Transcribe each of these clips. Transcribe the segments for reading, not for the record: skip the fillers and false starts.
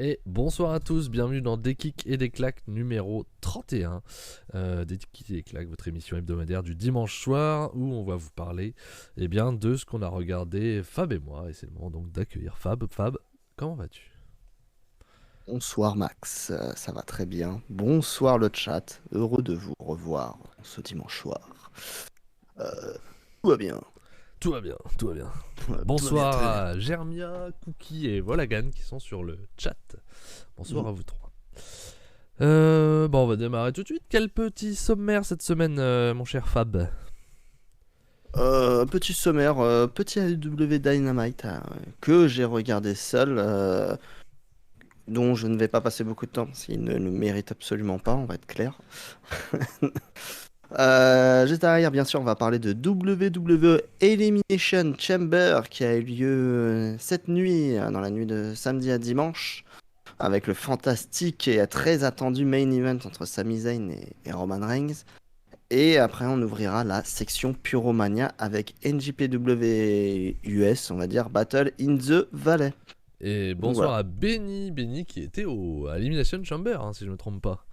Et bonsoir à tous, bienvenue dans Des Kicks et des Claques numéro 31. Des Kicks et des Claques, votre émission hebdomadaire du dimanche soir où on va vous parler de ce qu'on a regardé Fab et moi. Et c'est le moment donc d'accueillir Fab. Fab, comment vas-tu? Bonsoir Max, ça va très bien. Bonsoir le chat, heureux de vous revoir ce dimanche soir. Euh, Tout va bien. Tout va bien, tout va bien. Tout va bien, Bonsoir très bien. à Germia, Cookie et Volagan qui sont sur le chat. Bonsoir Mm. à vous trois. On va démarrer tout de suite. Quel petit sommaire cette semaine, mon cher Fab? Petit sommaire, petit AEW Dynamite que j'ai regardé seul, dont je ne vais pas passer beaucoup de temps parce qu'il ne le mérite absolument pas, on va être clair. Juste derrière, bien sûr, on va parler de WWE Elimination Chamber qui a eu lieu cette nuit, dans la nuit de samedi à dimanche, avec le fantastique et très attendu main event entre Sami Zayn et Roman Reigns. Et après, on ouvrira la section Puromania avec NJPW US, on va dire Battle in the Valley. Et Donc bonsoir voilà. à Benny qui était à Elimination Chamber, si je ne me trompe pas.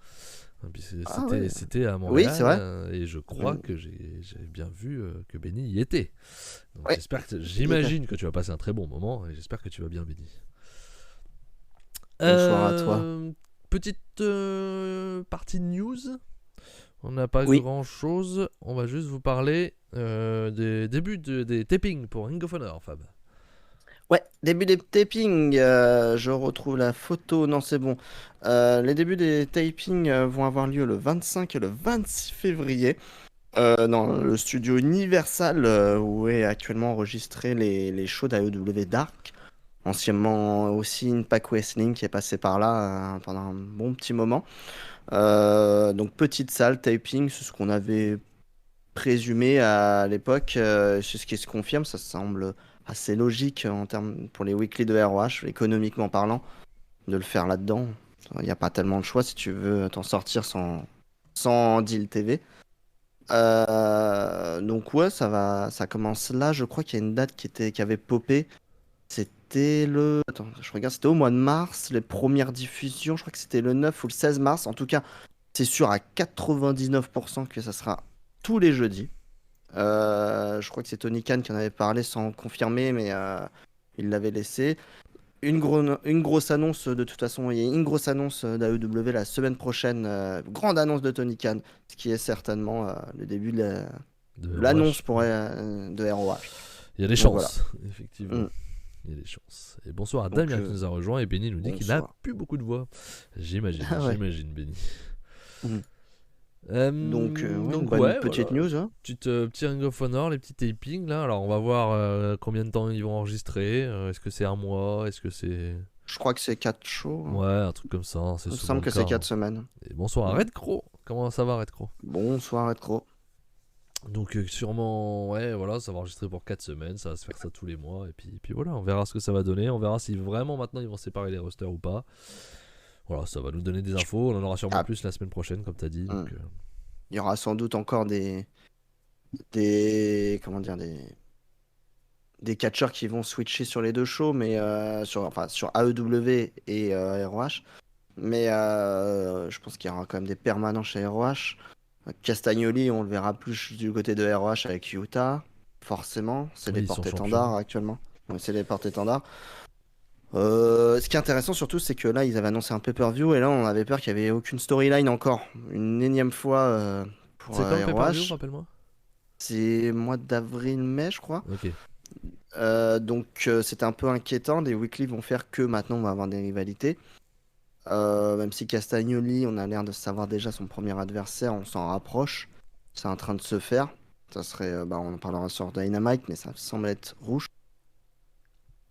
Ah ouais. C'était à Oui, c'est Montréal vrai. et je crois Euh, que j'ai bien vu que Benny y était. Donc ouais, il était. j'imagine que tu vas passer un très bon moment et j'espère que tu vas bien, Benny. Bonsoir à toi. Petite partie news. On n'a pas Oui. grand chose. On va juste vous parler des débuts des tapings pour Ring of Honor, Fab. Ouais, début des tapings, je retrouve la photo, non c'est bon. Les débuts des tapings vont avoir lieu le 25 et le 26 février dans le studio Universal où est actuellement enregistré les shows d'AEW Dark. Anciennement aussi Impact Wrestling qui est passé par là pendant un bon petit moment. Donc petite salle, taping, c'est ce qu'on avait présumé à l'époque. C'est ce qui se confirme, ça semble assez logique en termes pour les weekly de ROH, économiquement parlant, de le faire là-dedans. Il n'y a pas tellement de choix si tu veux t'en sortir sans deal TV. Donc ouais, ça commence là. Je crois qu'il y a une date qui avait popé. C'était attends, je regarde, c'était au mois de mars, les premières diffusions. Je crois que c'était le 9 ou le 16 mars. En tout cas, c'est sûr à 99% que ça sera tous les jeudis. Je crois que c'est Tony Khan qui en avait parlé sans confirmer, mais il l'avait laissé. Une grosse annonce, de toute façon, il y a une grosse annonce d'AEW la semaine prochaine. Grande annonce de Tony Khan, ce qui est certainement le début De l'annonce ROH. pour de ROH. Il y a des Donc voilà. chances, effectivement. Mm. Il y a des chances. Et bonsoir à Donc Damien qui nous a rejoint et Benny nous dit qu'il n'a bonsoir. plus beaucoup de voix. J'imagine, Ah ouais. j'imagine Benny. Mm. Donc ouais, une Donc bonne ouais, petite voilà. news, hein. Petit Ring of Honor, les petits tapings là. Alors on va voir combien de temps ils vont enregistrer. Est-ce que c'est un mois? Est-ce que c'est... Je crois que c'est 4 shows, hein. Ouais, un truc comme ça, c'est Il me souvent semble le que cas, c'est hein. 4 semaines. Et bonsoir à Mm. Red Crow. Comment ça va Red Crow? Bonsoir, Retro. Donc sûrement, ouais, voilà, ça va enregistrer pour 4 semaines, ça va se faire ça tous les mois, et puis voilà, on verra ce que ça va donner, on verra si vraiment maintenant ils vont séparer les rosters ou pas. Voilà, ça va nous donner des infos, on en aura sûrement Ah, plus la semaine prochaine, comme t'as dit, mm. donc... Il y aura sans doute encore comment dire, des catcheurs qui vont switcher sur les deux shows, mais sur AEW et ROH. Mais je pense qu'il y aura quand même des permanents chez ROH. Castagnoli, on le verra plus du côté de ROH avec Utah. Forcément, c'est les Oui, ils sont porte-étendards champions. actuellement. Ouais, c'est les porte-étendards. Ce qui est intéressant surtout, c'est que là, ils avaient annoncé un pay-per-view et là, on avait peur qu'il n'y avait aucune storyline encore. Une énième fois pour C'est quand le pay-per-view, ROH. rappelle-moi? C'est mois d'avril-mai, je crois. Ok. Donc c'était un peu inquiétant. Les weekly vont faire que maintenant on va avoir des rivalités. Même si Castagnoli, on a l'air de savoir déjà son premier adversaire, on s'en rapproche. C'est en train de se faire. Ça serait, on en parlera sur Dynamite, mais ça semble être rouge.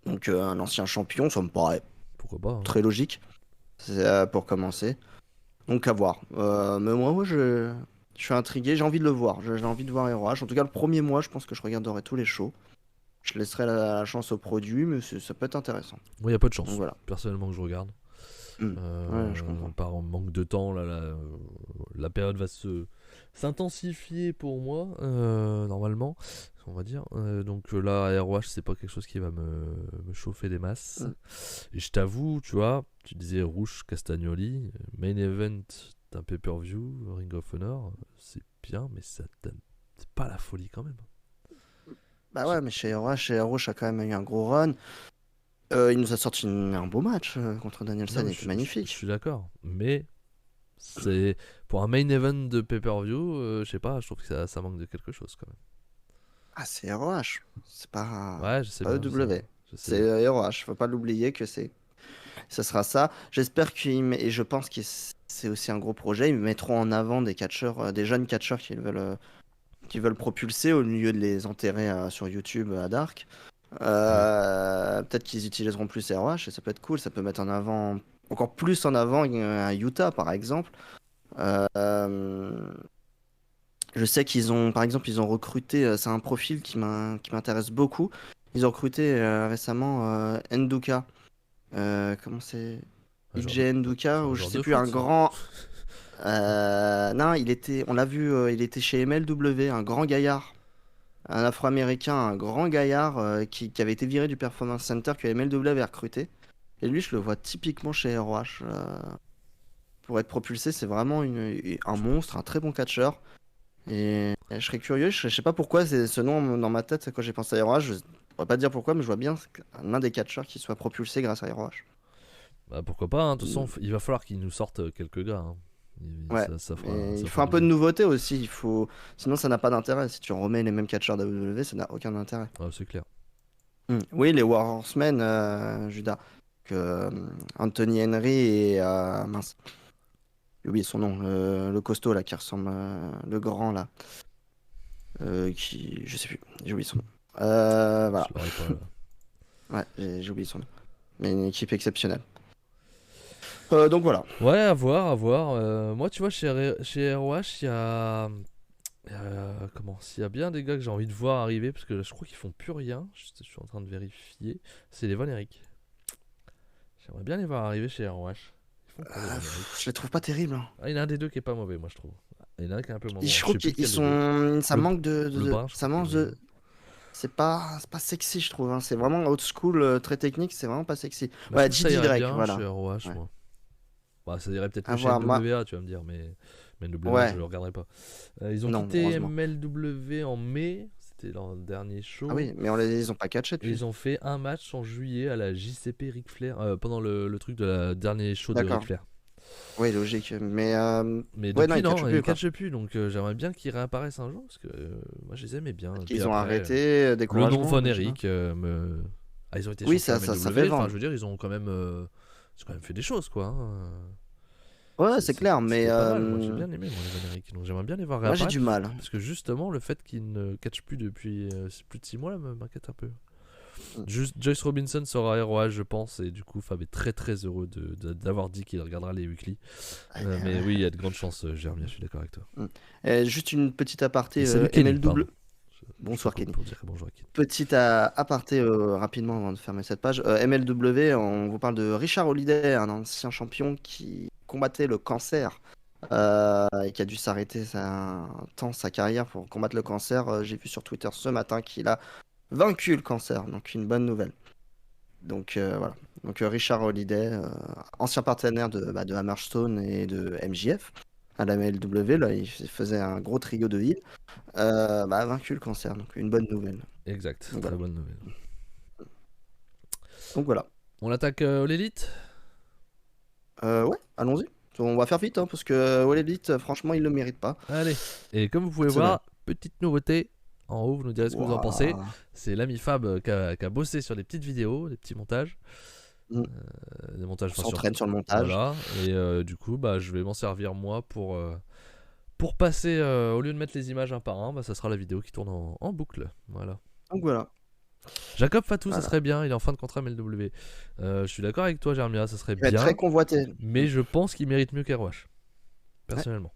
Donc un ancien champion, ça me paraît Pourquoi pas, hein. très logique. C'est pour commencer. Donc à voir. Mais moi, je suis intrigué, j'ai envie de le voir. J'ai envie de voir ROH. En tout cas, le premier mois, je pense que je regarderai tous les shows. Je laisserai la chance au produit, mais ça peut être intéressant. Moi, il y a peu de Donc chance, voilà. personnellement, que je regarde. Ouais, je comprends. Par manque de temps, la période va s'intensifier pour moi, normalement, on va dire. Donc là, ROH, c'est pas quelque chose qui va me chauffer des masses. Mm. Et je t'avoue, tu vois, tu disais Rouge Castagnoli, main event d'un pay-per-view, Ring of Honor, c'est bien, mais ça donne c'est pas la folie quand même. Bah Je- ouais, mais chez Roche a quand même eu un gros run. Il nous a sorti un beau match contre Non, Danielson, il mais était je magnifique. suis d'accord, mais c'est pour un main event de pay-per-view, je sais pas, je trouve que ça manque de quelque chose quand même. Ah, c'est ROH, Ouais, c'est pas EW. je sais bien. C'est ROH, faut pas l'oublier que ça sera ça. J'espère et je pense que c'est aussi un gros projet, ils mettront en avant des catcheurs, des jeunes catcheurs qui veulent propulser au lieu de les enterrer sur YouTube à Dark. Oui. Peut-être qu'ils utiliseront plus ROH et ça peut être cool, ça peut mettre en avant, encore plus en avant un Utah par exemple. Euh, je sais par exemple, ils ont recruté, c'est un profil qui m'intéresse beaucoup. Ils ont recruté récemment Nduka. Comment c'est? IJ C'est Nduka, un ou je joueur sais de plus, foot, un ça. grand. Non, on l'a vu, il était chez MLW, un grand gaillard. Un Afro-Américain, un grand gaillard qui avait été viré du Performance Center que MLW avait recruté. Et lui, je le vois typiquement chez ROH. Pour être propulsé, c'est vraiment un monstre, un très bon catcheur. Et je serais curieux, je sais pas pourquoi c'est ce nom dans ma tête quand j'ai pensé à ROH. Je pourrais pas te dire pourquoi, mais je vois bien l'un des catcheurs qui soit propulsé grâce à ROH. Bah pourquoi pas, hein. De toute façon, Mm. il va falloir qu'ils nous sortent quelques gars, hein. Ouais, mais Ça il fera faut un du peu de bien. nouveauté aussi. Sinon, ça n'a pas d'intérêt. Si tu remets les mêmes catcheurs WWE, ça n'a aucun intérêt. Ouais, c'est clair. Oui, les War Horsemen, Judas, que Anthony Henry et mince, j'ai oublié son nom, le costaud là qui ressemble, le grand là, je sais plus, j'ai oublié son nom. Je Voilà, l'aurais pas là. ouais, j'ai oublié son nom. Mais une équipe exceptionnelle. Donc voilà. Ouais, à voir, à voir. Moi, tu vois, chez ROH, comment s'il y a bien des gars que j'ai envie de voir arriver, parce que là, je crois qu'ils font plus rien. Je suis en train de vérifier. C'est les Von Eric. J'aimerais bien les voir arriver chez ROH. Ils font quoi les Von Eric? Je les trouve pas terribles, hein. Ah, il y en a un des deux qui est pas mauvais, moi je trouve. Il y en a un qui est un peu moins bon. Je Je trouve sais plus qu'ils lequel des deux. sont, ça Le, manque le brun, je ça crois qu'il manque est. de, c'est pas sexy, je trouve, hein. C'est vraiment old school, très technique, c'est vraiment pas sexy. Bah, je Ouais, trouve que ça JD irait Drake, bien chez voilà. ROH, Ouais. moi. Bah, ça irait peut-être À mieux chez voir, moi, NWA, tu vas me dire, mais NWA, je ouais, le regarderai pas. Ils ont non, quitté heureusement. MLW en mai, c'était leur dernier Ah show. oui, mais ils ont pas catché Et depuis. ils ont fait un match en juillet à la JCP Ric Flair, pendant le truc de la dernier show de Ric D'accord. Flair. Oui, logique. Mais Mais ouais, non, depuis, ils catchent non, ils plus, quoi. catchent plus, donc j'aimerais bien qu'ils réapparaissent un jour, parce que moi je les aimais bien. Peut-être Et puis qu'ils ont après, arrêté, le nom découragement, Von je sais pas. Eric Ah, ils ont été Oui, champions ça fait MLW, enfin vendre. je veux dire, ils ont quand même fait des choses, quoi, hein. Ouais, c'est clair, mais C'était pas mal, moi j'ai bien aimé moi, les Von Eric, donc j'aimerais bien les voir moi j'ai réapparaître, du mal. parce que justement le fait qu'ils ne catchent plus depuis plus de 6 mois là, m'inquiète un peu. Juste Joyce Robinson sera ROH, je pense, et du coup Fab est très très heureux d'avoir dit qu'il regardera les weekly. Mais oui, il y a de grandes chances, Germien, je suis d'accord avec toi. Juste une petite aparté Et salut Kenny, MLW. pardon. Je te Bonsoir coupe Kenny. pour dire bonjour à Kenny. Petite aparté rapidement avant de fermer cette page. MLW, on vous parle de Richard Holliday, un ancien champion qui combattait le cancer et qui a dû s'arrêter un temps sa carrière pour combattre le cancer. J'ai vu sur Twitter ce matin qu'il a vaincu le cancer, donc une bonne nouvelle. Donc voilà. Donc Richard Holliday, ancien partenaire de Hammerstone et de MJF à la MLW, là il faisait un gros trio de heal, a vaincu le cancer, donc une bonne nouvelle. Exact, Donc très voilà. bonne nouvelle. Donc voilà. On attaque l'élite. Ouais, allons-y. On va faire vite, hein, parce que All Elite, franchement, il le mérite pas. Allez. Et comme vous pouvez Cette semaine. voir, petite nouveauté. En haut, vous nous direz ce que vous en pensez. Ouah. C'est l'ami Fab qui a bossé sur des petites vidéos, des petits montages. Mm. Des montages On s'entraîne sur le montage. Voilà. Et du coup, je vais m'en servir moi pour passer, au lieu de mettre les images un par un, ça sera la vidéo qui tourne en boucle. Voilà. Donc voilà. Jacob Fatou, Voilà. ça serait bien, il est en fin de contrat MLW. Je suis d'accord avec toi, Germia, ça serait Il va être bien. très convoité. Mais je pense qu'il mérite mieux qu'ROH. Personnellement.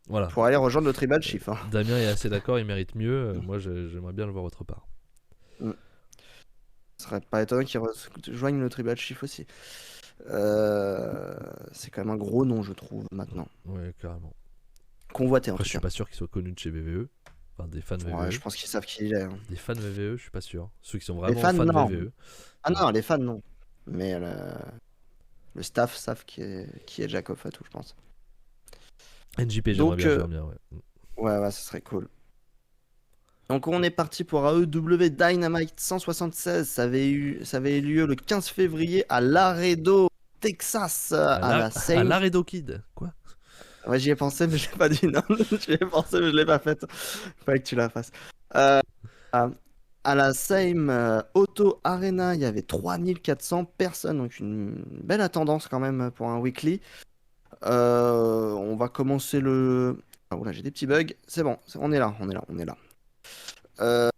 Voilà. Pour aller rejoindre le Tribal Chief. Hein. Damien est assez d'accord, il mérite mieux. Moi, j'aimerais bien le voir autre part. Ce serait pas étonnant qu'il rejoigne le Tribal Chief aussi. C'est quand même un gros nom, je trouve, maintenant. Ouais, carrément. Convoité, en Après, tout je suis cas. pas sûr qu'il soit connu de chez VVE. Enfin, des fans VVE. Ouais, je pense qu'ils savent qui il est. Hein. Des fans VVE, je suis pas sûr. Ceux qui sont Les vraiment fans, fans non. VVE. Ah non, les fans, non. Mais le staff savent qui est Jacob Fatou, je pense. NJP, j'aimerais Donc, bien faire bien, ouais. ouais, ça serait cool. Donc on est parti pour AEW Dynamite 176. Ça avait eu lieu le 15 février à Laredo, Texas, à la À Same. Laredo Kid, quoi. Ouais, j'y ai pensé, mais je l'ai pas dit. Non, j'y ai pensé, mais je l'ai pas faite. Fallait que tu la fasses. Euh, à la Same Auto Arena, il y avait 3400 personnes, donc une belle attendance quand même pour un weekly. On va commencer le. Ah, oula, j'ai des petits bugs. C'est bon, on est là. Euh,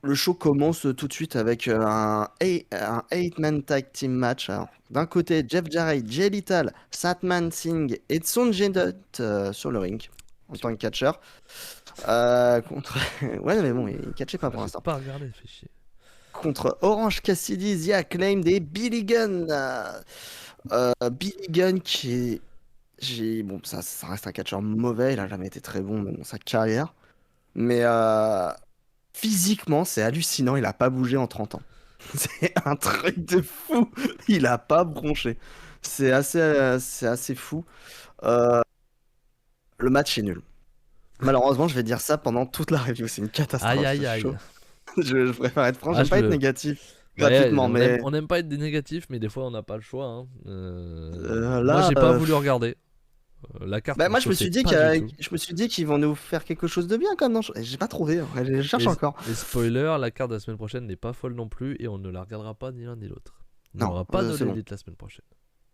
Le show commence tout de suite avec un 8-man tag team match. Alors, d'un côté, Jeff Jarrett, Jay Lethal, Satman Singh et Sonjay Dutt sur le ring en tant que catcheur. Contre. Ouais, mais bon, il catchait pas pour J'ai l'instant. pas regardé, fait chier. Contre Orange Cassidy, The Acclaimed et Billy Gunn. Billy Gunn qui est. Bon, ça reste un catcheur mauvais, il a jamais été très bon dans sa carrière. Mais physiquement, c'est hallucinant, il a pas bougé en 30 ans. C'est un truc de fou, il a pas bronché. C'est assez fou. Euh, le match est nul. Malheureusement, je vais dire ça pendant toute la review, c'est une catastrophe Aïe, aïe, ce aïe. show. Je préfère être franc, Ah, j'aime je pas être le- négatif Ouais, gratuitement, mais on aime pas être des négatifs, mais des fois on n'a pas le choix, hein. Moi, là, j'ai pas voulu regarder. La carte bah, me moi je me chauffait suis dit pas du tout. qu'ils vont nous faire quelque chose de bien comme dans. J'ai pas trouvé, hein. Je cherche encore. Et spoiler, la carte de la semaine prochaine n'est pas folle non plus et on ne la regardera pas ni l'un ni l'autre. On Non, n'aura pas c'est No bon. Elite la semaine prochaine.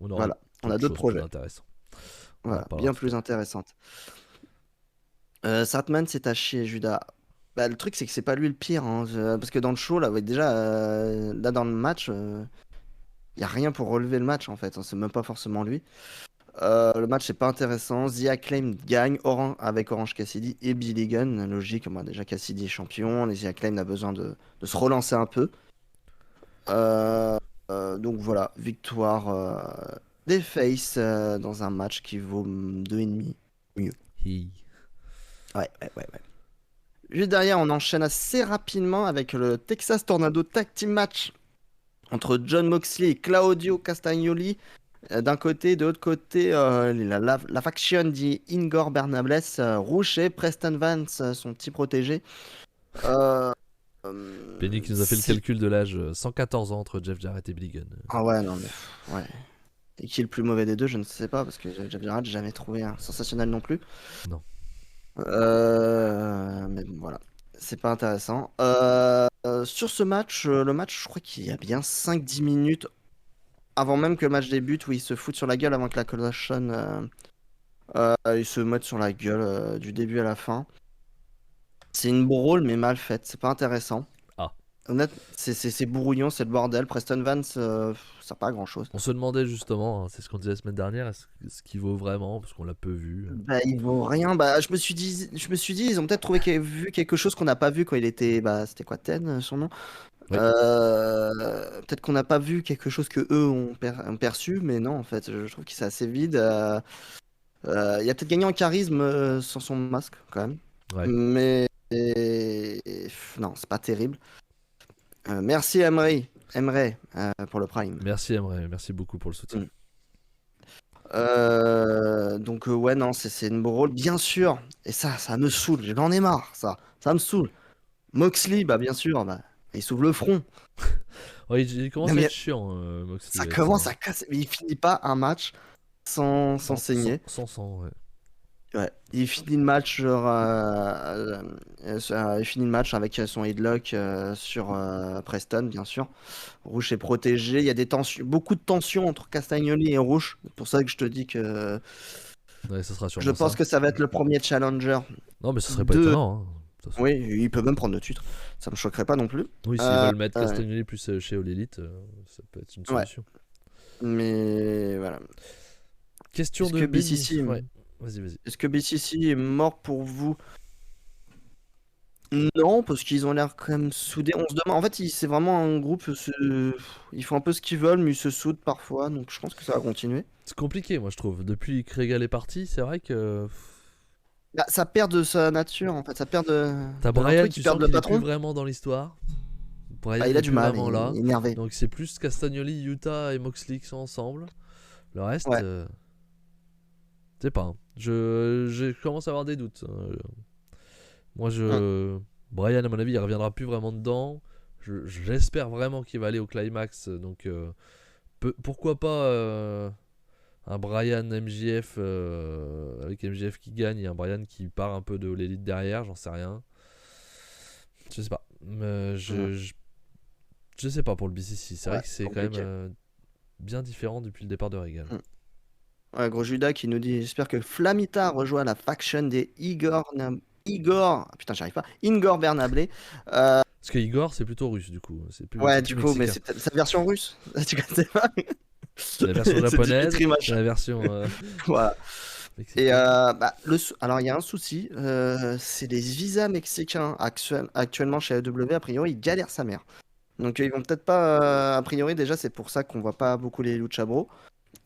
On aura Voilà, on a autre d'autres chose plus projets. intéressant. On en Voilà, reparlera bien tout à plus l'heure. intéressante. Satman s'est à chier, Judas. Bah, le truc, c'est que c'est pas lui le pire, hein, parce que dans le show, là, ouais, déjà, là, dans le match, y a rien pour relever le match, en fait, hein, c'est même pas forcément lui. Le match, c'est pas intéressant. The Acclaimed gagne avec Orange Cassidy et Billy Gunn. Logique, moi, déjà, Cassidy est champion. Les The Acclaimed a besoin de se relancer un peu. Euh, donc voilà, victoire des Face dans un match qui vaut 2,5. Mieux. Hi. Ouais. Juste derrière, on enchaîne assez rapidement avec le Texas Tornado Tag Team Match entre John Moxley et Claudio Castagnoli. D'un côté, de l'autre côté, la faction dit Ingor Bernables, Rouge et Preston Vance, son petit protégé. Penny qui nous a fait le calcul de l'âge, 114 ans entre Jeff Jarrett et Billy Gunn. Ah ouais, non mais ouais. Et qui est le plus mauvais des deux, je ne sais pas, parce que Jeff Jarrett, j'ai jamais trouvé un sensationnel non plus. Non. Mais bon, voilà, c'est pas intéressant. Sur ce match, le match, je crois qu'il y a bien 5-10 minutes avant même que le match débute, où ils se foutent sur la gueule avant que la Colossion ils se mettent sur la gueule du début à la fin. C'est une brawl, mais mal faite, c'est pas intéressant. Ah. Honnête, c'est brouillon, c'est le bordel. Preston Vance, ça n'a pas grand chose. On se demandait justement, hein, c'est ce qu'on disait la semaine dernière, ce qu'il vaut vraiment, parce qu'on l'a peu vu. Bah, il vaut rien. Bah, je me suis dit, ils ont peut-être vu quelque chose qu'on n'a pas vu quand il était. Bah, c'était quoi, Ten, son nom? Oui. Peut-être qu'on n'a pas vu quelque chose que eux ont perçu, mais non, en fait, je trouve que c'est assez vide. Il a peut-être gagné en charisme sans son masque, quand même. Ouais. Mais non, c'est pas terrible. Merci Emre pour le Prime. Merci Emre, merci beaucoup pour le soutien. Donc ouais, non, c'est une brawl, bien sûr. Et ça me saoule, j'en ai marre, ça me saoule. Moxley, bah bien sûr, bah, il s'ouvre le front. Ouais, il commence Non, à mais être chiant, Moxley. Ça commence à casser, mais il finit pas un match sans saigner. Sans sang, ouais. Ouais, il finit le match il finit le match avec son headlock sur Preston, bien sûr. Rouge est protégé. Il y a des tensions, beaucoup de tensions entre Castagnoli et Rouge. C'est pour ça que je te dis que Ouais, ça sera sûrement je pense ça. que ça va être le premier challenger. Non, mais ce serait pas de- étonnant. Hein, de toute façon. Oui, il peut même prendre le titre. Ça me choquerait pas non plus. Oui, s'ils veulent mettre Castagnoli plus chez All Elite, ça peut être une solution. Mais voilà. Question Est-ce de que Benny. BCC Ouais, vas-y. Est-ce que BCC est mort pour vous? Non, parce qu'ils ont l'air quand même soudés. On se demande. En fait, c'est vraiment un groupe. Ils font un peu ce qu'ils veulent, mais ils se soudent parfois. Donc, je pense que ça va continuer. C'est compliqué, moi, je trouve. Depuis que Regal est parti, c'est vrai que. Bah, ça perd de sa nature, en fait. Ça perd de. T'as de Brian, truc, tu ils sens perdent le qu'il est plus patron. vraiment dans l'histoire. Brian il a n'est du plus mal, vraiment là. il est énervé. Donc c'est plus Castagnoli, Utah et Moxley qui sont ensemble. Le reste, Ouais. je sais pas. Hein. Je commence à avoir des doutes. Moi, Brian, à mon avis, il reviendra plus vraiment dedans. J'espère vraiment qu'il va aller au climax. Donc, pourquoi pas un Brian MJF avec MJF qui gagne et un Brian qui part un peu de l'élite derrière, j'en sais rien. Je sais pas. Je sais pas pour le BCC. C'est vrai que c'est compliqué. quand même bien différent depuis le départ de Regal. Ouais, Gros Judas qui nous dit j'espère que Flamita rejoint la faction des putain, j'arrive pas. Igor Bernablé. Parce que Igor, c'est plutôt russe du coup. C'est plus Ouais, du coup, mais mexicain. c'est sa version russe. Tu connais pas? La version japonaise, Dimitri Machin. la version Voilà. Et mexicaine. alors, il y a un souci, c'est les visas mexicains actuellement chez AEW, a priori, ils galèrent sa mère. Donc, ils vont peut-être pas, a priori, déjà, c'est pour ça qu'on voit pas beaucoup les Lucha Bros.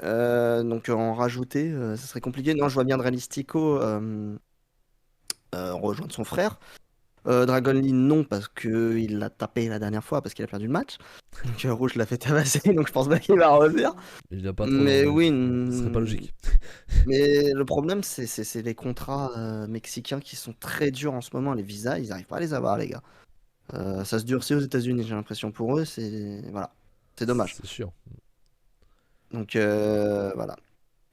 Donc, en rajouter, ça serait compliqué. Non, je vois bien Dralistico rejoindre son frère. Dragon Lee, non, parce qu'il l'a tapé la dernière fois, parce qu'il a perdu le match. Donc, Rouge l'a fait tabasser, donc je pense pas qu'il va revenir. Il a pas trop Mais d'enjeu. oui, Ce serait pas logique. mais le problème, c'est les contrats mexicains qui sont très durs en ce moment. Les visas, ils n'arrivent pas à les avoir, les gars. Ça se durcit aux États-Unis, j'ai l'impression pour eux. Voilà, c'est dommage. C'est chiant. Donc voilà.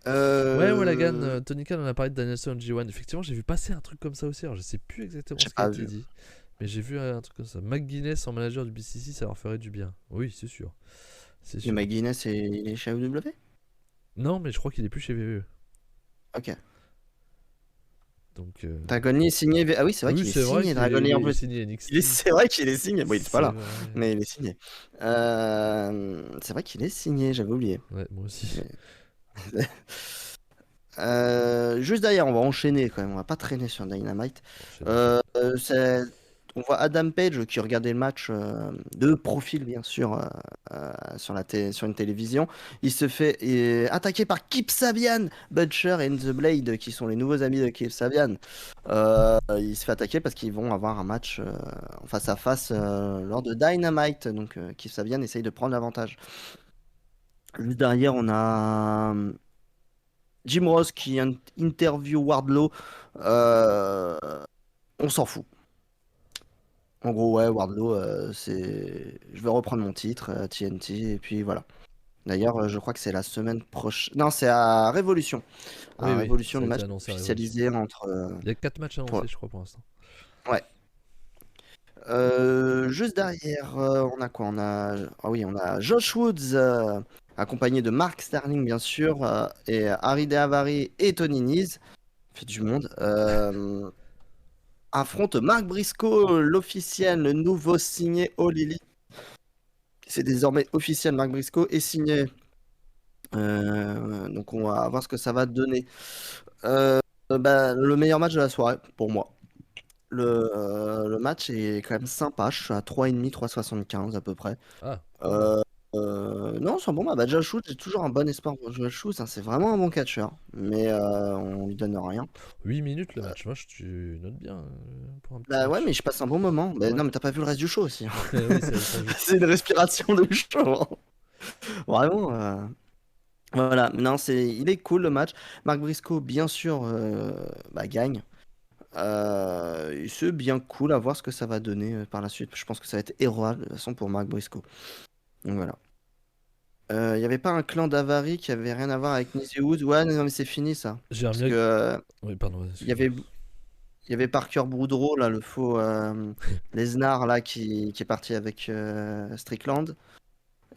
Ouais, Wallagan, Tony Khan en a parlé de Danielson G1. Effectivement, j'ai vu passer un truc comme ça aussi. Alors, je sais plus exactement J'ai ce qui a pas été vu. dit. Mais j'ai vu un truc comme ça. McGuinness en manager du BCC, ça leur ferait du bien. Oui, c'est sûr. C'est Mais sûr. McGuinness, il est chez AEW? Non, mais je crois qu'il est plus chez VVE. Ok. Donc. Dragon Lee est signé. Ah oui, c'est vrai Oui, qu'il est c'est vrai signé, qu'il Dragon Lee en est plus. signé NXT. C'est vrai qu'il est signé. Bon, il est pas C'est là, vrai. mais il est signé. C'est vrai qu'il est signé, j'avais oublié. Ouais, moi aussi. Juste derrière, on va enchaîner quand même, on va pas traîner sur Dynamite. Enchaîne. On voit Adam Page qui regardait le match de profil, bien sûr, sur une télévision. Il se fait attaquer par Kip Sabian, Butcher et The Blade, qui sont les nouveaux amis de Kip Sabian. Il se fait attaquer parce qu'ils vont avoir un match en face à face lors de Dynamite. Donc Kip Sabian essaye de prendre l'avantage. Juste derrière, on a Jim Ross qui interview Wardlow. Euh, on s'en fout. En gros, ouais, Wardlow, c'est. Je vais reprendre mon titre, TNT, et puis voilà. D'ailleurs, je crois que c'est la semaine prochaine. Non, c'est à Révolution. Oui, À oui, Révolution, ça a le été match annoncé à Révolution. officialisé entre. Il y a 4 matchs annoncés, je crois, pour l'instant. Ouais. Juste derrière, on a quoi? Ah oui, on a Josh Woods, accompagné de Mark Sterling, bien sûr, et Harry Daivari et Tony Nese. Fait du monde. Affronte Mark Briscoe, l'officiel, le nouveau signé All Elite. C'est désormais officiel, Mark Briscoe est signé. Donc on va voir ce que ça va donner. Le meilleur match de la soirée, pour moi. Le match est quand même sympa. Je suis à 3,5, 3,75 à peu près. Ah, Non, c'est un bon match. Bah, Josh Woods, j'ai toujours un bon espoir pour Josh Woods, hein. C'est vraiment un bon catcheur. Mais on lui donne rien. 8 minutes le match. Moi, tu notes bien pour un petit Bah ouais, match. mais je passe un bon moment. Bah, Ouais. non, mais t'as pas vu le reste du show aussi, hein. Oui, ça joue. C'est une respiration de show, hein. Vraiment. Voilà, non, il est cool le match. Marc Briscoe, bien sûr, gagne. Et c'est bien cool à voir ce que ça va donner par la suite. Je pense que ça va être héroïque de toute façon pour Marc Briscoe. Donc voilà. Il n'y avait pas un clan d'Avari qui avait rien à voir avec Nizy Woods? Ouais, non, mais c'est fini ça. J'ai un Parce mieux. que Oui, pardon. il y avait Parker Boudreau, là, le faux Lesnar, là, qui est parti avec Strickland.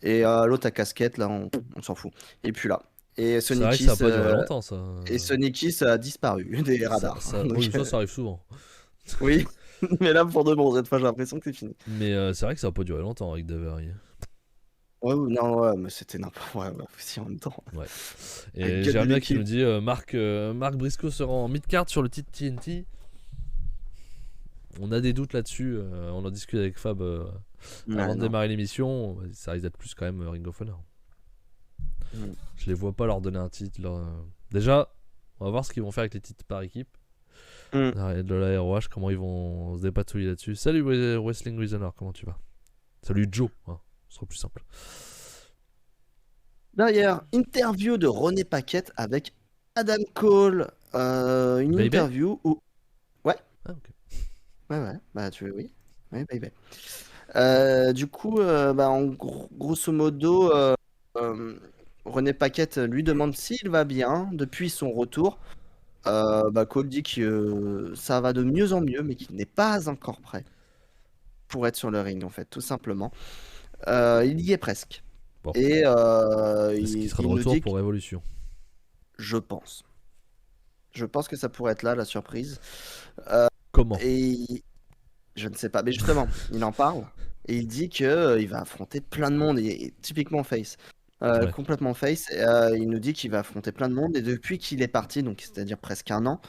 Et l'autre à casquette, là, on s'en fout. Et puis là. Et C'est vrai Sonic que ça a Kiss, pas duré longtemps, ça. a disparu des radars. Donc, Oui, ça arrive souvent. oui, mais là, pour de bon, cette fois, j'ai l'impression que c'est fini. Mais c'est vrai que ça a pas duré longtemps avec Davary. Ouais, non, ouais, mais c'était n'importe quoi, ouais, aussi en même temps. Ouais. Avec Et Gad Jérémia qui l'équipe. nous dit Marc Briscoe sera en mid-card sur le titre TNT. On a des doutes là-dessus. On en discute avec Fab avant de démarrer l'émission. Ça risque d'être plus quand même Ring of Honor. Je les vois pas leur donner un titre. Déjà, on va voir ce qu'ils vont faire avec les titres par équipe. De la ROH, comment ils vont se dépatouiller là-dessus. Salut Wrestling Reasoner, comment tu vas? Salut Joe, hein, ce sera plus simple. Derrière, interview de René Paquette avec Adam Cole. Une Baby. interview où. Ouais, Ah, ok. ouais, bah oui. Ouais, baby. Du coup, grosso modo, René Paquette lui demande s'il va bien depuis son retour. Cole dit que ça va de mieux en mieux, mais qu'il n'est pas encore prêt pour être sur le ring, en fait, tout simplement. Il y est presque. Bon. Et Est-ce qu'il sera de il nous retour dit pour Révolution? je pense. Je pense que ça pourrait être là, la surprise. Comment? Et je ne sais pas, mais justement, il en parle. Et il dit que il va affronter plein de monde, et typiquement face. Ouais. Complètement face. Il nous dit qu'il va affronter plein de monde. Et depuis qu'il est parti, donc c'est-à-dire presque un an,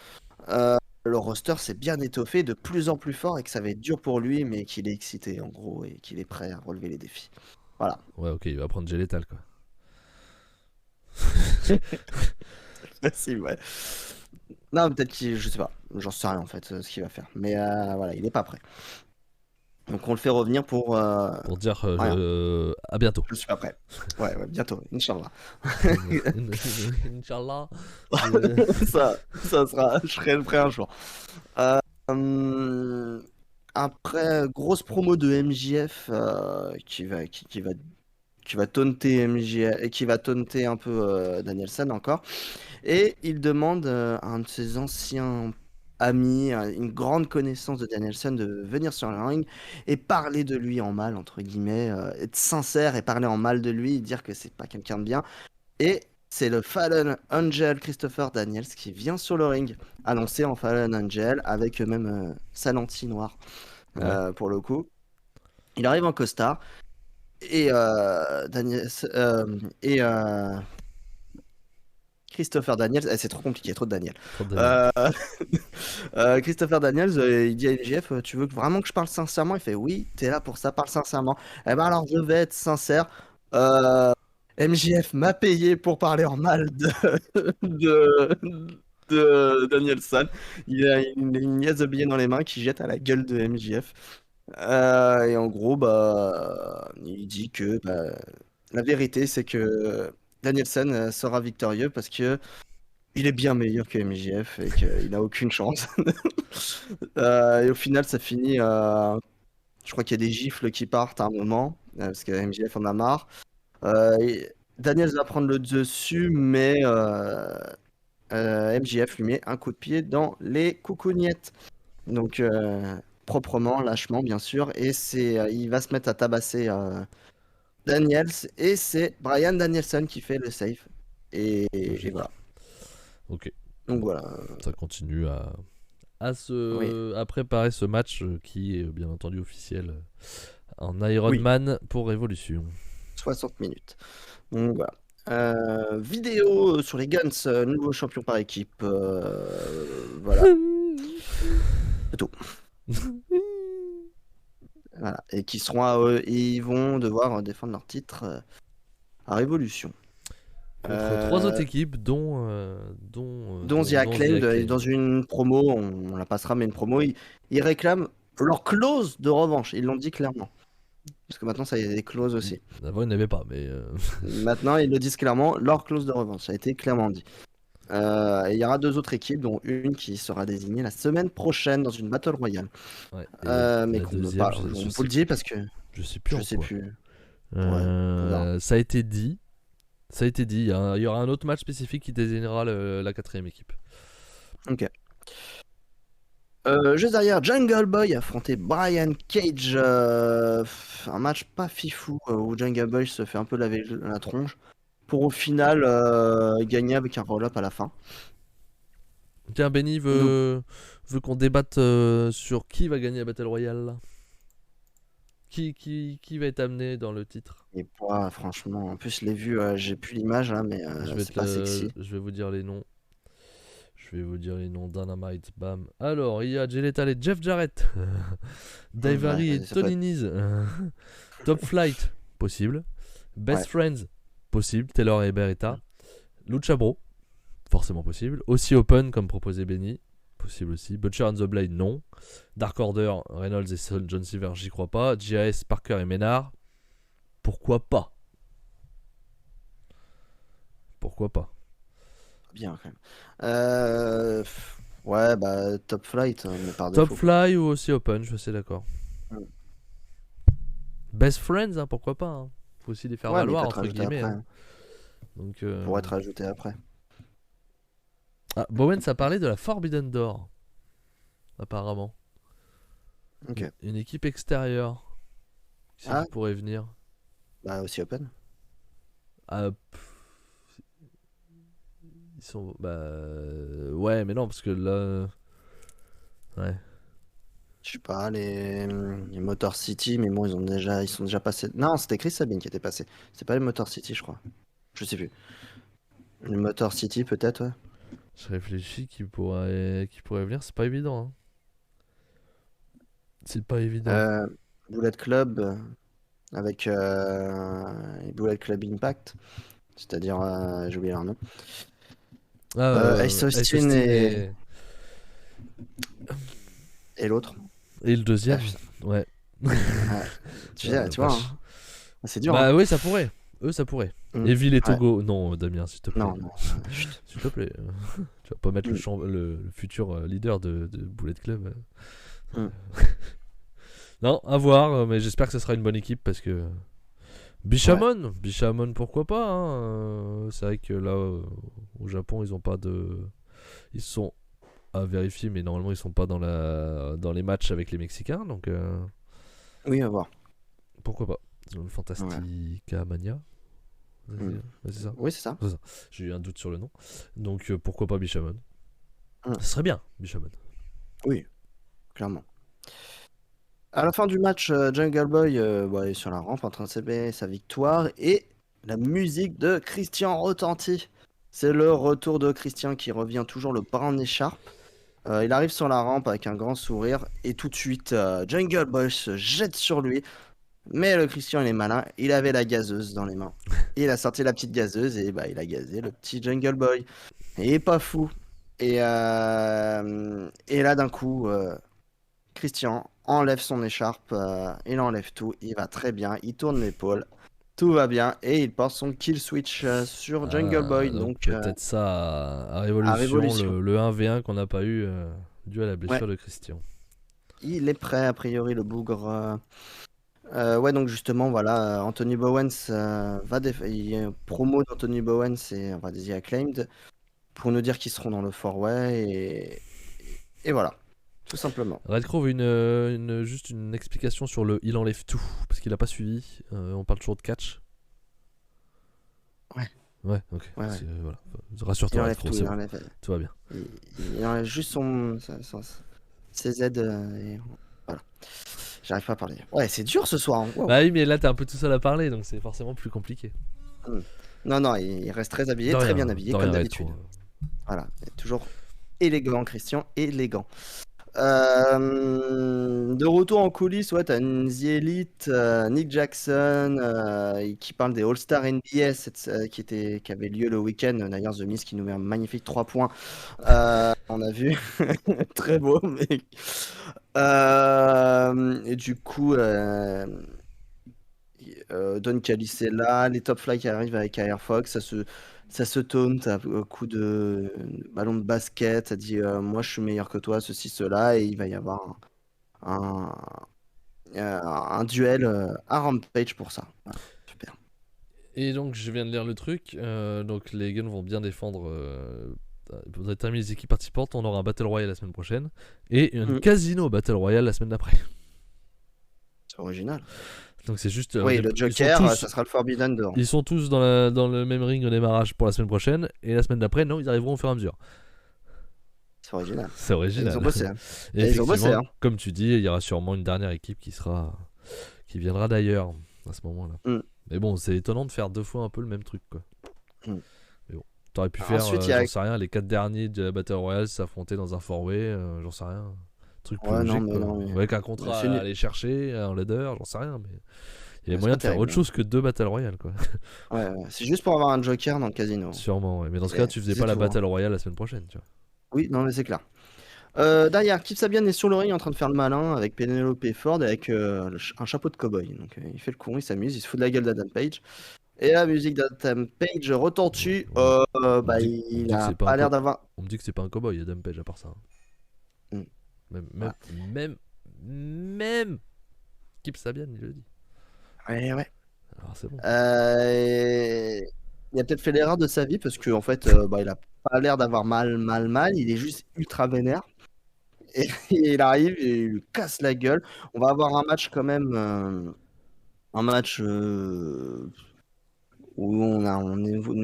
le roster s'est bien étoffé, de plus en plus fort, et que ça va être dur pour lui, mais qu'il est excité en gros, et qu'il est prêt à relever les défis. Voilà. Ouais, ok, il va prendre Gélétal, quoi. Facile, ouais. Non, peut-être qu'il, je sais pas, j'en sais rien en fait, ce qu'il va faire. Mais voilà, il est pas prêt. Donc on le fait revenir pour Pour dire rien. à bientôt. Je suis pas prêt. Ouais, bientôt, Inch'Allah. Inch'Allah. ça sera, je serai prêt un jour. Hum, Après, grosse promo de MJF qui va taunter MJF et qui va taunter un peu Danielson encore. Et il demande à un de ses anciens amis, une grande connaissance de Danielson, de venir sur le ring et parler de lui en mal, entre guillemets, être sincère et parler en mal de lui, dire que c'est pas quelqu'un de bien. Et c'est le Fallen Angel Christopher Daniels qui vient sur le ring, annoncé en Fallen Angel, avec même sa lentille noire, Ouais. pour le coup. Il arrive en costard et et Christopher Daniels, c'est trop compliqué, trop de Daniel. Trop de Daniel. Christopher Daniels, il dit à MJF, tu veux vraiment que je parle sincèrement? Il fait oui, t'es là pour ça, parle sincèrement. Eh ben alors je vais être sincère. Euh, MJF m'a payé pour parler en mal de, de Danielson. Il a une nièce de billets dans les mains qui jette à la gueule de MJF. Et en gros, il dit que la vérité, c'est que Danielson sera victorieux parce que il est bien meilleur que MJF et qu'il n'a aucune chance. Et au final, ça finit. Je crois qu'il y a des gifles qui partent à un moment parce que MJF en a marre. Daniels va prendre le dessus, mais MJF lui met un coup de pied dans les coucougnettes. Donc, proprement, lâchement, bien sûr. Et il va se mettre à tabasser Daniels. Et c'est Bryan Danielson qui fait le save. Et Logique. voilà. Ok. Donc Bon, voilà. ça continue à Oui. à préparer ce match qui est bien entendu officiel en Iron Oui. Man pour Révolution. 60 minutes. Donc voilà. Vidéo sur les Guns, nouveau champion par équipe. Voilà, c'est tout. Voilà. Et qui seront ils vont devoir défendre leur titre à Révolution. Contre trois autres équipes, dont The Acclaimed, dans une promo, on la passera, mais une promo, ils réclament leur clause de revanche. Ils l'ont dit clairement. Parce que maintenant, ça y a des clauses aussi. Avant, il n'y avait pas, mais. Maintenant, ils le disent clairement, leur clause de revanche. Ça a été clairement dit. Il y aura deux autres équipes, dont une qui sera désignée la semaine prochaine dans une Battle Royale. Ouais, Mais la qu'on deuxième, on vous le dit parce que je sais plus. je sais plus. Ça a été dit. Ça a été dit. Il y aura un autre match spécifique qui désignera la quatrième équipe. Ok. Juste derrière, Jungle Boy affrontait Brian Cage. Un match pas fifou où Jungle Boy se fait un peu laver la tronche. Pour au final gagner avec un roll-up à la fin. Tiens, Benny veut qu'on débatte sur qui va gagner la Battle Royale là. Qui va être amené dans le titre? Et franchement, en plus, je l'ai vu, j'ai plus l'image là, mais c'est pas sexy. Je vais vous dire les noms. Dynamite, bam. Alors, il y a Jay Lethal et Jeff Jarrett. Dave Harry et Tony Nese. Top Flight, possible. Best Friends, possible. Taylor et Beretta. Lucha Bro, forcément possible. Aussi Open, comme proposé Benny, possible aussi. Butcher and the Blade, non. Dark Order, Reynolds et John Silver, j'y crois pas. JAS, Parker et Ménard, pourquoi pas? Pourquoi pas? Bien, quand même. Ouais, bah, Top Flight, mais par Top défaut. Fly ou aussi Open, je suis assez d'accord. Mm. Best Friends, hein, pourquoi pas, hein. Faut aussi les faire Ouais, mais il valoir, peut être entre rajouté guillemets. après. Hein. Donc, Pour être ajouté après. Ah, Bowen, ça parlait de la Forbidden Door, apparemment. Ok. Une équipe extérieure qui Ah. pourrait venir. Bah, aussi Open. Ah, ils sont. Bah. Ouais, mais non, parce que là. Ouais. Je sais pas, les Motor City, mais bon, ils sont déjà passés. Non, c'était Chris Sabine qui était passé. C'est pas les Motor City, je crois. Je sais plus. Les Motor City, peut-être, ouais. Je réfléchis qui pourrait venir, c'est pas évident. Hein. C'est pas évident. Bullet Club avec Bullet Club Impact, c'est-à-dire, j'ai oublié leur nom. Ace Austin et l'autre. Et le deuxième, ouais. Tu vois, hein. C'est dur. Bah hein. oui, ça pourrait. Eux, ça pourrait. Evil et Togo. Non, Damien, s'il te plaît. Non, chut. S'il te plaît. Tu vas pas mettre le futur leader de Bullet Club. Non, à voir, mais j'espère que ce sera une bonne équipe parce que. Bishamon, pourquoi pas. Hein. C'est vrai que là, au Japon, ils ont pas de. Ils sont à vérifier, mais normalement, ils sont pas dans les matchs avec les Mexicains, donc. Oui, à voir. Pourquoi pas. Le Fantastica Mania. C'est ça. Oui, c'est ça. J'ai eu un doute sur le nom. Donc pourquoi pas Bishamon. Ce serait bien, Bishamon. Oui, clairement. À la fin du match, Jungle Boy est sur la rampe en train de célébrer sa victoire et la musique de Christian retentit. C'est le retour de Christian qui revient toujours le bras en écharpe. Il arrive sur la rampe avec un grand sourire et tout de suite Jungle Boy se jette sur lui. Mais le Christian il est malin, il avait la gazeuse dans les mains. Il a sorti la petite gazeuse et il a gazé le petit Jungle Boy. Et il est pas fou. Et là d'un coup, Christian enlève son écharpe, il enlève tout, il va très bien, il tourne l'épaule, tout va bien et il porte son kill switch sur Jungle Boy. Donc peut-être ça à Révolution, le 1v1 qu'on n'a pas eu dû à la blessure de Christian. Il est prêt a priori le bougre. Donc justement voilà, Anthony Bowens il y a une promo d'Anthony Bowens et on va dire Acclaimed pour nous dire qu'ils seront dans le 4-way et voilà. Tout simplement. Redcrow veut juste une explication sur le il enlève tout, parce qu'il a pas suivi. On parle toujours de catch. Ouais, ok. Ouais. Voilà. Rassure-toi, Redcrow, c'est bon. Tout va bien. Il enlève juste ses Z et voilà. J'arrive pas à parler. Ouais, c'est dur ce soir. Hein. Wow. Bah oui, mais là t'es un peu tout seul à parler, donc c'est forcément plus compliqué. Non, il reste très habillé, très bien habillé, comme d'habitude. Voilà, toujours élégant, Christian, élégant. De retour en coulisses, t'as The Elite, Nick Jackson qui parle des All-Star NBA qui avait lieu le week-end. D'ailleurs, The Miz qui nous met un magnifique 3 points. On a vu, très beau, mais et du coup, Don Callis est là, les Top Fly qui arrivent avec Air Fox, ça se taunt à coup de ballon de basket, ça dit moi je suis meilleur que toi, ceci, cela, et il va y avoir un duel à Rampage pour ça. Voilà, super. Et donc je viens de lire le truc, donc les Guns vont bien défendre. Vous avez terminé les équipes participantes, on aura un Battle Royale la semaine prochaine et un Casino Battle Royale la semaine d'après. C'est original. Donc c'est juste. Oui, le Joker, ça sera le Forbidden Door. Ils sont tous dans le même ring au démarrage pour la semaine prochaine, et la semaine d'après, non, ils arriveront au fur et à mesure. C'est original. C'est original. Ils ont bossé. Et ils ont bossé. Comme tu dis, il y aura sûrement une dernière équipe qui viendra d'ailleurs à ce moment-là. Mais bon, c'est étonnant de faire 2 fois un peu le même truc, quoi. Mais bon, t'aurais pu faire, j'en sais rien, les 4 derniers de la Battle Royale s'affronter dans un 4-way, j'en sais rien. Truc plus logique, mais... avec un contrat à aller chercher, un leader, j'en sais rien, mais il y a moyen de faire autre chose que 2 Battle Royale, quoi. Ouais, c'est juste pour avoir un Joker dans le casino. Sûrement, ouais. Mais dans ce cas, tu faisais pas la Battle Royale la semaine prochaine, tu vois. Oui, non, mais c'est clair. Derrière, Kip Sabian est sur le ring en train de faire le malin avec Penelope Ford avec un chapeau de cow-boy. Donc il fait le con, il s'amuse, il se fout de la gueule d'Adam Page. Et la musique d'Adam Page retentit. On me dit, on me Il dit que a c'est pas un pas l'air d'avoir. on me dit que c'est pas un cowboy, Adam Page à part ça. Hmm, Même, même, voilà. même Kip Sabian, il le dit. Ouais. Alors c'est bon. Il a peut-être fait l'erreur de sa vie parce que en fait, il a pas l'air d'avoir mal. Il est juste ultra vénère. Et il arrive et il lui casse la gueule. On va avoir un match quand même. Un match où il va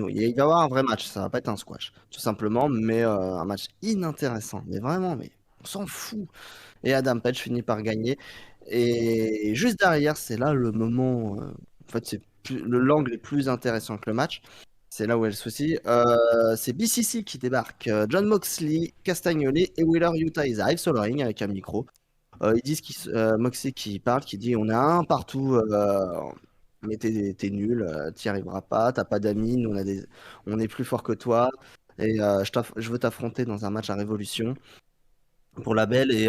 y avoir un vrai match. Ça va pas être un squash, tout simplement. Mais un match inintéressant. Mais vraiment, mais on s'en fout. Et Adam Page finit par gagner. Et juste derrière, c'est là le moment. En fait, l'angle est plus intéressant que le match. C'est là où est le souci. C'est BCC qui débarque. John Moxley, Castagnoli et Wheeler Yuta. Ils arrivent sur le ring avec un micro. Ils disent Moxley qui parle, qui dit on a un partout, mais t'es nul, t'y arriveras pas, t'as pas d'amis, nous on est plus fort que toi. Et je veux t'affronter dans un match à Révolution pour la belle. Et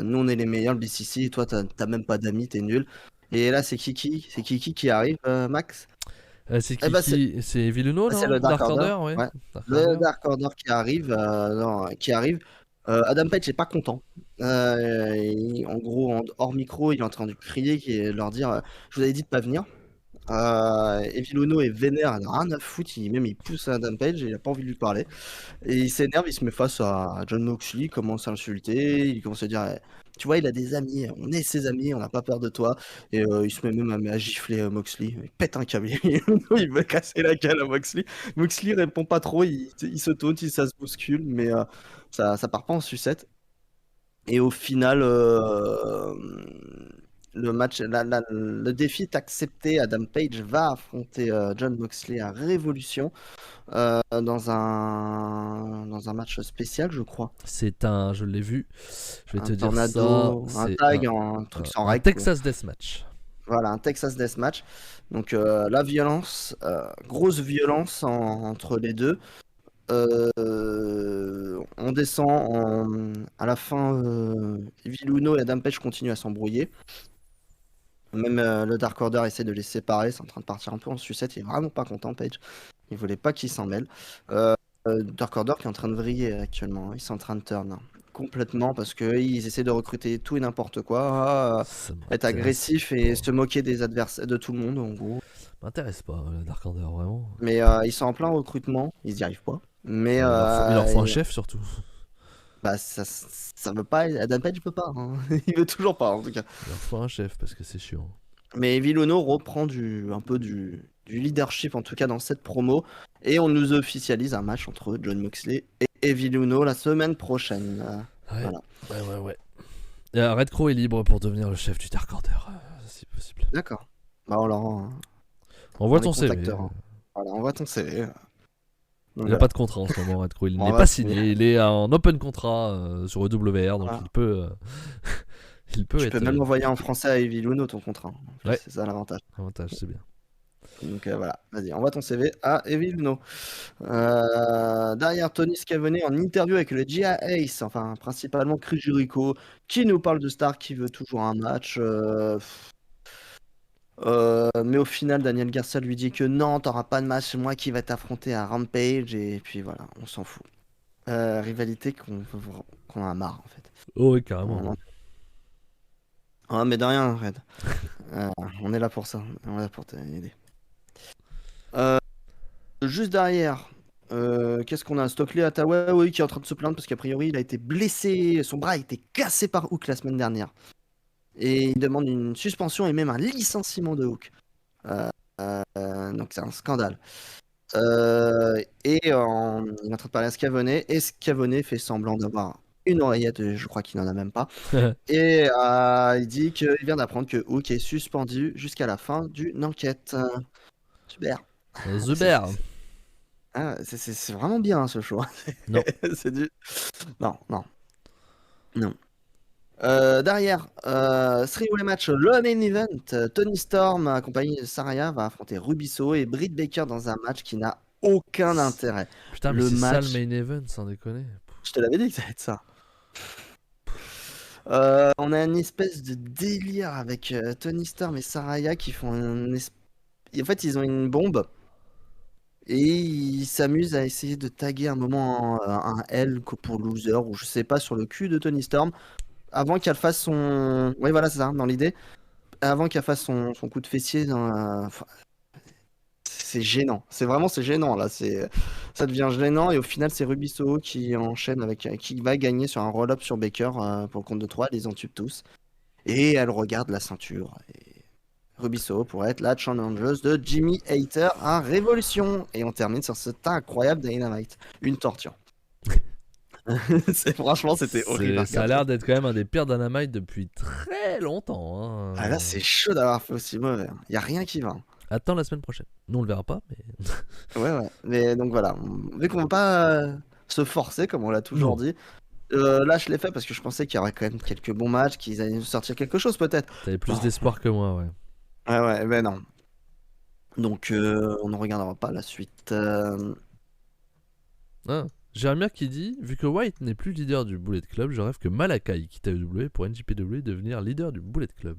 nous on est les meilleurs, le BCC, et toi t'as même pas d'amis, t'es nul. Et là c'est Kiki qui arrive, Max. C'est Eh ben, c'est Viluno, c'est non? le Dark Order, Ouais. ouais. Dark Le Order. Dark Order qui arrive, qui arrive. Adam Page est pas content. En gros, hors micro, il est en train de crier, et leur dire je vous avais dit de pas venir. Evil Uno est vénère, il a rien à foutre, même il pousse Adam Page, il a pas envie de lui parler. Et il s'énerve, il se met face à John Moxley, il commence à l'insulter, il commence à dire tu vois, il a des amis, on est ses amis, on n'a pas peur de toi. Et il se met même à gifler Moxley, il pète un câble, il veut casser la gueule à Moxley. Moxley répond pas trop, il se taunte, ça se bouscule, mais ça part pas en sucette. Et au final, le match, le défi est accepté. Adam Page va affronter John Moxley à Révolution dans un match spécial, je crois. Je l'ai vu. Je vais Un te dire tornado, ça. un C'est tag, un truc sans un règle, quoi. Texas Deathmatch. Voilà, un Texas Deathmatch. Donc la violence, grosse violence entre les deux. On descend à la fin. Evil Uno et Adam Page continuent à s'embrouiller. Même le Dark Order essaie de les séparer. C'est en train de partir un peu en sucette. Il est vraiment pas content, Page. Il voulait pas qu'il s'en mêle. Dark Order qui est en train de vriller actuellement. Ils sont en train de turn complètement parce qu'ils essaient de recruter tout et n'importe quoi, Ça être m'intéresse agressif et pas. se moquer des adversaires, de tout le monde en gros. M'intéresse pas, le Dark Order, vraiment. Mais ils sont en plein recrutement. Ils y arrivent pas. Mais Il leur faut un chef, surtout. bah, ça veut pas. Adam Page peut pas, hein. Il veut toujours pas, en tout cas. Il leur faut un chef, parce que c'est chiant. Mais Evil Uno reprend un peu du leadership, en tout cas dans cette promo. Et on nous officialise un match entre John Moxley et Evil Uno la semaine prochaine. Ouais, Voilà. ouais. Et, Red Crow est libre pour devenir le chef du Dark Order, si possible. D'accord. Bah, on leur Envoie on ton les CV. contactera, hein. Voilà, envoie ton CV. Donc, Il n'a voilà. pas de contrat en ce moment, Red Crow. Il On n'est va pas signer. signé. Il est en open contrat sur EWR, donc Voilà. il peut. Il peut Tu être. peux même l'envoyer en français à Evil Uno ton contrat. En plus, Ouais. c'est ça l'avantage. Avantage, c'est bien. Donc voilà, vas-y, envoie ton CV à Evil Uno. Derrière Tony Schiavone en interview avec le GIA Ace, enfin principalement Chris Jericho, qui nous parle de Star qui veut toujours un match. Mais au final, Daniel Garcia lui dit que non, t'auras pas de match, c'est moi qui va t'affronter à Rampage. Et puis voilà, on s'en fout. Rivalité qu'on a marre en fait. Oh, oui, carrément. Ah, mais de rien, Red. On est là pour ça, on est là pour t'aider. Juste derrière, qu'est-ce qu'on a? Stockley Hathaway, oui, qui est en train de se plaindre parce qu'a priori il a été blessé, son bras a été cassé par Hook la semaine dernière. Et il demande une suspension et même un licenciement de Hook. Donc c'est un scandale. Il est en train de parler à Schiavone et Schiavone fait semblant d'avoir une oreillette, je crois qu'il n'en a même pas. Et il dit qu'il vient d'apprendre que Hook est suspendu jusqu'à la fin d'une enquête. Super. Zuber. C'est vraiment bien hein, ce show. Non. C'est du. Non. Derrière, three-way match, le main event. Tony Storm, accompagné de Saraya, va affronter Rubiso et Britt Baker dans un match qui n'a aucun intérêt. Putain, mais Le c'est match. ça le main event, sans déconner. Je te l'avais dit que ça allait être ça. On a une espèce de délire avec Tony Storm et Saraya qui font en fait, ils ont une bombe et ils s'amusent à essayer de taguer un moment un L pour loser ou je sais pas sur le cul de Tony Storm avant qu'elle fasse son. Oui, voilà, c'est ça, dans l'idée. Avant qu'elle fasse son coup de fessier enfin, c'est gênant. C'est gênant là. Ça devient gênant et au final c'est Ruby Soho qui enchaîne qui va gagner sur un roll-up sur Baker pour le compte de 3. Les entube tous et elle regarde la ceinture. Et Ruby Soho pourrait être la challengeuse de Jimmy Hater à Révolution. Et on termine sur cet incroyable Dynamite. Une torture. Franchement, c'était horrible à Ça a regarder. l'air d'être quand même un des pires Dynamite depuis très longtemps. Hein. Ah là, c'est chaud d'avoir fait aussi mauvais. Il n'y a rien qui va. Attends la semaine prochaine. Nous on le verra pas, mais. Ouais. Mais donc voilà. Vu qu'on ne va pas se forcer, comme on l'a toujours Non. dit, là, je l'ai fait parce que je pensais qu'il y aurait quand même quelques bons matchs, qu'ils allaient nous sortir quelque chose peut-être. T'avais plus Bon. d'espoir que moi, ouais. Ouais, mais non. Donc, on ne regardera pas la suite. Ah. Jérémia qui dit vu que White n'est plus leader du Bullet Club, je rêve que Malakai quitte AEW pour NJPW devenir leader du Bullet Club.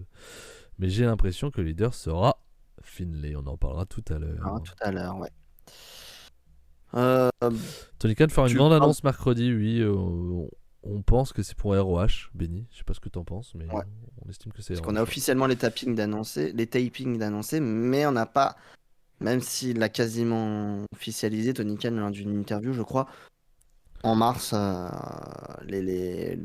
Mais j'ai l'impression que le leader sera Finlay. On en parlera tout à l'heure. Tout à l'heure, ouais. Euh, Tony Khan fera une Tu grande parles- annonce mercredi, oui. On pense que c'est pour ROH, Benny. Je sais pas ce que t'en penses, mais Ouais. on estime que c'est Parce ROH. qu'on a officiellement les tapings d'annoncer, mais on n'a pas, même s'il l'a quasiment officialisé, Tony Khan lors d'une interview, je crois, en mars,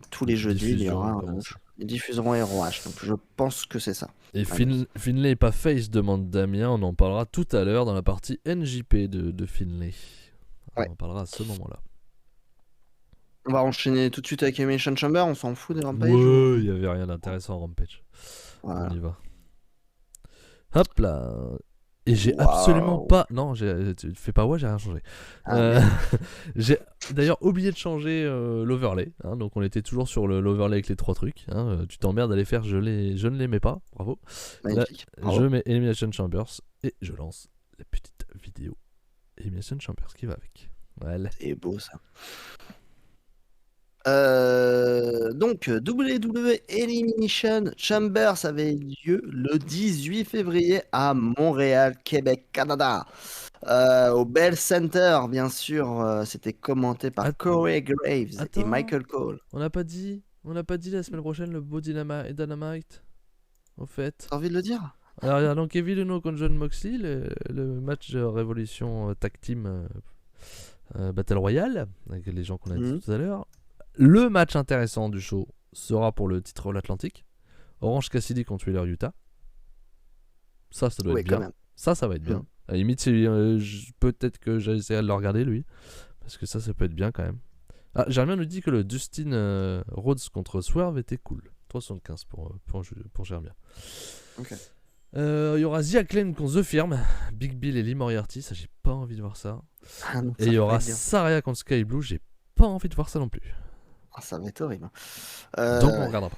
tous les jeudis, il y Diffusion, aura, comment ça ils diffuseront ROH. Donc je pense que c'est ça. Et Allez. Finlay est pas face, demande Damien. On en parlera tout à l'heure dans la partie NJP de Finlay. Ouais. On en parlera à ce moment-là. On va enchaîner tout de suite avec Elimination Chamber, on s'en fout des Rampage Ouais, il y avait rien d'intéressant en Rampage. Voilà. On y va. Hop là. Et j'ai Waouh. absolument pas. Non, tu fais pas ouais, j'ai rien changé. Ah, J'ai d'ailleurs oublié de changer l'overlay. Hein, donc on était toujours sur l'overlay avec les trois trucs. Hein, tu t'emmerdes à les faire, je ne les mets pas. Bravo. magnifique. Là, Bravo. je mets Elimination Chambers et je lance la petite vidéo Elimination Chambers qui va avec. Voilà. C'est beau ça. Donc, WWE Elimination Chamber, ça avait lieu le 18 février à Montréal, Québec, Canada. Au Bell Center, bien sûr, c'était commenté par Corey Graves et Attends. Michael Cole. On n'a pas dit la semaine prochaine le beau Dynamite, au fait. T'as envie de le dire? Alors, il y a donc Evil Uno contre John Moxley, le match de Révolution Tag Team Battle Royale, avec les gens qu'on a dit tout à l'heure. Le match intéressant du show sera pour le titre All-Atlantique. Orange Cassidy contre Wheeler Utah. Ça doit être bien. Ça va être bien. À la limite, peut-être que j'essaierai de le regarder, lui. Parce que ça peut être bien quand même. Ah, Germain nous dit que le Dustin Rhodes contre Swerve était cool. 375 pour Germain. Ok. Il y aura The Acclaim contre The Firm, Big Bill et Lee Moriarty, ça j'ai pas envie de voir ça. Ah non, et il y aura Saraya contre Sky Blue, j'ai pas envie de voir ça non plus. Ah, ça va être horrible. Donc on regardera pas.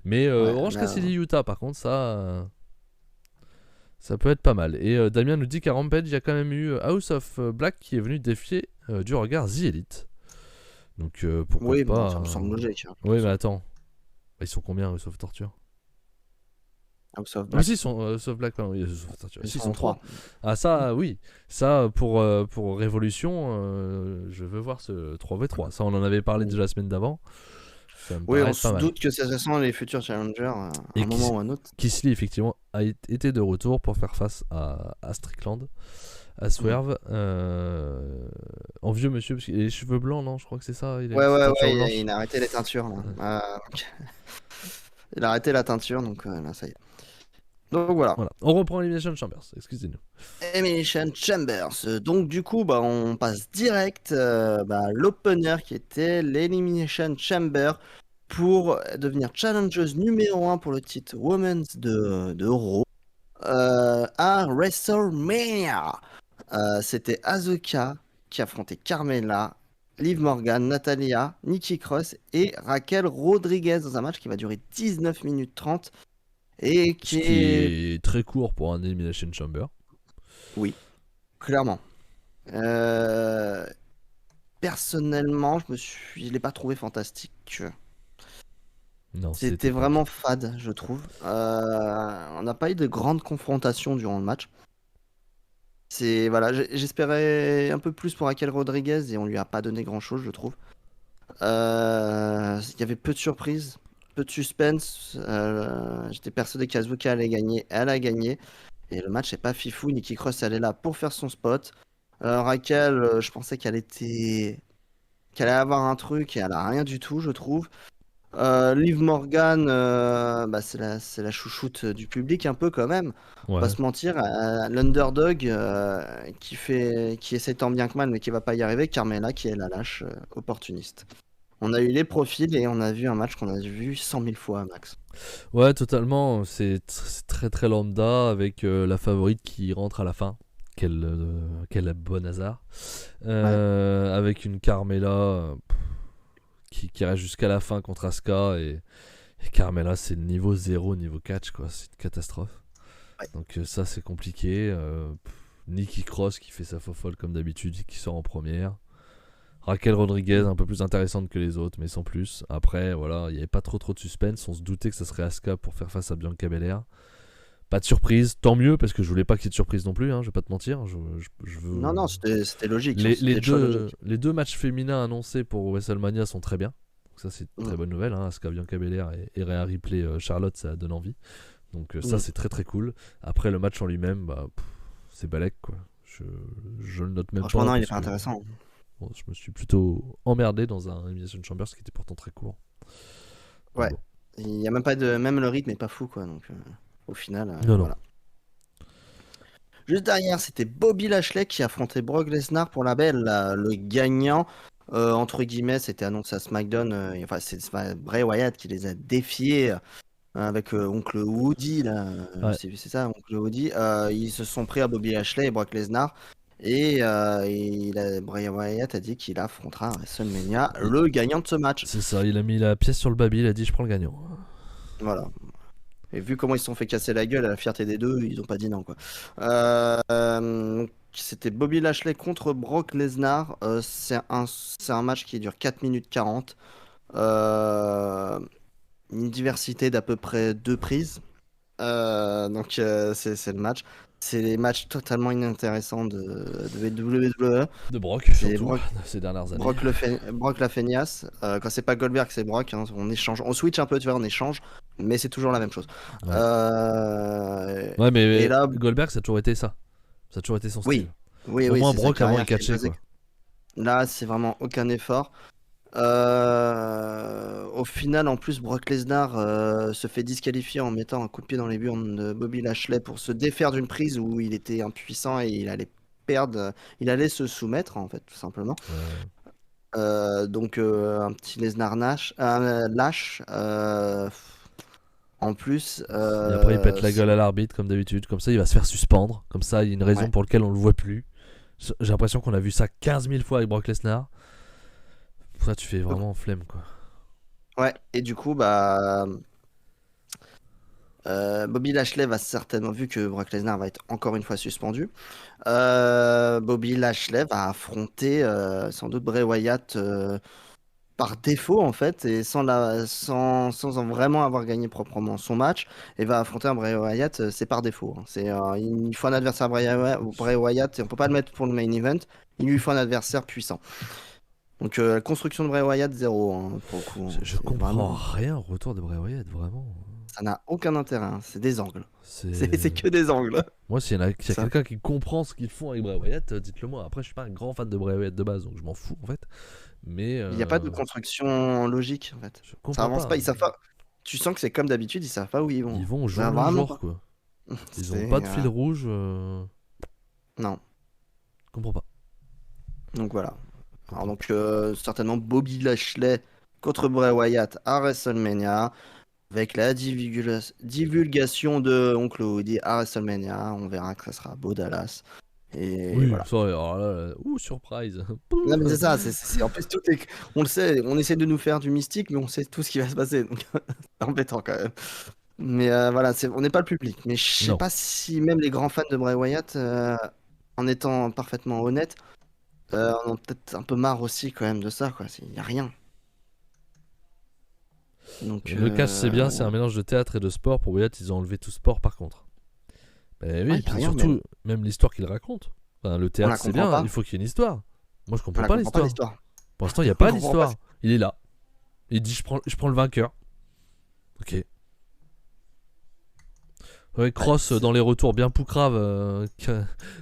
Mais Orange Cassidy Utah par contre ça peut être pas mal. Et Damien nous dit qu'à Rampage il y a quand même eu House of Black qui est venu défier du regard The Elite. Donc pourquoi pas. Bon, ça me semble logique. Hein, oui mais attends, ils sont combien House of Torture? House of Black. Si, ils sont House of Black, pardon. Ils sont 3. Ah ça oui, ça pour Révolution, je veux voir ce 3v3. Ça on en avait parlé déjà la semaine d'avant. Oui, on se doute que ce sont les futurs challengers à un moment ou à un autre. Kisly effectivement a été de retour pour faire face à Strickland, à Swerve, en vieux monsieur parce qu'il a les cheveux blancs, non? Je crois que c'est ça. Il a arrêté les teintures là. Il a arrêté la teinture, donc là ça y est. Donc voilà. On reprend Elimination Chambers, excusez-nous. Elimination Chambers. Donc du coup, on passe direct l'opener qui était l'Elimination Chamber pour devenir challengeuse numéro 1 pour le titre Women's de Raw à WrestleMania. C'était Asuka qui affrontait Carmella, Liv Morgan, Natalia, Nikki Cross et Raquel Rodriguez dans un match qui va durer 19 minutes 30. Et qui est très court pour un Elimination Chamber. Oui, clairement. Personnellement, je l'ai pas trouvé fantastique. Non, C'était c'était pas vraiment bien. fade, je trouve. On n'a pas eu de grandes confrontations durant le match. Voilà, j'espérais un peu plus pour Raquel Rodriguez et on lui a pas donné grand-chose, je trouve. Il y avait peu de surprises, peu de suspense. J'étais persuadé qu'Azuka allait gagner, elle a gagné. Et le match n'est pas fifou. Nikki Cross, elle est là pour faire son spot. Raquel, je pensais qu'elle allait avoir un truc et elle a rien du tout, je trouve. Liv Morgan, bah, c'est la chouchoute du public un peu quand même. On va pas Ouais. se mentir, l'underdog qui essaie tant bien que mal mais qui va pas y arriver. Carmella qui est la lâche opportuniste. On a eu les profils et on a vu un match qu'on a vu 100 000 fois, Max. Ouais, totalement. C'est très très lambda avec la favorite qui rentre à la fin. Quel bon hasard. Ouais. Avec une Carmella qui reste jusqu'à la fin contre Asuka. Et Carmella, c'est le niveau 0, niveau catch, quoi. C'est une catastrophe. Ouais. Donc ça, c'est compliqué. Nikki Cross qui fait sa fofolle comme d'habitude, qui sort en première. Raquel Rodriguez, un peu plus intéressante que les autres, mais sans plus. Après, voilà, il n'y avait pas trop de suspense. On se doutait que ça serait Asuka pour faire face à Bianca Belair. Pas de surprise, tant mieux, parce que je voulais pas qu'il y ait de surprise non plus, je vais pas te mentir. Je Non, veux... non, c'était logique, hein, les c'était le choix deux, logique. les deux matchs féminins annoncés pour WrestleMania sont très bien. Donc ça, c'est une Mm, très bonne nouvelle. Asuka, Bianca Belair et Rhea Ripley, Charlotte, ça donne envie. Donc ça, mm. c'est très très cool. Après, le match en lui-même, c'est balèque, quoi. Je le note même Franchement, pas non, il est parce pas que intéressant. bon, je me suis plutôt emmerdé dans un Elimination Chamber, ce qui était pourtant très court. Donc Ouais. bon. Il y a même pas de. Même le rythme est pas fou, quoi. Donc, au final, Non, non. voilà. Juste derrière, c'était Bobby Lashley qui affrontait Brock Lesnar pour la belle. Le gagnant, entre guillemets, c'était annoncé à SmackDown. Enfin, c'est Bray Wyatt qui les a défiés avec Oncle Woody, là. Ouais. C'est ça, Oncle Woody. Ils se sont pris à Bobby Lashley et Brock Lesnar. Et Bray Wyatt a dit qu'il affrontera à WrestleMania Et- le gagnant de ce match. C'est ça, il a mis la pièce sur le baby, il a dit je prends le gagnant. Voilà. Et vu comment ils se sont fait casser la gueule à la fierté des deux, ils ont pas dit non, quoi. C'était Bobby Lashley contre Brock Lesnar. C'est un match qui dure 4 minutes 40. Euh, une diversité d'à peu près 2 prises. Donc c'est le match. C'est les matchs totalement inintéressants de WWE. De Brock, C'est surtout, ces dernières années. Brock la feignasse. Quand c'est pas Goldberg, c'est Brock, hein. On échange. On switch un peu, tu vois, on échange. Mais c'est toujours la même chose. Ouais. Euh, Ouais, Et mais là, Goldberg, ça a toujours été ça. Ça a toujours été son style. oui. Oui, Au oui, moins, c'est sa Brock, avant, il carrière qui est catchait, basée. quoi. Là, c'est vraiment aucun effort. Au final, en plus, Brock Lesnar se fait disqualifier en mettant un coup de pied dans les burnes de Bobby Lashley pour se défaire d'une prise où il était impuissant et il allait perdre. Il allait se soumettre, en fait, tout simplement. Ouais. Donc, un petit Lesnar lâche. En plus, Et après, il pète la gueule à l'arbitre, comme d'habitude. Comme ça, il va se faire suspendre. Comme ça, il y a une raison ouais, pour laquelle on le voit plus. J'ai l'impression qu'on a vu ça 15 000 fois avec Brock Lesnar. Pour ça, tu fais donc, vraiment flemme, quoi. ouais. Et du coup, bah, Bobby Lashley va certainement, vu que Brock Lesnar va être encore une fois suspendu, Bobby Lashley va affronter sans doute Bray Wyatt par défaut en fait et sans en vraiment avoir gagné proprement son match et va affronter un Bray Wyatt, c'est par défaut, hein. Il faut un adversaire Bray Wyatt et on peut pas le mettre pour le main event. Il lui faut un adversaire puissant. Donc la construction de Bray Wyatt zéro, hein, pour le coup, hein. Je C'est comprends vraiment, rien au retour de Bray Wyatt, vraiment. ça n'a aucun intérêt, hein. C'est des angles. C'est C'est. que des angles. Moi, s'il y a Ça. quelqu'un qui comprend ce qu'ils font avec Bray Wyatt, dites-le moi. Après, je suis pas un grand fan de Bray Wyatt de base, donc je m'en fous en fait. Mais Il n'y a pas de construction logique en fait. je Ça comprends avance pas. pas, ils savent pas. Tu sens que c'est comme d'habitude, ils savent pas où ils vont. Ils vont au jour Ça, le vraiment jour, pas. quoi. Ils ont C'est pas de fil rouge. non. Je comprends pas. Donc voilà. Je Alors comprends donc certainement Bobby Lashley contre Bray Wyatt à WrestleMania avec la divulgation de Oncle Woody à WrestleMania. On verra que ça sera beau Dallas. Et oui, voilà. ça, alors là, surprise. Non mais c'est ça, en plus tout est, on le sait, on essaie de nous faire du mystique, mais on sait tout ce qui va se passer, donc c'est embêtant quand même. Mais voilà, on n'est pas le public. Mais je sais Non. pas si même les grands fans de Bray Wyatt, en étant parfaitement honnête, en ont peut-être un peu marre aussi quand même de ça, quoi. Il y a rien. Donc, Le catch, c'est bien, c'est un mélange de théâtre et de sport. Pour Wyatt, ils ont enlevé tout sport par contre. Mais oui, ouais, y a puis rien, surtout, même l'histoire qu'il raconte. Enfin, le on théâtre, la c'est comprend bien, pas. il faut qu'il y ait une histoire. Moi, je On comprends la pas comprend pas l'histoire. l'histoire. Pour l'instant, il n'y a On pas comprend pas. d'histoire. Il est là. Il dit je prends le vainqueur. Ok. Ouais, Cross dans les retours bien poucrave.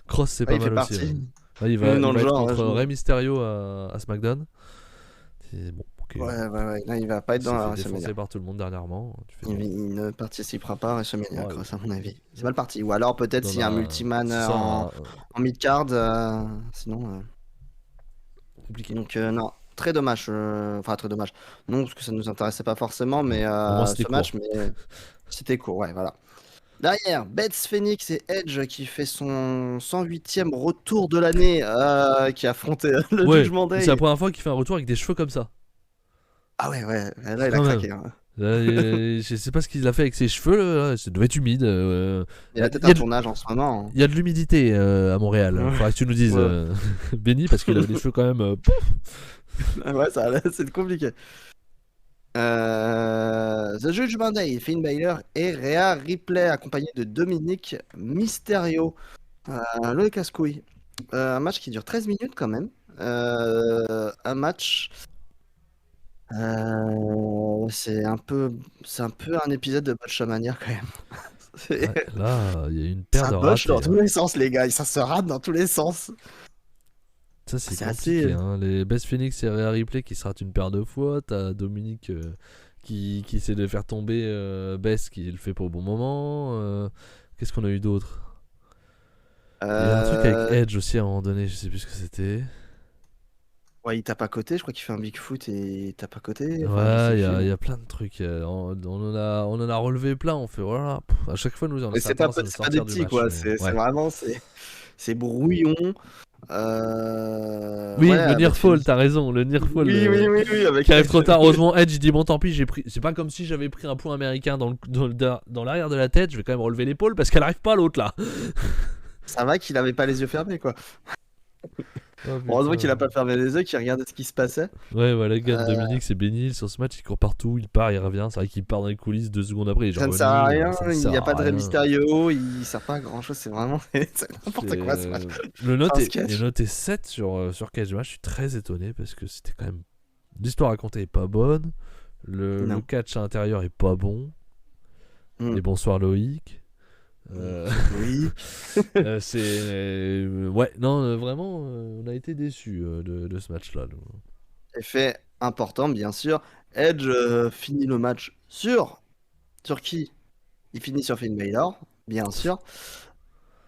Cross, c'est Ouais, pas il fait mal aussi. partie. Ouais, il Dans va le être genre, contre Rey Mysterio à SmackDown. C'est bon, ok. ouais. Là, il va pas Il être dans s'est la fait WrestleMania. défoncer par tout le monde dernièrement. Tu fais bon. Il ne participera pas à WrestleMania, Ouais, Cross, à mon avis. C'est mal parti. Ou alors, peut-être on s'il y a un a. multiman C'est ça, en mid-card. Sinon. compliqué. Donc, non. Très dommage. Enfin, très dommage. Non, parce que ça nous intéressait pas forcément, mais Au moins, c'était ce court. match, mais c'était court, ouais, voilà. Derrière, Beth Phoenix et Edge qui fait son 108e retour de l'année, qui affrontait le Ouais, Judgment mais c'est la Day. première fois qu'il fait un retour avec des cheveux comme ça. Ah ouais, là il a Quand même. craqué. Hein. Là, je sais pas ce qu'il a fait avec ses cheveux, là. Ça devait être humide. Il a peut-être Il y un a de, tournage en ce moment. il y a de l'humidité à Montréal. Hein. Faudrait que tu nous dises, Ouais, Benny, parce qu'il avait les cheveux quand même. ouais c'est compliqué. The Judgment Day, Finn Balor et Rhea Ripley accompagné de Dominique Mysterio. Le casse-couille. Un match qui dure 13 minutes quand même. Un match. C'est un peu un épisode de Botchamania quand même. Ouais, là, il y a une paire Ça de botche dans ratés. tous les sens, les gars. Ça se rate dans tous les sens. Ça, c'est C'est compliqué. assez. Les Best Phoenix et Rhea Ripley qui se ratent une paire de fois. T'as Dominique qui essaie de faire tomber Bess qui le fait pas au bon moment. Qu'est-ce qu'on a eu d'autre? Il y a un truc avec Edge aussi à un moment donné, je sais plus ce que c'était. Ouais, il tape à côté. Je crois qu'il fait un Bigfoot et il tape à côté. Enfin, je sais Ouais, plus. il y a plein de trucs. On en a relevé plein. On fait voilà. À chaque fois, nous, on Mais a tendance à nous c'est pas des sortir du petits, match. quoi. Mais C'est ouais. vraiment. C'est brouillon. Oui, le Ouais, Near Beth Fall, Phoenix. t'as raison. Le Near Fall Oui, avec qui arrive Edge. trop tard. Heureusement, Edge il dit bon, tant pis, j'ai pris. C'est pas comme si j'avais pris un point américain dans l'arrière de la tête. Je vais quand même relever l'épaule parce qu'elle arrive pas l'autre là. Ça va qu'il avait pas les yeux fermés, quoi. Oh, Heureusement qu'il a putain. pas fermé les yeux, qu'il regardait ce qui se passait. Ouais, voilà, gars, Euh, Dominique, c'est béni sur ce match. Il court partout, il part, il revient. C'est vrai qu'il part dans les coulisses 2 secondes après. Il est Ça ne revenu. sert à rien, Ça ne il sert n'y a à pas de Rey rien. Mysterio, il sert pas à grand chose, c'est vraiment c'est n'importe quoi ce match. Le C'est note un est, sketch. est noté 7 sur Cage Match. Je suis très étonné parce que c'était quand même. L'histoire racontée est pas bonne. Le Non. catch à l'intérieur est pas bon. Mm. Et bonsoir Loïc. Oui. Ouais, non, vraiment, on a été déçus de ce match-là. Nous. Effet important, bien sûr. Edge finit le match sur qui? Il finit sur Finn Balor, bien sûr.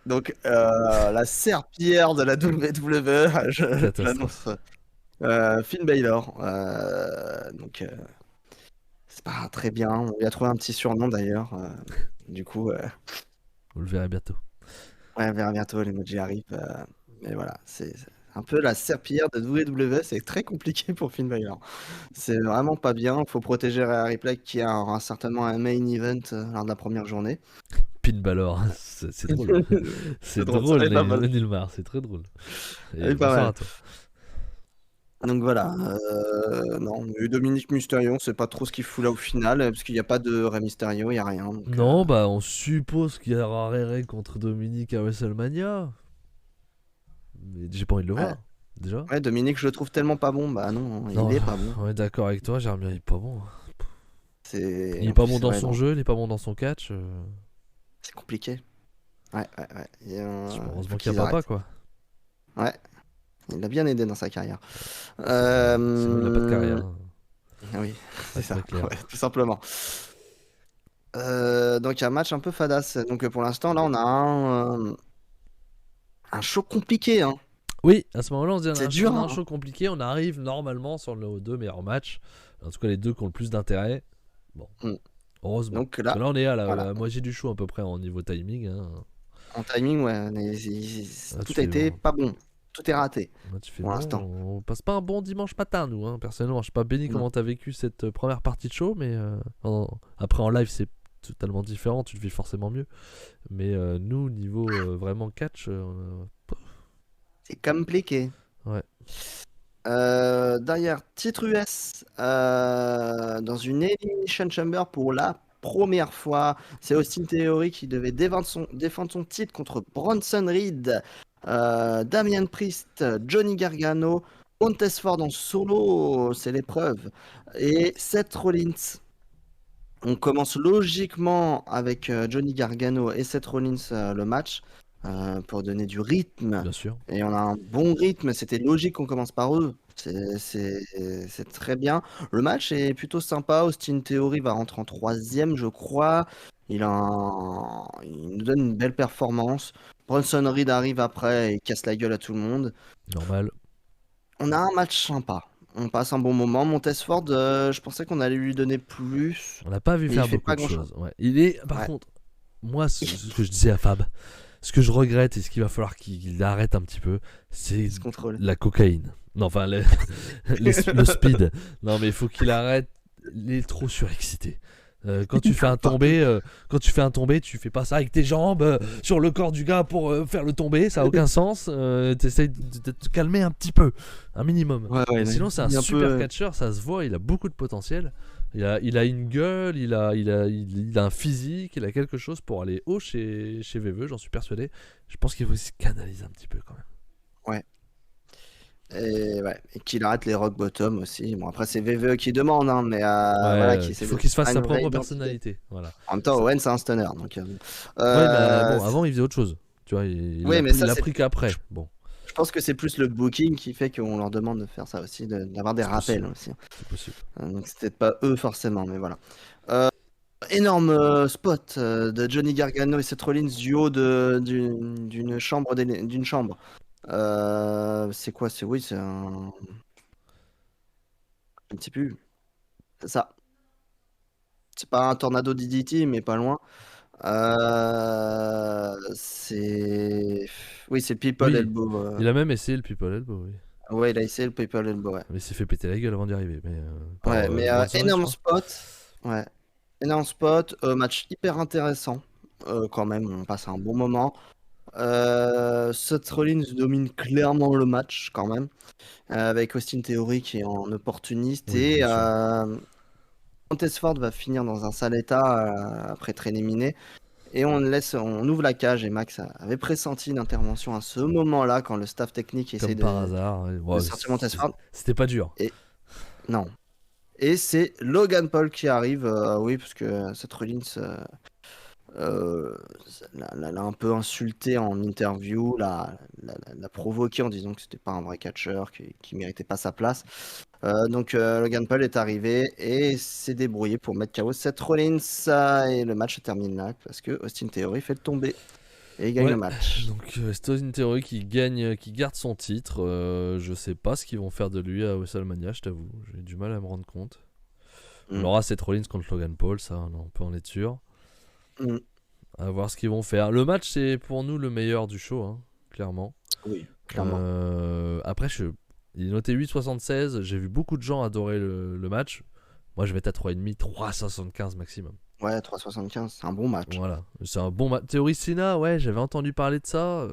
Donc la serpillière de la WWE, Catastrophe. j'annonce Finn Balor. Donc c'est pas très bien. On lui a trouvé un petit surnom d'ailleurs. Du coup, Vous le verrez bientôt. ouais, on verra bientôt, l'emoji arrive. Mais voilà, c'est un peu la serpillière de WWE. C'est très compliqué pour Finn Balor. C'est vraiment pas bien. Il faut protéger Rhea Ripley qui aura certainement un main event lors de la première journée. Pin Balor, c'est drôle. C'est drôle, ça, drôle, elle est pas mal. Nilmar, c'est très drôle. Et Elle est pas bonsoir mal. à toi. Donc voilà, non, et Dominique Mysterio, c'est pas trop ce qu'il fout là au final, parce qu'il n'y a pas de Rey Mysterio, il n'y a rien. Donc, Non, bah on suppose qu'il y aura Rere contre Dominique à WrestleMania. Mais j'ai pas envie de le ouais. voir, déjà. Ouais, Dominique, je le trouve tellement pas bon. Bah non, Non, il est pas bon. on est d'accord avec toi, Jeremy, il est pas bon. C'est Il est en pas plus, bon dans ouais, son non, jeu, il est pas bon dans son catch. c'est compliqué. Ouais. Il Heureusement faut qu'il y qu'ils a papa, arrêtent. quoi. Ouais, il a bien aidé dans sa carrière. Sinon, il a pas de carrière. Hein. Oui, c'est ça, très clair. ouais, tout simplement. Donc un match un peu fadasse. Donc pour l'instant, là, on a un show compliqué, hein. Oui, à ce moment-là, on se dit C'est on dur, a un hein. show compliqué, on arrive normalement sur nos 2 meilleurs matchs. En tout cas, les 2 qui ont le plus d'intérêt. Bon, Mm. heureusement. Donc Parce que là, là, on est à voilà. la moitié du show à peu près en niveau timing. Hein. En timing, ouais, mais Ah, tout tu a fais été bon. pas bon. Tout est raté Là, tu fais pour bon, l'instant. on passe pas un bon dimanche matin, nous. Hein. Personnellement, je sais pas, Benny, Non. comment t'as vécu cette première partie de show, mais après en live, c'est totalement différent, tu le vis forcément mieux. Mais nous, niveau vraiment catch, C'est compliqué. ouais. Derrière, titre US dans une Elimination Chamber pour la première fois. C'est Austin Theory qui devait défendre son titre contre Bronson Reed, Damian Priest, Johnny Gargano, Montez-Ford en solo, c'est l'épreuve, et Seth Rollins. On commence logiquement avec Johnny Gargano et Seth Rollins le match pour donner du rythme. Bien sûr. Et on a un bon rythme, c'était logique qu'on commence par eux. C'est très bien. Le match est plutôt sympa. Austin Theory va rentrer en troisième, je crois. Il nous donne une belle performance. Bronson Reed arrive après et casse la gueule à tout le monde. Normal. On a un match sympa. On passe un bon moment. Montez-Ford, je pensais qu'on allait lui donner plus, On n'a pas vu mais il faire fait beaucoup pas de grand-chose. choses. Ouais. Il est, par Ouais. contre, moi, ce que je disais à Fab, ce que je regrette et ce qu'il va falloir qu'il arrête un petit peu, c'est Il se contrôle. la cocaïne. Non, enfin, le speed. Non, mais il faut qu'il arrête. Il est trop surexcité. Quand tu fais un tombé, tu fais pas ça avec tes jambes sur le corps du gars pour faire le tombé, ça a aucun sens. T'essayes de te calmer un petit peu, un minimum. Ouais, Sinon, c'est un il est super peu- catcheur, ça se voit, il a beaucoup de potentiel. Il a une gueule, il a un physique, il a quelque chose pour aller haut chez VV, j'en suis persuadé. Je pense qu'il faut se canaliser un petit peu quand même. Ouais. Et qu'il arrête les rock bottom aussi. Bon, après, c'est VVE qui demande, hein, mais voilà, Ouais, qui il essaie faut de qu'il se fasse faire sa une vraie propre identité. personnalité. Voilà. En même temps, Ça- Owen, c'est un stunner. Donc, Ouais, mais bon, c'est- avant il faisait autre chose. Tu vois, oui, mais ça, il a c'est. pris qu'après. Bon, Je pense que c'est plus le booking qui fait qu'on leur demande de faire ça aussi, d'avoir des c'est rappels possible. aussi. C'est possible. Donc, c'est peut-être pas eux forcément, mais voilà. Énorme spot de Johnny Gargano et Seth Rollins du haut d'une chambre. D'une chambre. C'est quoi? Oui, c'est un. Un petit peu. C'est ça. C'est pas un tornado DDT, mais pas loin. C'est. Oui, c'est People Oui, Elbow. il a même essayé le People Elbow, oui. Ouais, il a essayé le People Elbow, ouais. Mais il s'est fait péter la gueule avant d'y arriver. Mais par Ouais, mais Bronson Reed, je énorme crois. spot. Ouais. Énorme spot. Match hyper intéressant. Quand même, on passe un bon moment. Seth Rollins domine clairement le match, quand même. Avec Austin Theory qui est en opportuniste. Oui, Et bien sûr. Montez-Ford va finir dans un sale état après être éliminé. Et on ouvre la cage et Max avait pressenti une intervention à ce moment-là quand le staff technique essaye Comme par hasard. Ouais. de Bon, sortir Montez-Ford. c'était pas dur. Et non. Et c'est Logan Paul qui arrive, oui, parce que Seth Rollins euh, l'a un peu insulté en interview, l'a provoqué en disant que c'était pas un vrai catcheur, qui méritait pas sa place. Donc Logan Paul est arrivé et s'est débrouillé pour mettre KO Seth Rollins et le match se termine là parce que Austin Theory fait le tomber et il gagne Ouais. le match. Donc Austin Theory qui gagne, qui garde son titre. Je sais pas ce qu'ils vont faire de lui à WrestleMania, je t'avoue. J'ai du mal à me rendre compte. On Mm. aura Seth Rollins contre Logan Paul, ça, on peut en être sûr. Mm. À voir ce qu'ils vont faire. Le match, c'est pour nous le meilleur du show, hein, clairement. Oui, clairement. Après, il est noté 8,76. J'ai vu beaucoup de gens adorer le match. Moi, je vais être à 3,5, 3,75 maximum. Ouais, 3,75, c'est un bon match. Voilà. C'est un bon match. Théorie Sina, ouais, j'avais entendu parler de ça.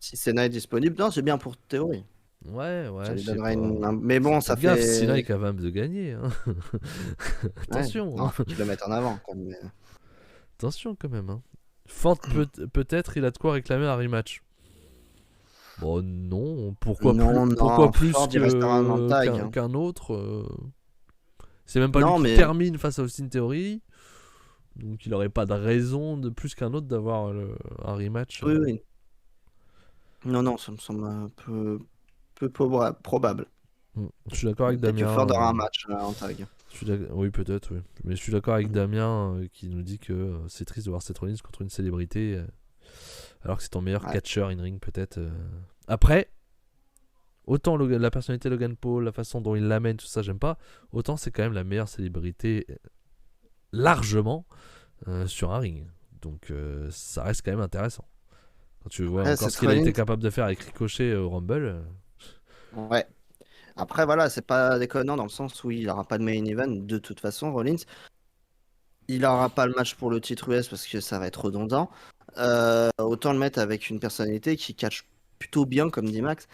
Si Senna est disponible, non, c'est bien pour Théorie. Ouais, Ça lui je sais donnerait pas. Mais bon, ça Faites gaffe, Sina est fait. capable de gagner. Hein. Ouais. Attention. Non, Hein. faut qu'il le mette en avant. Quand même. Attention quand même. Hein. Ford, peut-être, il a de quoi réclamer un rematch. Bon, non. Pourquoi Non, plus Ford, il restera dans le tag. Hein. qu'un autre C'est même pas lui Non, qui mais. termine face à Austin Theory. Donc il aurait pas de raison de plus qu'un autre d'avoir un rematch. Oui, oui. Non, ça me semble un peu probable. Je suis d'accord avec Peut-être que Damien. Ford aura un match en tag. Oui, peut-être, oui. Mais je suis d'accord avec Damien qui nous dit que c'est triste de voir Seth Rollins contre une célébrité alors que c'est ton meilleur Ouais. catcheur in-ring, peut-être. Après, autant la personnalité de Logan Paul, la façon dont il l'amène, tout ça, j'aime pas. Autant c'est quand même la meilleure célébrité largement sur un ring. Donc ça reste quand même intéressant. Quand tu vois Ouais, encore Seth ce qu'il a été Rollins. capable de faire avec Ricochet au Rumble. Ouais. Après, voilà, c'est pas déconnant dans le sens où il n'aura pas de main event de toute façon, Rollins. Il n'aura pas le match pour le titre US parce que ça va être redondant. Autant le mettre avec une personnalité qui catch plutôt bien, comme dit Max.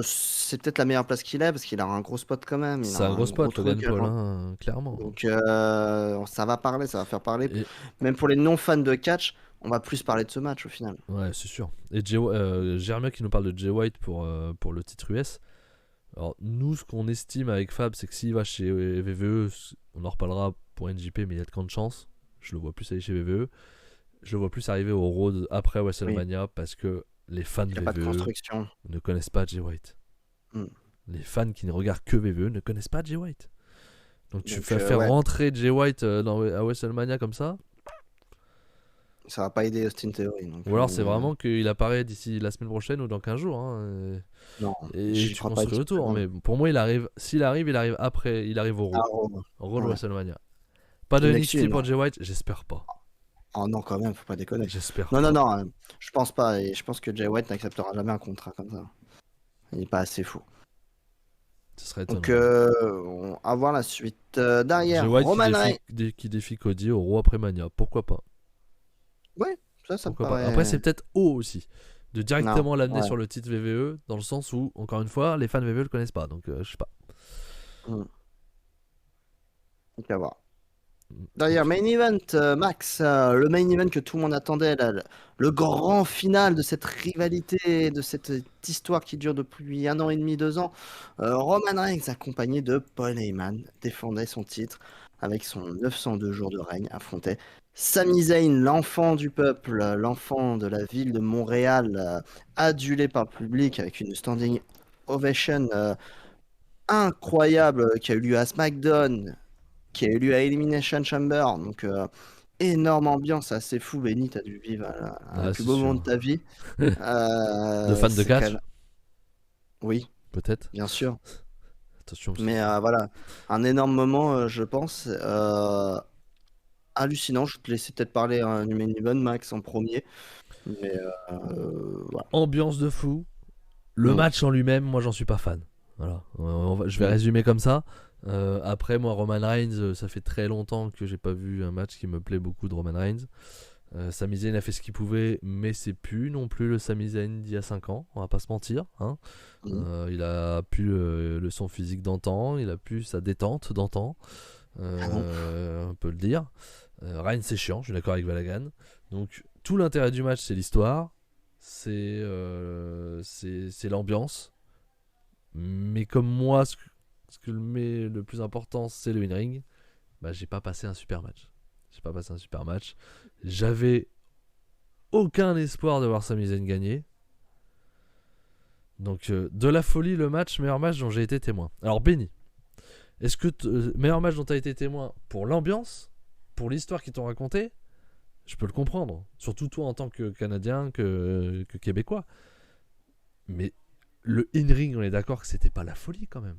C'est peut-être la meilleure place qu'il ait parce qu'il a un gros spot quand même. Il a C'est un un gros gros spot, Logan truc. Paul, hein, clairement. Donc ça va parler, ça va faire parler. Et Même pour les non-fans de catch, on va plus parler de ce match au final. ouais, c'est sûr. Et Jeremy qui nous parle de Jay White pour le titre US. Alors, nous, ce qu'on estime avec Fab, c'est que s'il va chez VVE, on en reparlera pour NJP, mais il y a de grandes chances. Je le vois plus aller chez VVE. Je le vois plus arriver au Road après WrestleMania parce que les fans Il de n'y a pas de VVE construction. ne connaissent pas Jay White. Hmm. Les fans qui ne regardent que VVE ne connaissent pas Jay White. Donc tu Donc, fais faire ouais, rentrer Jay White à WrestleMania comme ça. ça va pas aider Austin Theory. Donc, Ou alors c'est vraiment qu'il apparaît d'ici la semaine prochaine ou dans 15 jours. Hein, non, et j'y tu crois pas. construis autour. Mais pour moi, s'il arrive, il arrive après. Il arrive au Raw. Au Raw de Ouais. WrestleMania. Pas de NXT, NXT pour non. Jay White, j'espère pas. Oh non, quand même, faut pas déconner. J'espère Non, pas. non, je pense pas. Et je pense que Jay White n'acceptera jamais un contrat comme ça. Il est pas assez fou. Ce serait étonnant. Donc, on va voir la suite. Derrière, Jay White Roman Reigns. qui défie Cody au Raw après Mania. Pourquoi pas? Ouais, ça me Pourquoi paraît. pas. Après, c'est peut-être haut aussi. De directement Non, l'amener ouais. sur le titre VVE, dans le sens où, encore une fois, les fans VVE le connaissent pas. Donc, je sais pas. Donc, à voir. Derrière, main event, Max, le main event que tout le monde attendait, là, le grand final de cette rivalité, de cette histoire qui dure depuis 1 an et demi, 2 ans. Roman Reigns, accompagné de Paul Heyman, défendait son titre avec son 902 jours de règne, affrontait Sami Zayn, l'enfant du peuple, l'enfant de la ville de Montréal, adulé par le public avec une standing ovation incroyable qui a eu lieu à SmackDown, qui a eu lieu à Elimination Chamber. Donc, énorme ambiance, assez fou. Benny, t'as dû vivre un plus beau moment de ta vie. De fan de catch Oui, peut-être. bien sûr. Attention. Mais voilà, un énorme moment, je pense. Hallucinant. Je vais te laisser peut-être parler du main event, Max, en premier. Mais voilà. Ambiance de fou. Le match en lui-même, moi, j'en suis pas fan. Voilà. Je vais résumer comme ça. Après, moi, Roman Reigns, ça fait très longtemps que j'ai pas vu un match qui me plaît beaucoup de Roman Reigns. Sami Zayn a fait ce qu'il pouvait, mais c'est plus non plus le Sami Zayn d'il y a 5 ans, on va pas se mentir. Hein. Il a plus le son physique d'antan, il a plus sa détente d'antan, on peut le dire. Reigns, c'est chiant, je suis d'accord avec Valagan. Donc, tout l'intérêt du match, c'est l'histoire, c'est l'ambiance. Mais comme moi, ce que le plus important, c'est le in-ring, bah, j'ai pas passé un super match. J'avais aucun espoir de voir Sami Zayn gagner. Donc, de la folie, le match, meilleur match dont j'ai été témoin. Alors, Benny, est-ce que meilleur match dont tu as été témoin pour l'ambiance, pour l'histoire qu'ils t'ont racontée? Je peux le comprendre. Surtout toi en tant que Canadien, que Québécois. Mais le in-ring, on est d'accord que c'était pas la folie quand même.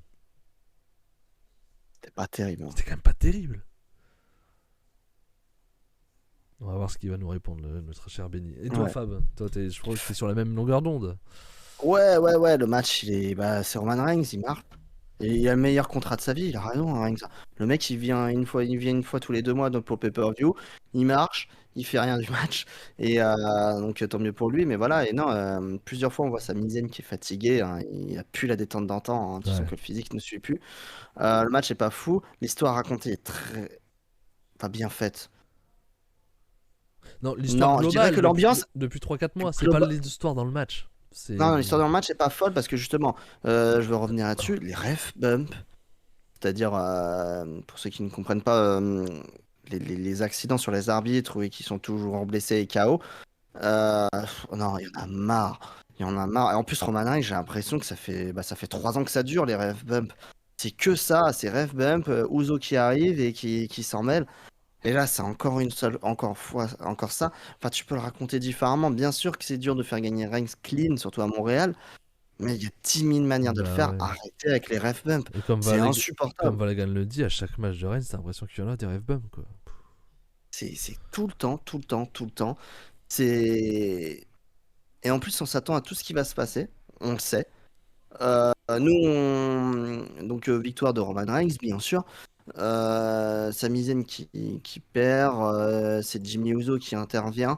C'était pas terrible. C'était quand même pas terrible. On va voir ce qu'il va nous répondre, notre cher Benny. Et toi, Fab, je crois que t'es sur la même longueur d'onde. Ouais. Le match, c'est Roman Reigns, il marque. Et il a le meilleur contrat de sa vie, il a raison, hein, Reigns. Le mec, il vient une fois tous les 2 mois donc pour pay-per-view, il marche, il fait rien du match, et donc tant mieux pour lui. Mais voilà, et non, plusieurs fois on voit Sami Zayn qui est fatigué, hein, il a plus la détente d'antan, hein, tu sens que le physique ne suit plus. Le match est pas fou, l'histoire racontée est pas bien faite. Non, l'histoire globale, je dirais que l'ambiance depuis 3-4 mois, c'est pas l'histoire dans le match. Non, l'histoire dans le match n'est pas folle parce que justement, je veux revenir là-dessus, les ref bumps, c'est-à-dire, pour ceux qui ne comprennent pas, les accidents sur les arbitres qui sont toujours blessés et KO, non, il y en a marre. Et en plus, Roman Reigns, j'ai l'impression que ça fait 3 ans que ça dure, les ref bumps. C'est que ça, c'est ref bump, Uzo qui arrive et qui s'en mêle. Et là, c'est encore ça. Enfin, tu peux le raconter différemment. Bien sûr que c'est dur de faire gagner Reigns clean, surtout à Montréal. Mais il y a 10 000 manières de le faire. Ouais. Arrêtez avec les ref bumps. C'est insupportable. Comme Valagan le dit, à chaque match de Reigns, t'as l'impression qu'il y en a des ref bumps, quoi. C'est tout le temps. Et en plus, on s'attend à tout ce qui va se passer. On le sait. Donc, victoire de Roman Reigns, bien sûr. Sami Zayn qui perd. C'est Jimmy Uso qui intervient.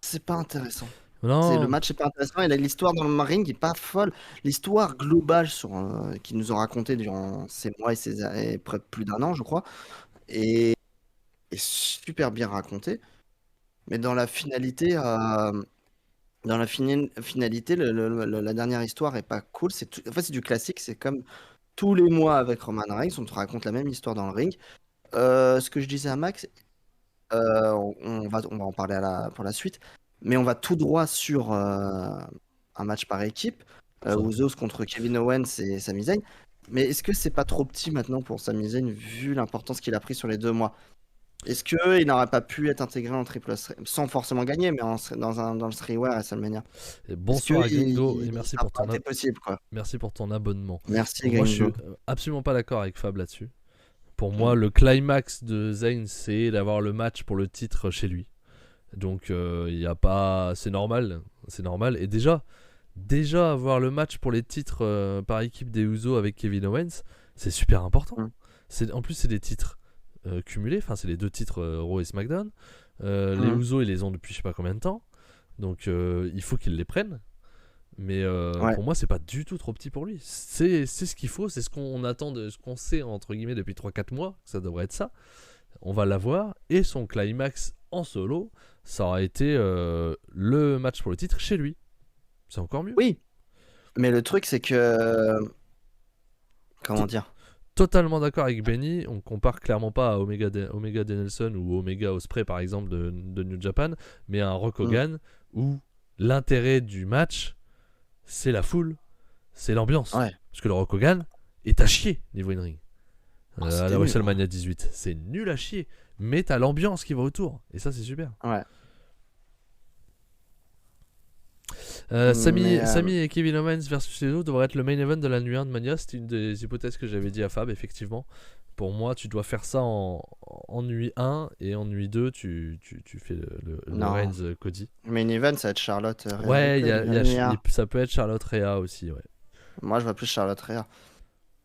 C'est pas intéressant. Le Non, match est pas intéressant et l'histoire dans le ring est pas folle. L'histoire globale qu'ils nous ont raconté durant ces mois et près de plus d'un an, je crois, est super bien racontée. Mais dans la finalité, la dernière histoire est pas cool. En fait, c'est du classique. C'est comme tous les mois avec Roman Reigns, on te raconte la même histoire dans le ring. Ce que je disais à Max, on va en parler pour la suite, mais on va tout droit sur un match par équipe, Ça- Usos contre Kevin Owens et Sami Zayn. Mais est-ce que c'est pas trop petit maintenant pour Sami Zayn vu l'importance qu'il a pris sur les 2 mois? Est-ce qu'il n'aurait pas pu être intégré en triple sans forcément gagner, mais dans le Three-Way à WrestleMania? et Est-ce que bonsoir à Gringo et ça n'a pas été possible, quoi? merci pour ton abonnement. Merci, Moi, je suis Gringo. absolument pas d'accord avec Fab là-dessus. Pour moi, le climax de Zayn, c'est d'avoir le match pour le titre chez lui. Donc, il y a pas, c'est normal. Et déjà avoir le match pour les titres par équipe des Usos avec Kevin Owens, c'est super important. En plus, c'est des titres cumulés. Enfin, c'est les 2 titres Raw et SmackDown. Les Usos, ils les ont depuis je sais pas combien de temps. Donc, il faut qu'ils les prennent. Mais pour moi, c'est pas du tout trop petit pour lui. C'est ce qu'il faut, c'est ce qu'on attend, ce qu'on sait entre guillemets depuis 3-4 mois. Ça devrait être ça. On va l'avoir. Et son climax en solo, ça aura été le match pour le titre chez lui. C'est encore mieux. Oui, mais le truc, c'est que. Comment dire? Totalement d'accord avec Benny. On compare clairement pas à Omega Danielson ou Omega Ospreay par exemple de New Japan, mais à un Rock Hogan où l'intérêt du match, c'est la foule, c'est l'ambiance. Ouais. Parce que le Rock Hogan est à chier niveau in-ring. À la nul, WrestleMania 18. C'est nul à chier. Mais t'as l'ambiance qui va autour. Et ça, c'est super. Ouais. Sami et Kevin Owens versus les autres devrait être le main event de la nuit 1 de Mania. C'était une des hypothèses que j'avais dit à Fab, effectivement. Pour moi, tu dois faire ça en nuit 1 et en nuit 2, tu fais le Reigns Cody. Main event, ça va être Charlotte. Rhea Ouais, ça peut être Charlotte Rhea aussi. Ouais. Moi, je vois plus Charlotte Rhea.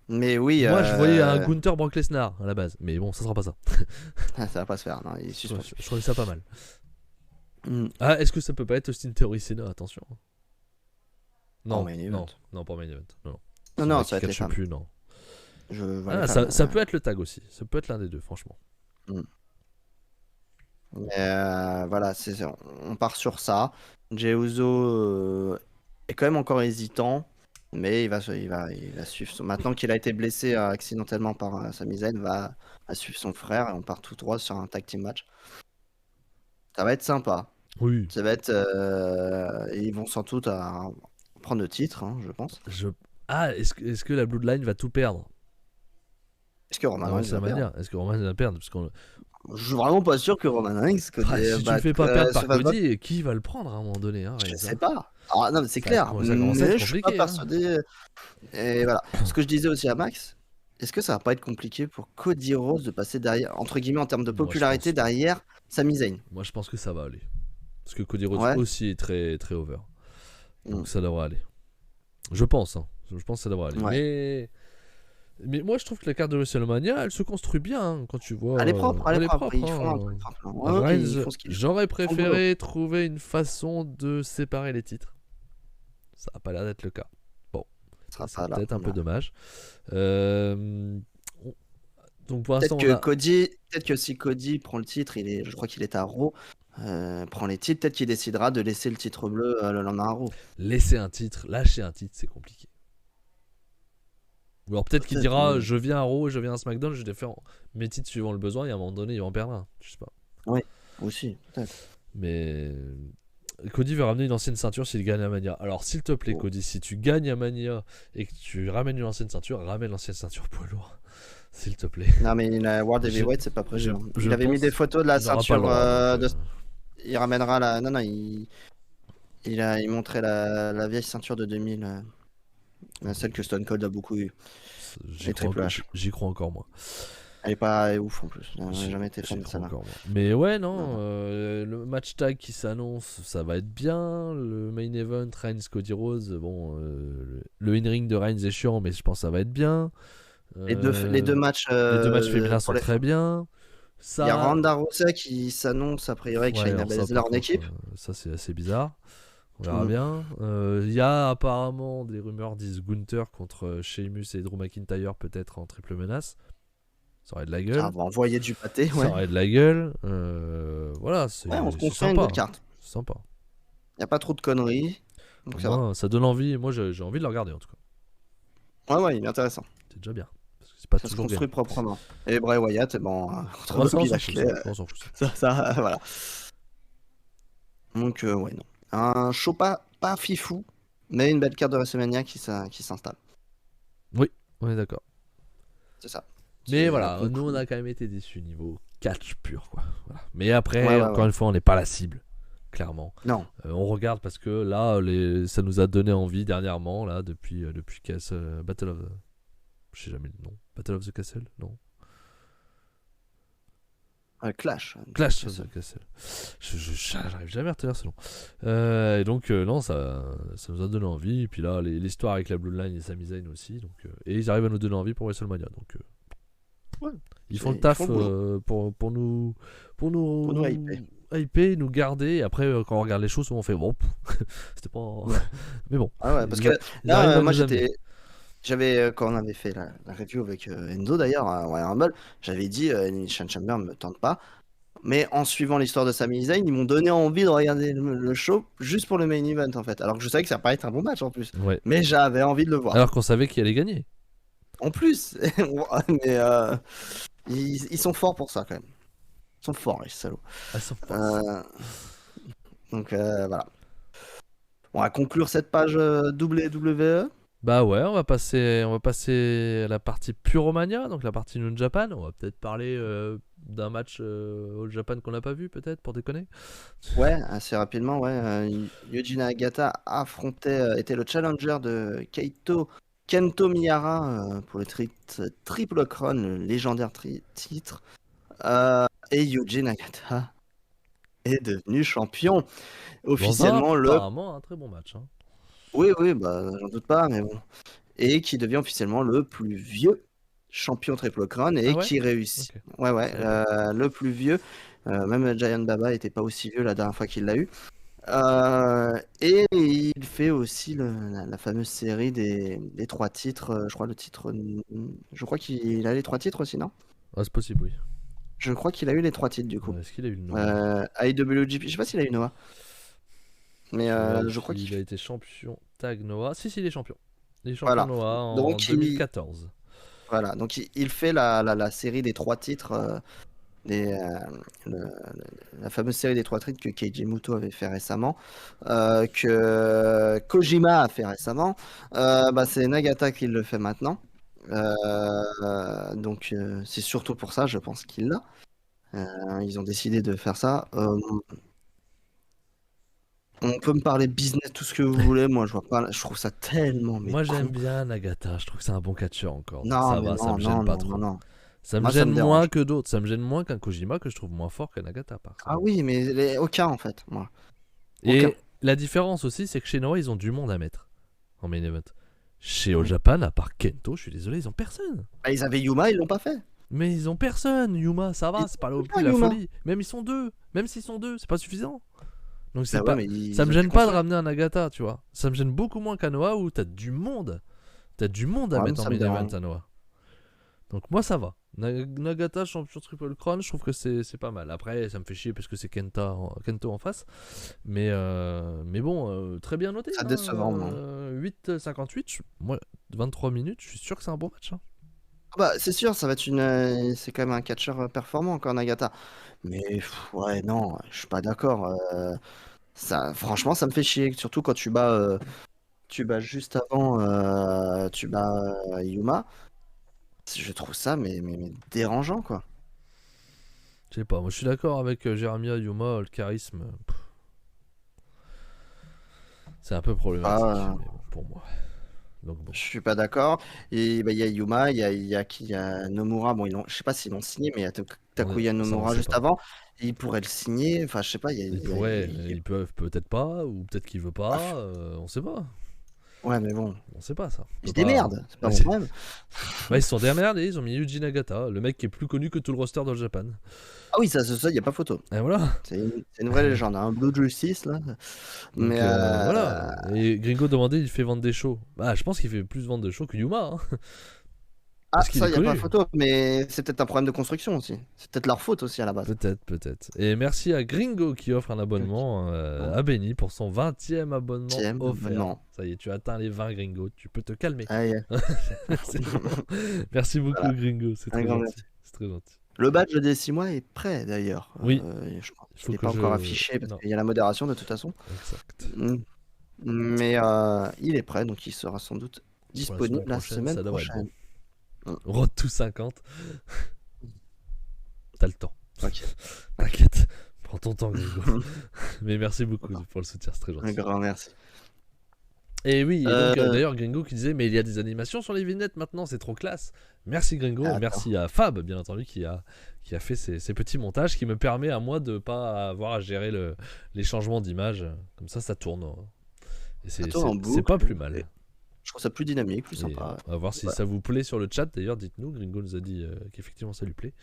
Mais oui. Moi, je voyais un Gunther Brock Lesnar à la base. Mais bon, ça sera pas ça. Ça va pas se faire. Non, il est suspendu. Je trouvais ça pas mal. Ah, est-ce que ça peut pas être Austin Theory Cena? Attention. Non, non, pas main event. Non, ça va être les femmes. Plus, non. Ça peut être le tag aussi. Ça peut être l'un des deux, franchement. Voilà, on part sur ça. Jey Uso est quand même encore hésitant, mais il va suivre. Maintenant qu'il a été blessé accidentellement par Sami Zayn, va suivre son frère et on part tout droit sur un tag team match. Ça va être sympa. Oui. Ça va être. Ils vont sans doute prendre le titre, je pense. Est-ce que la Bloodline va tout perdre? Est-ce que Roman Reigns va perdre? Est-ce que Roman va perdre? Je suis vraiment pas sûr que Roman Reigns. Si tu le fais pas perdre par Cody, qui va le prendre à un moment donné? Je sais pas. Ah non, mais c'est clair. Mais je suis pas persuadé. Et voilà. Ce que je disais aussi à Max, est-ce que ça va pas être compliqué pour Cody Rhodes de passer derrière, entre guillemets, en termes de popularité, derrière Sami Zayn? Moi, je pense que ça va aller. Parce que Cody Rhodes aussi est très, très over. Donc ça devrait aller. Je pense. Je pense que ça devrait aller. Mais moi, je trouve que la carte de WrestleMania, elle se construit bien quand tu vois. Elle est propre. Ils font j'aurais préféré trouver une façon de séparer les titres. Ça n'a pas l'air d'être le cas. Bon, c'est peut-être un peu dommage. Donc pour l'instant, peut-être que si Cody prend le titre, je crois qu'il est à Raw, prend les titres, peut-être qu'il décidera de laisser le titre bleu le lendemain à Raw. Lâcher un titre, c'est compliqué. Ou alors peut-être qu'il dira je viens à Raw, je viens à SmackDown, je vais faire mes titres suivant le besoin et à un moment donné il va en perdre un. Je sais pas. Oui, aussi, peut-être. Mais Cody veut ramener une ancienne ceinture s'il gagne à Mania. Alors s'il te plaît, Cody, si tu gagnes à Mania et que tu ramènes une ancienne ceinture, ramène l'ancienne ceinture poids lourd. S'il te plaît. Non, mais la World Heavyweight, c'est pas prévu. Il avait mis des photos de la ceinture. Il ramènera la. Non, il montrait la vieille ceinture de 2000. Celle que Stone Cold a beaucoup eu. J'y crois encore, moi. Elle est pas ouf en plus. J'ai jamais été fan de ça. Mais ouais, non. Le match tag qui s'annonce, ça va être bien. Le main event, Reigns, Cody Rhodes. Bon, le in-ring de Reigns est chiant, mais je pense que ça va être bien. Les deux matchs féminins sont très bien. Il y a Ronda Rousey qui s'annonce a priori avec Shayna Baszler en équipe. Ça, c'est assez bizarre. On verra bien. Il y a apparemment des rumeurs disent Gunther contre Sheamus et Drew McIntyre peut-être en triple menace. Ça aurait de la gueule. Ça va envoyer du pâté, Ça ouais. aurait de la gueule. Voilà, Ouais, on se c'est construit une sympa. belle carte. C'est sympa. Y a pas trop de conneries. Donc ça va. Moi, ça donne envie. Moi, j'ai envie de le regarder en tout cas. Ouais, il est intéressant. C'est déjà bien. Parce que c'est pas Ça se toujours construit gagné. proprement. Et Bray Wyatt, bon, contre Moi, ça, on Bobby s'en fout. Lashley, On s'en fout. ça, voilà. Donc, ouais, non. Un show pas fifou, mais une belle carte de WrestleMania qui s'installe. Oui, on est d'accord. C'est ça. Mais C'est voilà, un peu nous cool. on a quand même été déçus niveau catch pur quoi. Voilà. Mais après, Ouais, encore une fois, on n'est pas la cible, clairement. Non. On regarde parce que là, ça nous a donné envie dernièrement, là, depuis Battle of the... Je sais jamais le nom. Battle of the Castle. Non. Clash. Clash of the Castle. J'arrive jamais à retenir ce nom. Et donc, non, ça nous a donné envie. Et puis là, l'histoire avec la Bloodline et Sami Zayn aussi. Donc, et ils arrivent à nous donner envie pour WrestleMania. Donc, Ouais. ils font le Ils taf font le pour nous hyper. hyper, nous garder. Et après, quand on regarde les choses, on fait bon, c'était pas. Ouais. Mais bon. Ah ouais, parce Ils que arrivent à là, moi nous amener. j'avais, quand on avait fait la review avec Enzo d'ailleurs, à Royal Rumble, j'avais dit Elimination Chamber me tente pas. Mais en suivant l'histoire de Sami Zayn, ils m'ont donné envie de regarder le show juste pour le main event en fait. Alors que je savais que ça allait pas être un bon match en plus. Ouais. Mais j'avais envie de le voir. Alors qu'on savait qui allait gagner. En plus, mais ils sont forts pour ça quand même. Ils sont forts les salauds. À 100%. Donc voilà. On va conclure cette page WWE. Bah ouais, on va passer à la partie Puromania, donc la partie New Japan. On va peut-être parler d'un match All Japan qu'on n'a pas vu, peut-être, pour déconner. Ouais, assez rapidement, ouais. Yuji Nagata était le challenger de Kento Miyara pour le Triple Crown, le légendaire titre. Et Yuji Nagata est devenu champion. Officiellement apparemment un très bon match. Hein. Oui, bah j'en doute pas, mais bon. Et qui devient officiellement le plus vieux champion Triple Crown et qui réussit. Okay. Ouais, le plus vieux. Même Giant Baba était pas aussi vieux la dernière fois qu'il l'a eu. Et il fait aussi la fameuse série des 3 titres. Je crois qu'il a les 3 titres aussi, non? Ah, c'est possible, oui. Je crois qu'il a eu les 3 titres du coup. Est-ce qu'il a eu le Noah IWGP, je sais pas s'il a eu Noah. Mais je crois qu'il a été champion tag Noah. Si, il est champion. Il est champion voilà. Noah en Donc, 2014. Voilà, donc il fait la série des 3 titres. La fameuse série des 3 titres que Keiji Muto avait fait récemment, que Kojima a fait récemment, c'est Nagata qui le fait maintenant. Donc c'est surtout pour ça, je pense qu'il l'a. Ils ont décidé de faire ça. On peut me parler business, tout ce que vous voulez. Moi, je vois pas. Je trouve ça tellement. Moi, j'aime bien Nagata. Je trouve que c'est un bon catcheur encore. Non, ça va, ça me gêne pas trop. Non. Ça me gêne moins que d'autres. Ça me gêne moins qu'un Kojima que je trouve moins fort que Nagata. Ah oui, mais aucun en fait. Moi. Et la différence aussi, c'est que chez Noah, ils ont du monde à mettre en main event. Chez All Japan, à part Kento, je suis désolé, ils ont personne. Ils avaient Yuma, ils l'ont pas fait. Mais ils ont personne, Yuma, ça va, c'est pas le plus la folie. Même ils sont deux, même s'ils sont deux, c'est pas suffisant. Donc c'est pas. Ça me gêne pas de ramener un Nagata, tu vois. Ça me gêne beaucoup moins qu'à Noah où t'as du monde. T'as du monde à mettre en main event à Noah. Donc moi ça va. Nagata champion Triple Crown, je trouve que c'est pas mal. Après ça me fait chier parce que c'est Kento en face. Mais bon, très bien noté. C'est décevant. 8,58, moi 23 minutes, je suis sûr que c'est un bon match. Hein. C'est sûr, ça va être c'est quand même un catcheur performant encore Nagata. Mais ouais, non, je suis pas d'accord. Franchement, ça me fait chier. Surtout quand tu bats juste avant, tu bats Yuma. Je trouve ça mais dérangeant quoi. Je sais pas, moi je suis d'accord avec Jeremiah Yuma, le charisme. C'est un peu problématique mais bon, pour moi. Donc bon. Je suis pas d'accord. Et il y a Yuma, il y a Nomura. Bon, je sais pas s'ils l'ont signé, mais il y a Takuya Nomura juste avant. Il pourrait le signer. Enfin, je sais pas. Ils peuvent peut-être pas, ou peut-être qu'il veut pas. On sait pas. Ouais, mais bon, On sait pas ça. ils se démerdent, c'est pas mon Ouais, problème. ouais, ils se sont démerdés, ils ont mis Yuji Nagata, le mec qui est plus connu que tout le roster dans le Japan. Ah oui, ça, y a pas photo. Et voilà. C'est une vraie légende, hein. Blue Justice, là. Mais Donc voilà. Et Gringo demandait, il fait vendre des shows. Bah, je pense qu'il fait plus vendre de shows que Yuma. Hein. ah, Parce qu'il ça, est y a pas connu. photo, mais c'est peut-être un problème de construction aussi. C'est peut-être leur faute aussi à la base. Peut-être. Et merci à Gringo qui offre un abonnement à Benny pour son 20e abonnement Tième offert. abonnement. Ça y est, tu as atteint les 20 Gringo, tu peux te calmer. Ah, yeah. C'est bon. Merci beaucoup Voilà. Gringo, c'est Un très grand gentil. merci. C'est très gentil. Le badge des 6 mois est prêt d'ailleurs. Oui. Je crois Il faut qu'il n'est que pas je... encore affiché parce Non, qu'il y a la modération de toute façon. exact. Mais il est prêt, donc il sera sans doute Pour disponible la prochaine, semaine ça devrait être prochaine. bon. Road to 50. T'as le temps. Ok. T'inquiète. Prends ton temps, Gringo. Mais merci beaucoup pour le soutien, c'est très Un gentil. grand merci. Et oui, et donc d'ailleurs Gringo qui disait mais il y a des animations sur les vignettes maintenant, c'est trop classe. Merci Gringo, Attends. merci à Fab bien entendu qui a fait ces petits montages qui me permet à moi de pas avoir à gérer les changements d'image. Comme ça tourne. Et Ça tourne en c'est boucle, pas plus mal. et je trouve ça plus dynamique, plus Et sympa. on va voir si ça vous plaît sur le chat d'ailleurs, dites-nous. Gringo nous a dit qu'effectivement ça lui plaît.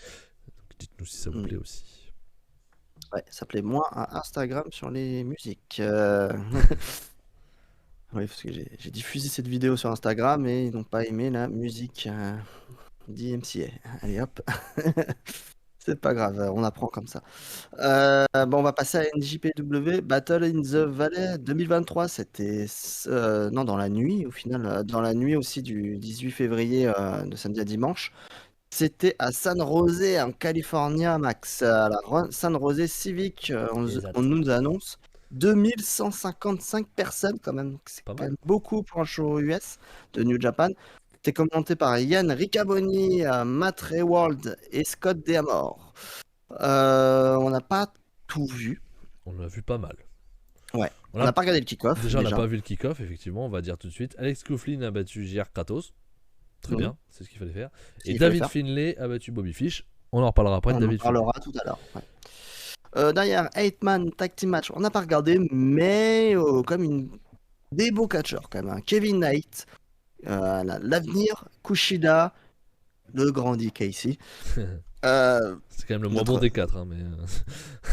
Donc dites-nous si ça vous plaît aussi. Ouais, ça plaît moins à Instagram sur les musiques. Oui, parce que j'ai diffusé cette vidéo sur Instagram et ils n'ont pas aimé la musique d'IMCA. Allez hop. C'est pas grave, on apprend comme ça. Bon, on va passer à NJPW Battle in the Valley 2023. C'était non, dans la nuit au final, dans la nuit aussi du 18 février de samedi à dimanche. C'était à San José en Californie, Max, à la San José Civic. On nous annonce 2155 personnes quand même. C'est Pas quand mal. même beaucoup pour un show US de New Japan. C'était commenté par Yann Riccaboni, Matt Rewald et Scott D'Amore. On n'a pas tout vu. On a vu pas mal. Ouais. On n'a pas regardé le kick-off. Déjà, on n'a pas vu le kick-off, effectivement, on va dire tout de suite. Alex Coughlin a battu JR Kratos. Très bien, c'est ce qu'il fallait faire. Et David Finlay a battu Bobby Fish. On en reparlera après de David Finlay. On en parlera tout à l'heure. Ouais. Derrière, 8-man tag team match, on n'a pas regardé, mais comme des beaux catcheurs quand même. Hein. Kevin Knight, l'avenir, Kushida, le grand Casey. C'est quand même le moins bon des quatre. Hein, mais...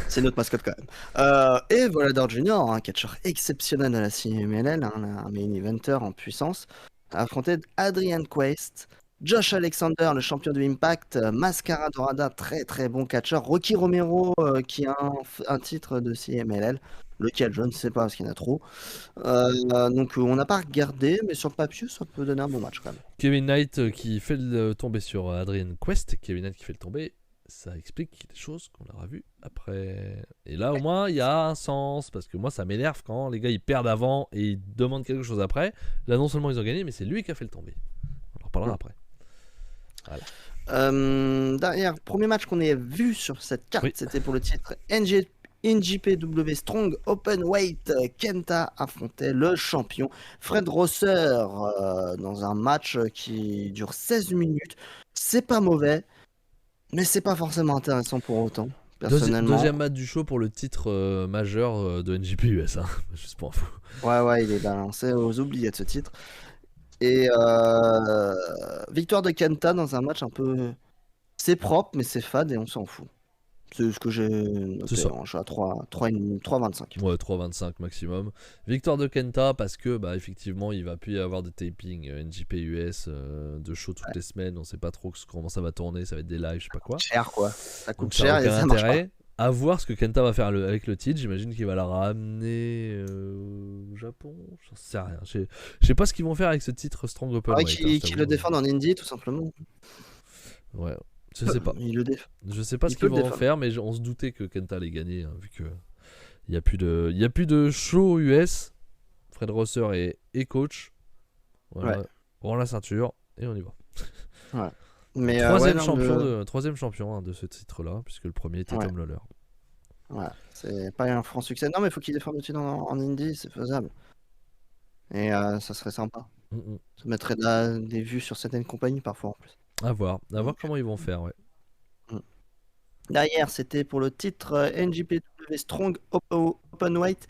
c'est notre mascotte quand même. Et Volador Junior, un catcheur exceptionnel à la CMLL, un main eventer en puissance, a affronté Adrian Quest, Josh Alexander, le champion de Impact, Mascara Dorada, très très bon catcheur, Rocky Romero qui a un titre de CMLL, lequel je ne sais pas parce qu'il y en a trop. Donc on n'a pas regardé, mais sur le papier ça peut donner un bon match quand même. Kevin Knight qui fait le tomber sur Adrian Quest, Kevin Knight qui fait le tomber, ça explique des choses qu'on aura vues après. Et là au moins il y a un sens, parce que moi ça m'énerve quand les gars ils perdent avant et ils demandent quelque chose après. Là non seulement ils ont gagné, mais c'est lui qui a fait le tomber. On en reparlera après. Voilà. Derrière, premier match qu'on ait vu sur cette carte, c'était pour le titre NJPW Strong Openweight. Kenta affrontait le champion Fred Rosser dans un match qui dure 16 minutes. C'est pas mauvais, mais c'est pas forcément intéressant pour autant. Personnellement. Deuxième match du show pour le titre majeur de NJP US, hein. Juste pour info. Ouais, il est balancé aux oubliettes ce titre. Et victoire de Kenta dans un match un peu... C'est propre, mais c'est fade et on s'en fout. C'est ce que j'ai noté. Je suis à 3,25. Ouais, 3,25 maximum. Victoire de Kenta parce que, bah, effectivement, il va plus y avoir de taping NJP US de show toutes les semaines. On sait pas trop comment ça va tourner. Ça va être des lives, je sais pas quoi. Cher, quoi. Ça coûte donc, cher et ça marche pas. À voir ce que Kenta va faire avec le titre. J'imagine qu'il va la ramener au Japon. J'en sais rien. Je sais pas ce qu'ils vont faire avec ce titre Strong Openweight. Qui le défendent en indie, tout simplement. Ouais. Je sais pas. Je sais pas ce qu'ils vont en faire, mais on se doutait que Kenta allait gagner, hein, vu que il y a plus de show US. Fred Rosser est coach. Voilà. Prends la ceinture et on y va. Ouais. Mais troisième champion de ce titre-là, puisque le premier était Tom Lawler. Ouais, c'est pas un franc succès. Non, mais il faut qu'il défende le titre en indie, c'est faisable. Et ça serait sympa. Ça mettrait des vues sur certaines compagnies parfois en plus. À voir comment ils vont faire, ouais. Derrière, c'était pour le titre NJPW Strong Openweight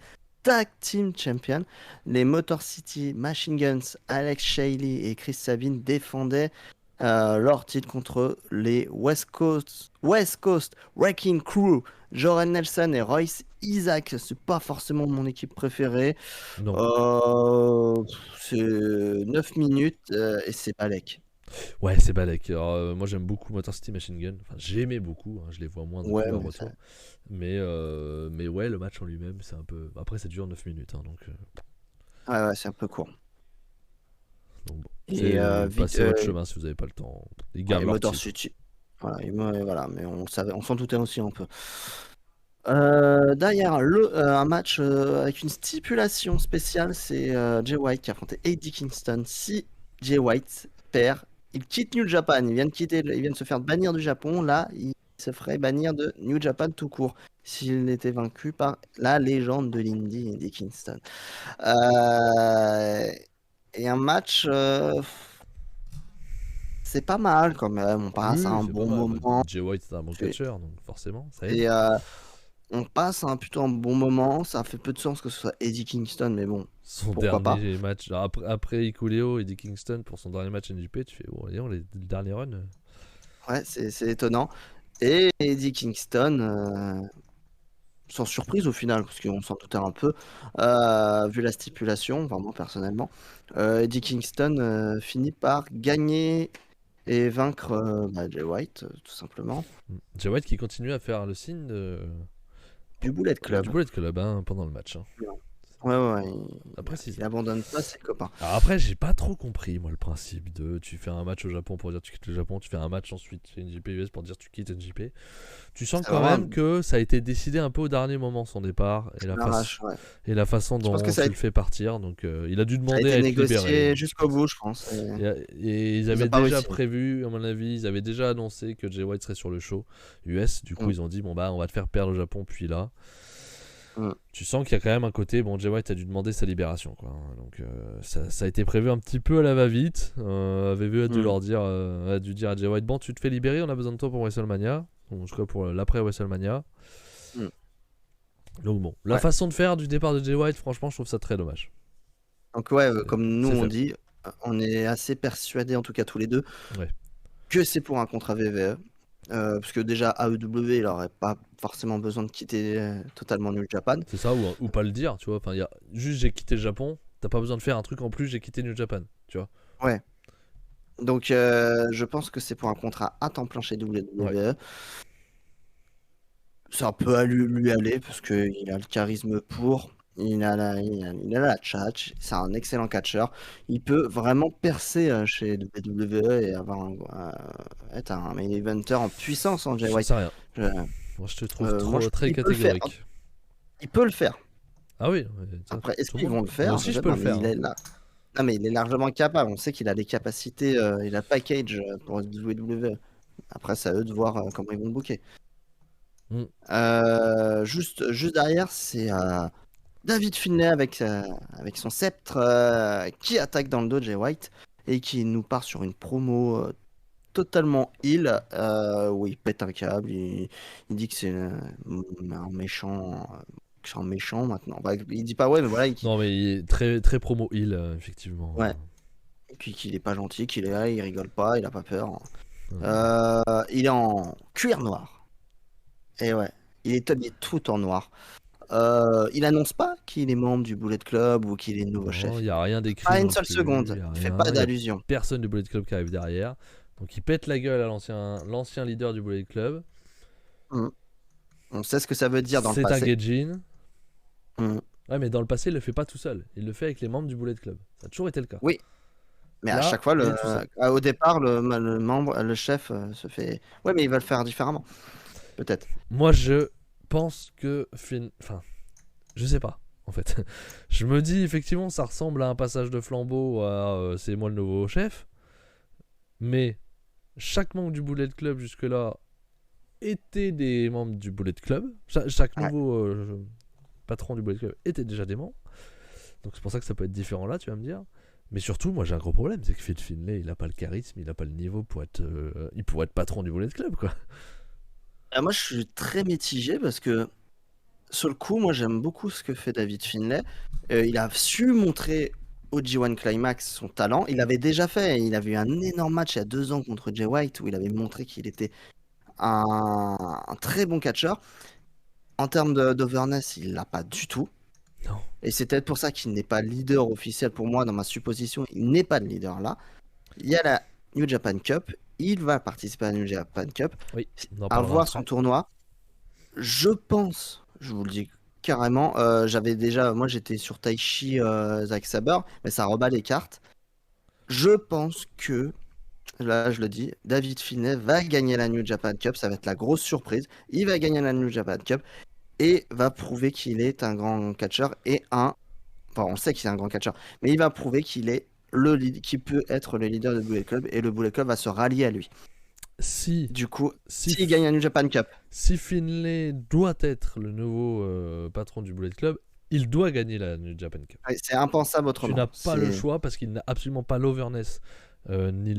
Tag Team Champion. Les Motor City Machine Guns, Alex Shelley et Chris Sabin défendaient leur titre contre les West Coast Wrecking Crew, Jordan Nelson et Royce Isaac. C'est pas forcément mon équipe préférée. Non. C'est 9 minutes et c'est Balek. Ouais, c'est Balek. Alors, moi, j'aime beaucoup Motor City Machine Gun. Enfin, j'aimais beaucoup. Je les vois moins depuis Ouais, leur mais retour. Mais ouais, le match en lui-même, c'est un peu. Après, ça dure 9 minutes. Donc, ouais, c'est un peu court. bon. Et Passez votre chemin si vous n'avez pas le temps. Ils gardent leur Motor titre. City. Voilà, mais on s'en doutait aussi un peu. Derrière un match avec une stipulation spéciale, c'est Jay White qui a affronté Eddie Kingston. Si Jay White perd, il quitte New Japan. Il vient de se faire bannir du Japon. Là, il se ferait bannir de New Japan tout court s'il était vaincu par la légende de l'indie, Eddie Kingston. Et un match, c'est pas mal quand même. On passe Oui, un c'est bon pas mal. moment. Jay White, c'est un bon catcheur, donc forcément, ça aide. Et on passe plutôt un bon moment. Ça fait peu de sens que ce soit Eddie Kingston, mais bon, Son pourquoi pas. dernier match, après Ikuleo, Eddie Kingston, pour son dernier match NJP, tu fais, oh, voyons, le dernier run. Ouais, c'est étonnant. Et Eddie Kingston, sans surprise au final, parce qu'on s'en doutait un peu, vu la stipulation, vraiment personnellement, Eddie Kingston finit par gagner et vaincre Jay White, tout simplement. Jay White qui continue à faire le signe Du Bullet Club. Du Bullet Club pendant le match. Ouais, Après, il abandonne pas ses copains. Alors après, j'ai pas trop compris, moi, le principe de tu fais un match au Japon pour dire tu quittes le Japon, tu fais un match ensuite chez NJP US pour dire tu quittes NJP. Tu sens quand même que ça a été décidé un peu au dernier moment, son départ, et la façon dont tu le fais partir. Donc il a dû demander à être négocié libéré jusqu'au bout, je pense. Et ils avaient déjà prévu, à mon avis, ils avaient déjà annoncé que Jay White serait sur le show US. Du coup, ils ont dit bon bah on va te faire perdre au Japon, puis là. Tu sens qu'il y a quand même un côté, bon, Jay White a dû demander sa libération, quoi. Donc ça a été prévu un petit peu à la va-vite. VV a dû leur dire, a dû dire à Jay White, bon, tu te fais libérer, on a besoin de toi pour WrestleMania, en tout cas pour l'après WrestleMania. Donc bon, la façon de faire du départ de Jay White, franchement, je trouve ça très dommage. Donc comme nous on dit, on est assez persuadés, en tout cas tous les deux, que c'est pour un contrat VVE. Parce que déjà AEW il aurait pas forcément besoin de quitter totalement New Japan. C'est ça, ou pas le dire, tu vois. Enfin, juste j'ai quitté le Japon, t'as pas besoin de faire un truc en plus, j'ai quitté New Japan, tu vois. Ouais. Donc je pense que c'est pour un contrat à temps plein chez WWE. Ça peut lui aller parce qu'il a le charisme pour. Il a la tchatch, c'est un excellent catcheur. Il peut vraiment percer chez WWE et être un main eventer en puissance en Jay White. J'en sais rien. Moi je te trouve très catégorique. Il peut le faire. Ah oui. Après, est-ce qu'ils vont le faire? Moi aussi je peux le faire. Non mais il est largement capable. On sait qu'il a des capacités, il a le package pour WWE. Après, c'est à eux de voir comment ils vont le booker. Juste derrière, c'est David Finlay avec son sceptre qui attaque dans le dos de Jay White et qui nous part sur une promo totalement heal où il pète un câble, il dit que c'est un méchant. Que c'est un méchant maintenant. Bah, il dit pas ouais, mais voilà. Non, mais il est très, très promo heal, effectivement. Ouais. Et puis qu'il est pas gentil, qu'il est là, il rigole pas, il a pas peur. Il est en cuir noir. Et ouais, il est tout en noir. Il annonce pas qu'il est membre du Bullet Club ou qu'il est nouveau chef. Il n'y a rien d'écrit. Pas une seule seconde. Il fait pas d'allusion. Personne du Bullet Club qui arrive derrière. Donc il pète la gueule à l'ancien leader du Bullet Club. On sait ce que ça veut dire dans le passé. C'est un Gaijin. Ouais, mais dans le passé, il le fait pas tout seul. Il le fait avec les membres du Bullet Club. Ça a toujours été le cas. Oui. Mais là, à chaque fois, au départ, le chef se fait. Ouais, mais il va le faire différemment. Peut-être. Moi, je pense que. Enfin, je sais pas, en fait. Je me dis, effectivement, ça ressemble à un passage de flambeau à c'est moi le nouveau chef. Mais chaque membre du Bullet Club jusque-là étaient des membres du Bullet Club. Chaque nouveau patron du Bullet Club était déjà des membres. Donc c'est pour ça que ça peut être différent là, tu vas me dire. Mais surtout, moi j'ai un gros problème, c'est que Phil Finlay, il a pas le charisme, il a pas le niveau pour être, il pourrait être patron du Bullet Club, quoi. Moi, je suis très mitigé parce que sur le coup, moi j'aime beaucoup ce que fait David Finlay. Il a su montrer au G1 Climax son talent. Il avait déjà fait, il avait eu un énorme match il y a 2 ans contre Jay White où il avait montré qu'il était un très bon catcheur. En termes d'overness, il l'a pas du tout. Non. Et c'est peut-être pour ça qu'il n'est pas leader officiel pour moi dans ma supposition. Il n'est pas de leader là. Il y a la New Japan Cup. Il va participer à la New Japan Cup. Oui, on en À parlera voir après. son tournoi. Je pense, je vous le dis carrément, moi j'étais sur Taichi Zack Sabre, mais ça rebat les cartes. Je pense que, là je le dis, David Finlay va gagner la New Japan Cup, ça va être la grosse surprise. Il va gagner la New Japan Cup et va prouver qu'il est un grand catcheur enfin on sait qu'il est un grand catcheur, mais il va prouver qu'il peut être le leader du Bullet Club et le Bullet Club va se rallier à lui. Si, Du coup, si, s'il gagne la New Japan Cup, si Finlay doit être le nouveau patron du Bullet Club, il doit gagner la New Japan Cup. c'est impensable Tu autrement. n'as pas le choix parce qu'il n'a absolument pas l'overness, ni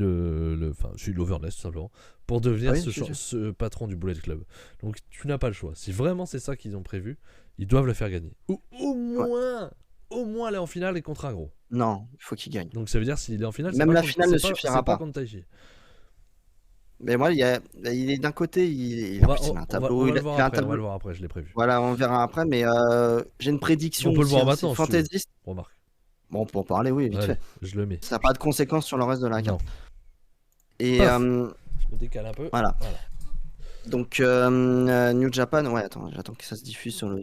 enfin, c'est l'overness tout simplement, pour devenir Oui, ce patron du Bullet Club. Donc tu n'as pas le choix. Si vraiment c'est ça qu'ils ont prévu, ils doivent le faire gagner. Ou au moins aller en finale et contre un gros. Non, il faut qu'il gagne. Donc ça veut dire s'il est en finale, Même c'est la pas finale contre, ne c'est suffira pas pas. contre Taichi. Mais moi, il est d'un côté, il On a va, un on va tableau. le Il voir a un après, on va tableau. le voir après, je l'ai prévu. Voilà, on verra après, mais j'ai une prédiction. On peut le aussi, voir hein, maintenant, c'est si tu veux. fantaisiste. Remarque. Bon, pour en parler, oui, vite Allez, fait. je le mets. Ça n'a pas de conséquences sur le reste de la Non. carte. Et Paf. Je me décale un peu. voilà. Donc, New Japan, ouais, attends, j'attends que ça se diffuse sur le,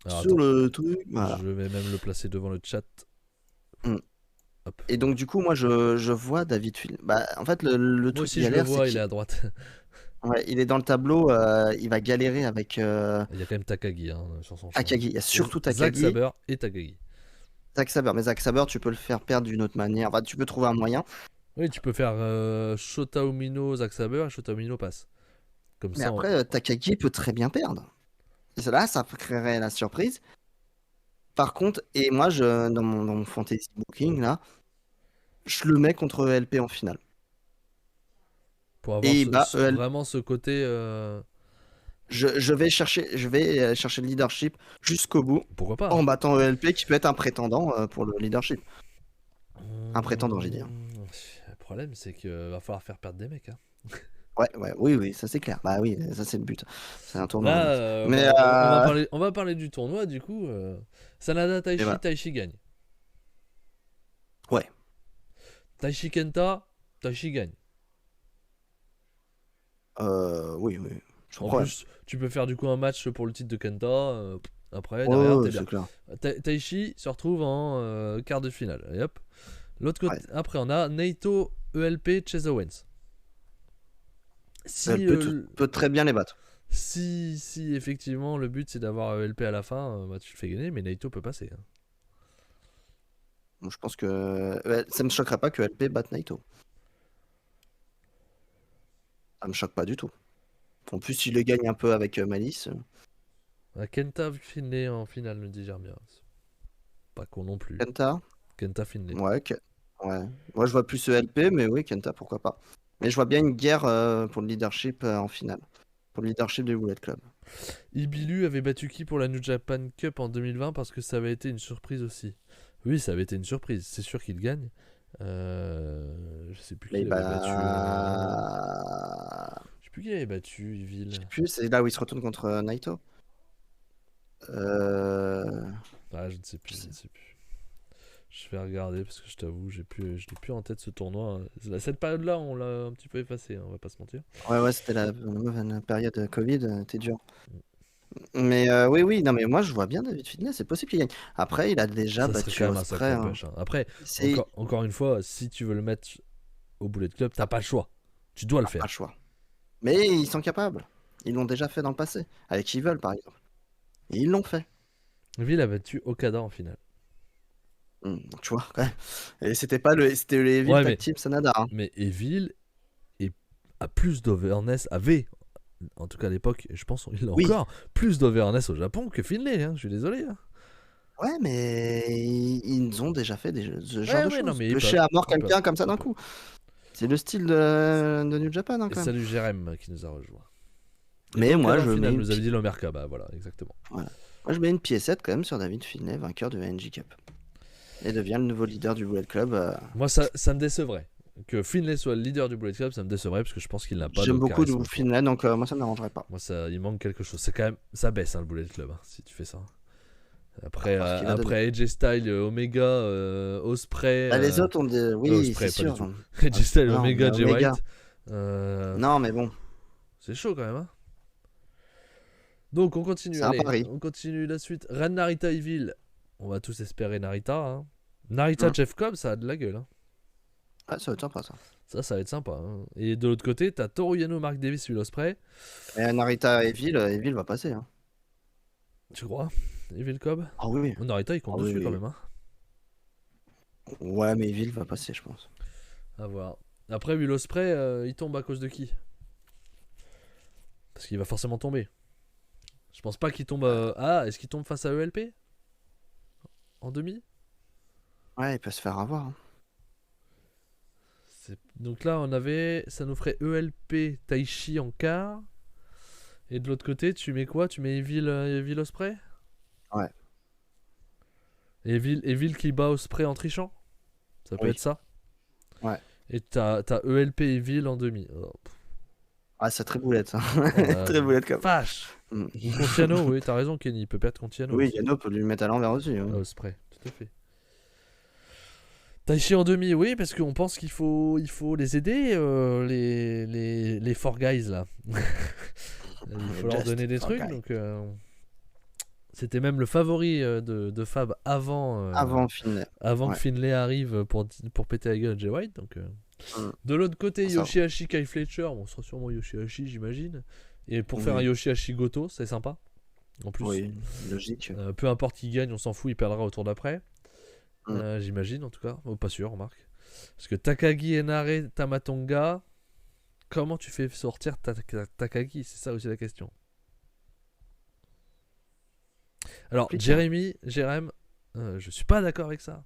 Alors, sur le truc. Voilà. Je vais même le placer devant le chat. Hop. Et donc, du coup, moi, je vois David Phil. Bah, en fait, le Moi truc aussi, qui je le galère, vois, c'est il est à droite. ouais, il est dans le tableau. Il va galérer avec Il y a quand même Takagi sur son champ. Akagi. Il y a surtout Zack Takagi. Sabre et Takagi. Zack Sabre, mais Zack Sabre, tu peux le faire perdre d'une autre manière. Enfin, tu peux trouver un moyen. Oui, tu peux faire Shota Umino, Zack Sabre et Shota Umino passe. Comme Mais ça, après, Takagi peut très bien perdre. Et là, ça créerait la surprise. Par contre, et moi, dans mon fantasy booking, là, je le mets contre ELP en finale. pour avoir Et il bat ELP. vraiment ce côté. Je vais chercher le leadership jusqu'au bout Pourquoi pas en battant ELP qui peut être un prétendant pour le leadership. Un prétendant, j'ai dit. Le problème, c'est qu'il va falloir faire perdre des mecs. Hein. Oui, ça c'est clair. Bah oui, ça c'est le but. C'est un tournoi. Là, Mais on va parler du tournoi, du coup. Sanada Taichi, voilà. Taichi gagne. Ouais. Taichi Kenta, Taichi gagne. Oui. En plus, tu peux faire du coup un match pour le titre de Kenta. Après, Ouais, derrière, t'es c'est bien. clair. Taichi se retrouve en quart de finale. Et hop. L'autre côté, Ouais. après, on a Naito, ELP, Chase Owens. Si, Elle peut très bien les battre. si effectivement le but c'est d'avoir ELP à la fin, bah, tu le fais gagner, mais Naito peut passer. Hein. Bon, je pense que ça me choquerait pas que ELP batte Naito. Ça me choque pas du tout. En plus, il les gagne un peu avec Malice. Kenta Finlay en finale, me dit Germia. Pas con non plus. Kenta. Kenta Finlay. Ouais. Moi, je vois plus ELP, mais oui, Kenta, pourquoi pas. Mais je vois bien une guerre pour le leadership en finale. Pour le leadership du Bullet Club. Ibilu avait battu qui pour la New Japan Cup en 2020 parce que ça avait été une surprise aussi. Oui, ça avait été une surprise. C'est sûr qu'il gagne. Je sais plus qui avait battu. Je sais plus qui avait battu Evil. Je sais plus, c'est là où il se retourne contre Naito. Ah, je ne sais plus. Je vais regarder parce que je t'avoue, je l'ai plus en tête ce tournoi. Cette période-là, on l'a un petit peu effacé, hein, on va pas se mentir. Ouais, c'était la période Covid, c'était dur. Mais oui, non, mais moi je vois bien David Finlay, c'est possible qu'il gagne. Après, il a déjà Ça serait battu quand même un Ospreay. sacré push, hein. Après, encore une fois, si tu veux le mettre au Bullet Club, t'as pas le choix. Tu dois le faire. Pas le choix. Mais ils sont capables. Ils l'ont déjà fait dans le passé. Avec Evil, par exemple. Et ils l'ont fait. Evil a battu Okada en finale. Tu vois, quand même. Et c'était pas c'était le Evil Tag Team Sanada. Hein. Mais Evil a plus d'overness, avait, en tout cas à l'époque, et je pense qu'il a encore plus d'overness au Japon que Finlay. Hein, je suis désolé. Hein. Ouais, mais ils ont déjà fait ce genre de choses. Non, mais Pêcher à mort quelqu'un comme ça d'un coup. C'est le style de New Japan. Hein, et salut Jérém qui nous a rejoint. Mais moi, je finale, mets. nous avait dit l'Omerka, bah voilà, exactement. Voilà. Moi, je mets une piécette quand même sur David Finlay, vainqueur du NJ Cup. Et devient le nouveau leader du Bullet Club. Moi, ça me décevrait. Que Finlay soit le leader du Bullet Club, ça me décevrait parce que je pense qu'il n'a pas de J'aime beaucoup charisme. Finlay, donc moi, ça ne me dérangerait pas. Moi, il manque quelque chose. C'est quand même, ça baisse le Bullet Club si tu fais ça. Après, Parce qu'il a donné. après AJ Styles, Omega, Ospreay. Les autres ont des. Oui, Ospreay, c'est pas du sûr. tout. AJ Styles, Non, Omega, mais Jay Omega. White. Non, mais bon, C'est chaud quand même. Hein. Donc on continue. c'est un Allez, pari. on continue la suite. Ren Narita Evil. On va tous espérer Narita. Hein. Narita Jeff Cobb, ça a de la gueule. Hein. Ah, ça va être sympa, ça. Ça va être sympa. Hein. Et de l'autre côté, t'as Toru Yano, Mark Davis, Will Ospreay. Et Narita Evil va passer. Hein. Tu crois Evil Cobb. Ah oui. Narita, il compte dessus quand même. Hein. Ouais, mais Evil va passer, je pense. À voir. Après, Will Ospreay, il tombe à cause de qui? Parce qu'il va forcément tomber. Je pense pas qu'il tombe. Est-ce qu'il tombe face à ELP en demi? Ouais, il peut se faire avoir. Hein. Donc là, ça nous ferait ELP Taichi en quart. Et de l'autre côté, tu mets quoi? Tu mets Evil Ospreay? Ouais. Evil qui bat Ospreay en trichant? Ça peut être ça? Ouais. Et t'as ELP Evil en demi. Oh. Ah, c'est très boulette. Hein. Très boulette comme. Vache. Ou Contiano, oui, t'as raison, Kenny. Il peut perdre Contiano. Oui, Yano peut lui mettre à l'envers aussi. Hein. Ospreay, tout à fait. Taichi en demi, oui, parce qu'on pense qu'il faut les aider, les four guys là. Il faut leur donner des trucs. Donc, c'était même le favori de Fab avant Finlay. que Finlay arrive pour péter la gueule à Jay White. Donc, de l'autre côté, Yoshihashi, Kai Fletcher. Bon, ce sera sûrement Yoshihashi, j'imagine. Et pour faire un Yoshihashi Goto, c'est sympa. En plus, oui, logique. Peu importe qui gagne, on s'en fout, il perdra au tour d'après. J'imagine en tout cas. Pas sûr, remarque. Parce que Takagi, Enare, Tamatonga, comment tu fais sortir Takagi? C'est ça aussi la question. Alors, Jérém, je suis pas d'accord avec ça.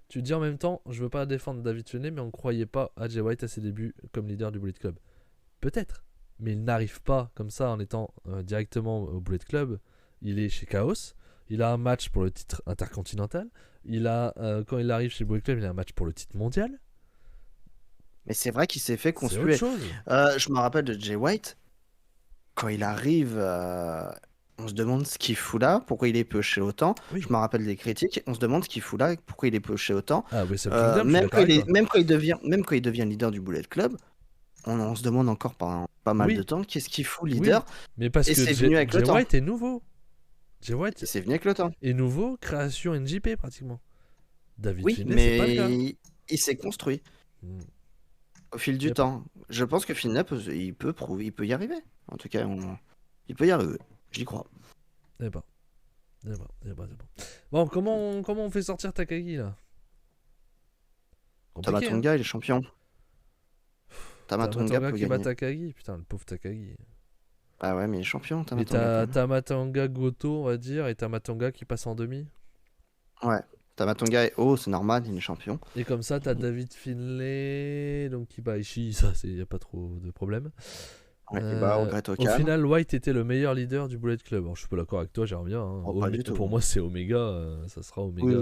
Tu dis en même temps, je veux pas défendre David Finlay, mais on croyait pas à Jay White à ses débuts comme leader du Bullet Club. Peut-être, mais il n'arrive pas comme ça en étant directement au Bullet Club. Il est chez Chaos. Il a un match pour le titre intercontinental. Quand il arrive chez Bullet Club, il a un match pour le titre mondial. Mais c'est vrai qu'il s'est fait conspuer. C'est autre chose. Je me rappelle de Jay White. Quand il arrive, on se demande ce qu'il fout là, pourquoi il est pioché autant. Oui. Je me rappelle des critiques. On se demande ce qu'il fout là, pourquoi il est pioché autant. Ah oui, c'est même quand il devient leader du Bullet Club, on se demande encore pas mal de temps qu'est-ce qu'il fout leader. Oui. Mais parce que Jay White est nouveau. Jay White c'est venu avec le temps. Et nouveau, création NJP pratiquement. David Finlay, mais c'est pas le cas. Il s'est construit au fil du temps. Je pense que Finlay, il peut y arriver. En tout cas, il peut y arriver. J'y crois. Bon, comment on fait sortir Takagi là? Tamatonga, il est champion. Tamatonga qui bat Takagi, putain, le pauvre Takagi. Ah ouais, mais il est champion, Tamatonga. Et Tamatonga Goto, on va dire, et Tamatonga qui passe en demi. Ouais, Tamatonga est haut, c'est normal, il est champion. Et comme ça, t'as David Finlay, donc qui bat Ishii, ça, y a pas trop de problème. Ouais, au final, White était le meilleur leader du Bullet Club. Alors, je suis pas d'accord avec toi, j'aime bien. Hein. Pour moi, c'est Omega, ça sera Omega.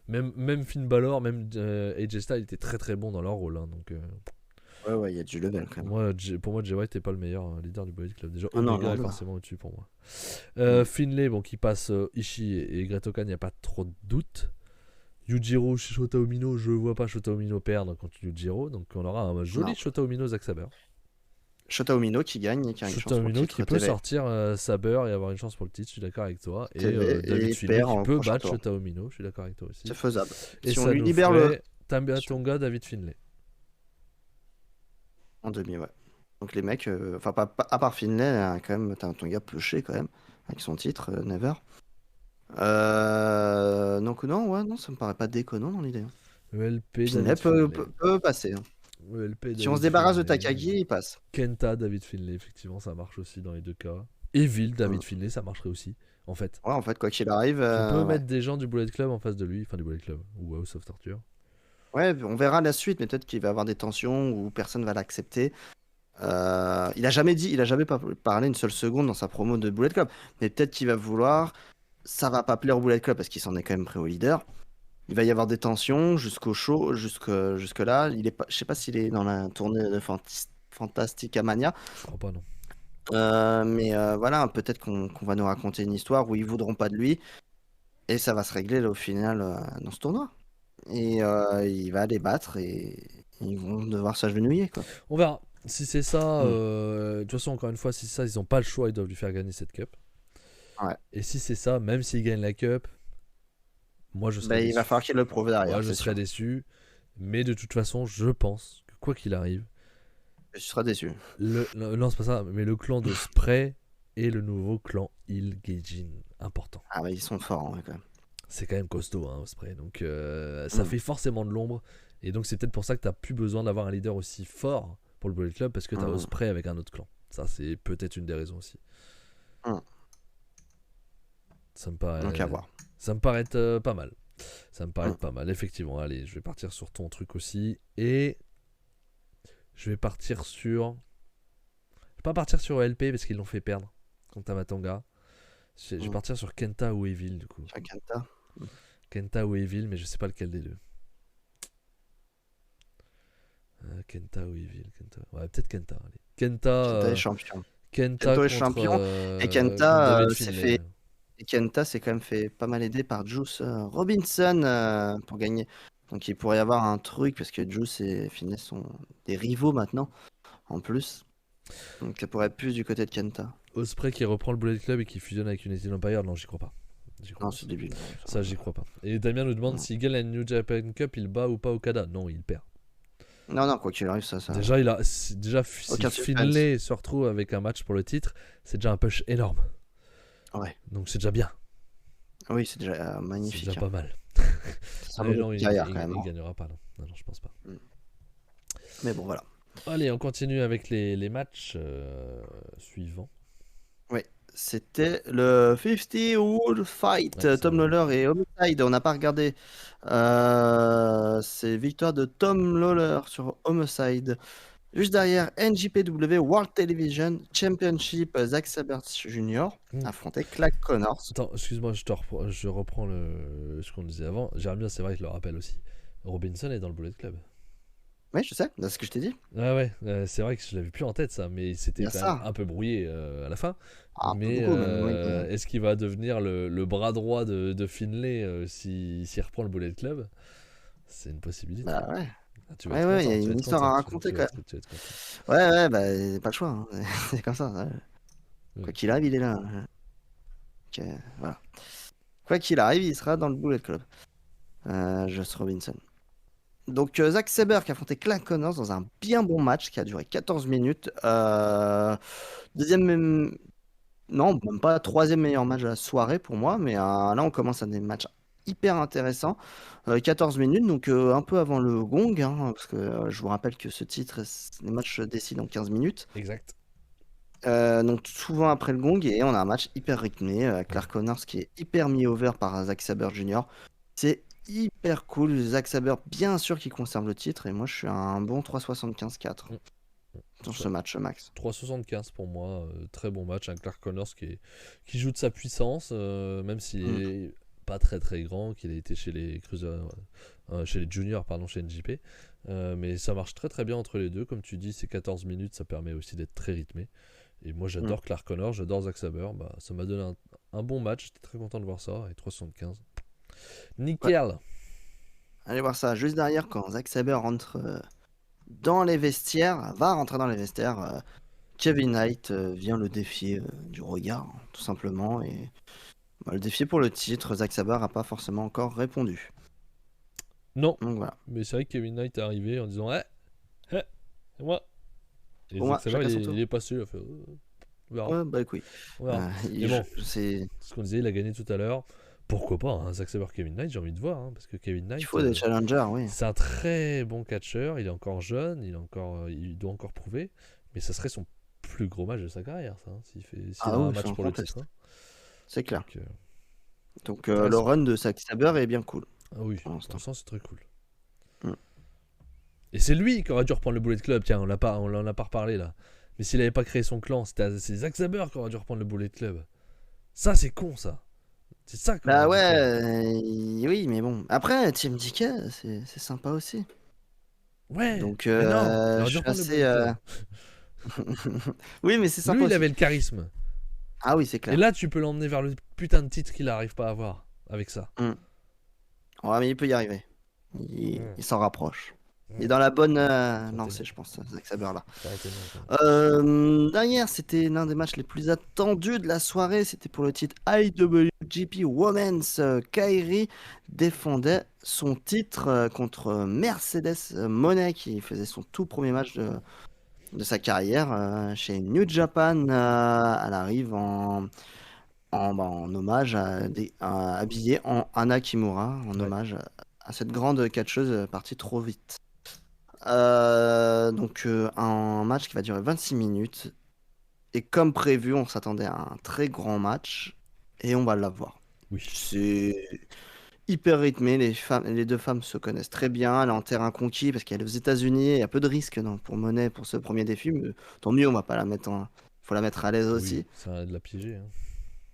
Oui. Même Finn Balor, même AJ Styles était très très bon dans leur rôle. Hein, donc, ouais, il y a du level quand même. Pour moi, Jay White n'est pas le meilleur leader du Bullet Club. Déjà, Omega est forcément au-dessus pour moi. Finlay, qui passe Ishii et Great Okan, il n'y a pas trop de doute. Yujiro, Shota Umino, je vois pas Shota Umino perdre contre Yujiro. Donc, on aura un joli Shota Umino Zack Sabre. Shota Umino qui gagne et qui a une chance pour le titre. Qui peut sortir Saber et avoir une chance pour le titre, je suis d'accord avec toi. Et David Finlay qui peut battre Shota Umino, je suis d'accord avec toi aussi. C'est faisable. Et si on lui libère le Tamatonga, David Finlay. En demi, ouais. Donc les mecs, à part Finlay, quand même, Tamatonga pioché quand même, avec son titre, Never. Donc non, ça me paraît pas déconnant dans l'idée. ELP, Finlay peut passer. Hein. Si on se débarrasse de Takagi, il passe. Kenta, David Finlay, effectivement, ça marche aussi dans les deux cas. Evil, David Finlay, ça marcherait aussi, en fait. Ouais, en fait, quoi qu'il arrive. Tu peux mettre des gens du Bullet Club en face de lui, enfin du Bullet Club, ou House of Torture. Ouais, on verra la suite, mais peut-être qu'il va y avoir des tensions où personne va l'accepter. Il a jamais parlé une seule seconde dans sa promo de Bullet Club, mais peut-être qu'il va vouloir ça va pas plaire au Bullet Club parce qu'il s'en est quand même pris au leader. Il va y avoir des tensions jusqu'au show, jusque là. Il est pas, je sais pas s'il est dans la tournée de Fantastica Mania. Je crois pas, non. Mais voilà, peut-être qu'on va nous raconter une histoire où ils voudront pas de lui. Et ça va se régler là, au final dans ce tournoi. Et il va les battre et ils vont devoir s'agenouiller, quoi. On verra. Si c'est ça, Mm. de toute façon, encore une fois, si c'est ça, ils ont pas le choix, ils doivent lui faire gagner cette cup. Ouais. Et si c'est ça, même s'il gagne la cup, moi je serais Bah, déçu. il va falloir qu'il le prouve derrière, Moi je c'est serais sûr. déçu. Mais de toute façon, je pense que quoi qu'il arrive, Tu seras déçu. non, c'est pas ça, mais le clan de Spray est le nouveau clan Il-Gaijin. Important. Ah, bah, ils sont forts, ouais, quand même. C'est quand même costaud, hein, Osprey. Donc ça Mm. fait forcément de l'ombre. Et donc c'est peut-être pour ça que t'as plus besoin d'avoir un leader aussi fort pour le Bullet Club parce que t'as Mm. Osprey avec un autre clan. Ça, c'est peut-être une des raisons aussi. Mm. Ça me paraît, Donc à voir. ça me paraît être pas mal. Ça me paraît Mm. être pas mal, effectivement. Allez, je vais partir sur ton truc aussi. Et je vais partir sur. Je vais pas partir sur LP parce qu'ils l'ont fait perdre contre Tamatanga. Je vais Mm. partir sur Kenta ou Evil du coup. Sur Kenta. Kenta ou Evil, mais je sais pas lequel des deux. Kenta ou Evil, Kenta. Ouais, peut-être Kenta. Allez. Kenta est champion. Kenta Kento est contre, champion. Et contre Kenta, David Finlay. Kenta s'est quand même fait pas mal aider par Juice Robinson pour gagner. Donc il pourrait y avoir un truc, parce que Juice et Finlay sont des rivaux maintenant, en plus. Donc ça pourrait être plus du côté de Kenta. Osprey qui reprend le Bullet Club et qui fusionne avec United Empire, non, j'y crois pas. J'y crois Non, pas. c'est débile. Ça, j'y crois pas. Et Damien nous demande Non. s'il gagne la New Japan Cup, il bat ou pas Okada. Non, il perd. Non, quoi qu'il arrive, ça. Déjà, si Aucun suspense. Finlay se retrouve avec un match pour le titre, c'est déjà un push énorme. Ouais. Donc c'est déjà bien. Oui, c'est déjà C'est magnifique. déjà pas mal. Ça Mais vaut non, le il, carrière, il- quand même. il hein. gagnera pas. Non, je pense pas. Mais bon, voilà. Allez, on continue avec les matchs suivants. Oui, c'était le 50 Wood Fight, Ouais, c'est Tom vrai. Lawler et Homicide. On n'a pas regardé. C'est victoire de Tom Lawler sur Homicide. Juste derrière, NJPW World Television Championship, Zack Sabre Jr. Mm. affrontait Clark Connors. Attends, excuse-moi, je reprends ce qu'on disait avant. J'aimerais bien, c'est vrai, que je le rappelle aussi. Robinson est dans le Bullet Club. Oui, je sais, c'est ce que je t'ai dit. Ah ouais, c'est vrai que je l'avais plus en tête ça, mais c'était Il y a quand même ça. un peu brouillé à la fin. Ah, Mais beaucoup même. Oui. est-ce qu'il va devenir le bras droit de Finlay s'il reprend le Bullet Club? C'est une possibilité. Bah ouais. Ah, tu vas Ouais, être ouais, il y content, a tu vas une être histoire à content, raconter, tu vas quoi. tu vas être content. Ouais, bah, pas le choix. Hein. C'est comme ça. Ouais. Ouais. Quoi qu'il arrive, il est là. Ok, voilà. Quoi qu'il arrive, il sera dans le Bullet Club. Josh Robinson. Donc, Zack Sabre qui a affronté Clark Connors dans un bien bon match qui a duré 14 minutes. Deuxième. Non, même pas troisième meilleur match de la soirée pour moi, mais là, on commence à des matchs hyper intéressants. 14 minutes, donc un peu avant le gong, hein, parce que je vous rappelle que ce titre, les matchs se décident en 15 minutes. Exact. Donc souvent après le gong, et on a un match hyper rythmé. Clark Connors qui est hyper mis over par Zack Sabre Jr. C'est hyper cool. Zack Sabre, bien sûr, qui conserve le titre, et moi je suis à un bon 3,75-4 dans ce match, Max. 3,75 pour moi, très bon match. Un Clark Connors qui joue de sa puissance, même s'il est pas très très grand, qu'il a été chez les cruisers, chez les juniors, pardon, chez NJP. Mais ça marche très très bien entre les deux. Comme tu dis, c'est 14 minutes, ça permet aussi d'être très rythmé. Et moi j'adore Clark Connors, j'adore Zack Sabre. Bah, ça m'a donné un bon match, j'étais très content de voir ça. Et 3,75. Nickel. Ouais. Allez voir ça. Juste derrière, quand Zack Sabre rentre dans les vestiaires, va rentrer dans les vestiaires, Kevin Knight vient le défier du regard, tout simplement. Et le défier pour le titre, Zack Sabre n'a pas forcément encore répondu. Non, Donc voilà. mais c'est vrai que Kevin Knight est arrivé en disant c'est moi. Et Pour moi, Zack Sabre, chacun son tour. il est passé, il a fait on verra. Ouais, bah écoute. On verra. Mais bon. c'est... Ce qu'on disait, il a gagné tout à l'heure. Pourquoi pas, hein, Zack Sabre, Kevin Knight, j'ai envie de voir, hein, parce que Kevin Knight, Il faut des challengers, oui. c'est un très bon catcheur, il est encore jeune, il doit encore prouver, mais ça serait son plus gros match de sa carrière, ça, hein, s'il a un match pour le titre. Hein. C'est clair. Donc le le run de Zack Sabre est bien cool. Ah oui, pour l'instant c'est très cool. Mm. Et c'est lui qui aurait dû reprendre le Bullet Club, tiens, on en a pas reparlé là. Mais s'il avait pas créé son clan, c'est Zack Sabre qui aurait dû reprendre le Bullet Club. Ça c'est con ça. C'est ça qu'on Bah aurait ouais, dû faire. oui, mais bon. Après, Team DK, c'est sympa aussi. Ouais, Donc, mais non, il je aurait dû suis reprendre le assez. Moniteur. Oui, mais c'est sympa Lui, il aussi. avait le charisme. Ah oui, c'est Et clair. là, tu peux l'emmener vers le putain de titre qu'il n'arrive pas à avoir avec ça. Mm. Ouais, mais il peut y arriver. Mm, Il s'en rapproche. Il est mm. dans la bonne Ça aurait été lancée, long. je pense, Zack Sabre là. Ça aurait été long quand même. Derrière, c'était l'un des matchs les plus attendus de la soirée. C'était pour le titre IWGP Women's. Kairi défendait son titre contre Mercedes Moné, qui faisait son tout premier match de sa carrière chez New Japan. Elle arrive en hommage habillée en Anna Kimura, en Ouais. hommage à cette grande catcheuse partie trop vite. Donc un match qui va durer 26 minutes. Et comme prévu, on s'attendait à un très grand match. Et on va l'avoir. Oui. C'est hyper rythmé. Les deux femmes se connaissent très bien. Elle est en terrain conquis parce qu'elle est aux États-Unis. Il y a peu de risques pour Monet pour ce premier défi. Mais tant mieux, on va pas la mettre faut la mettre à l'aise Oui, aussi. ça a de la piéger.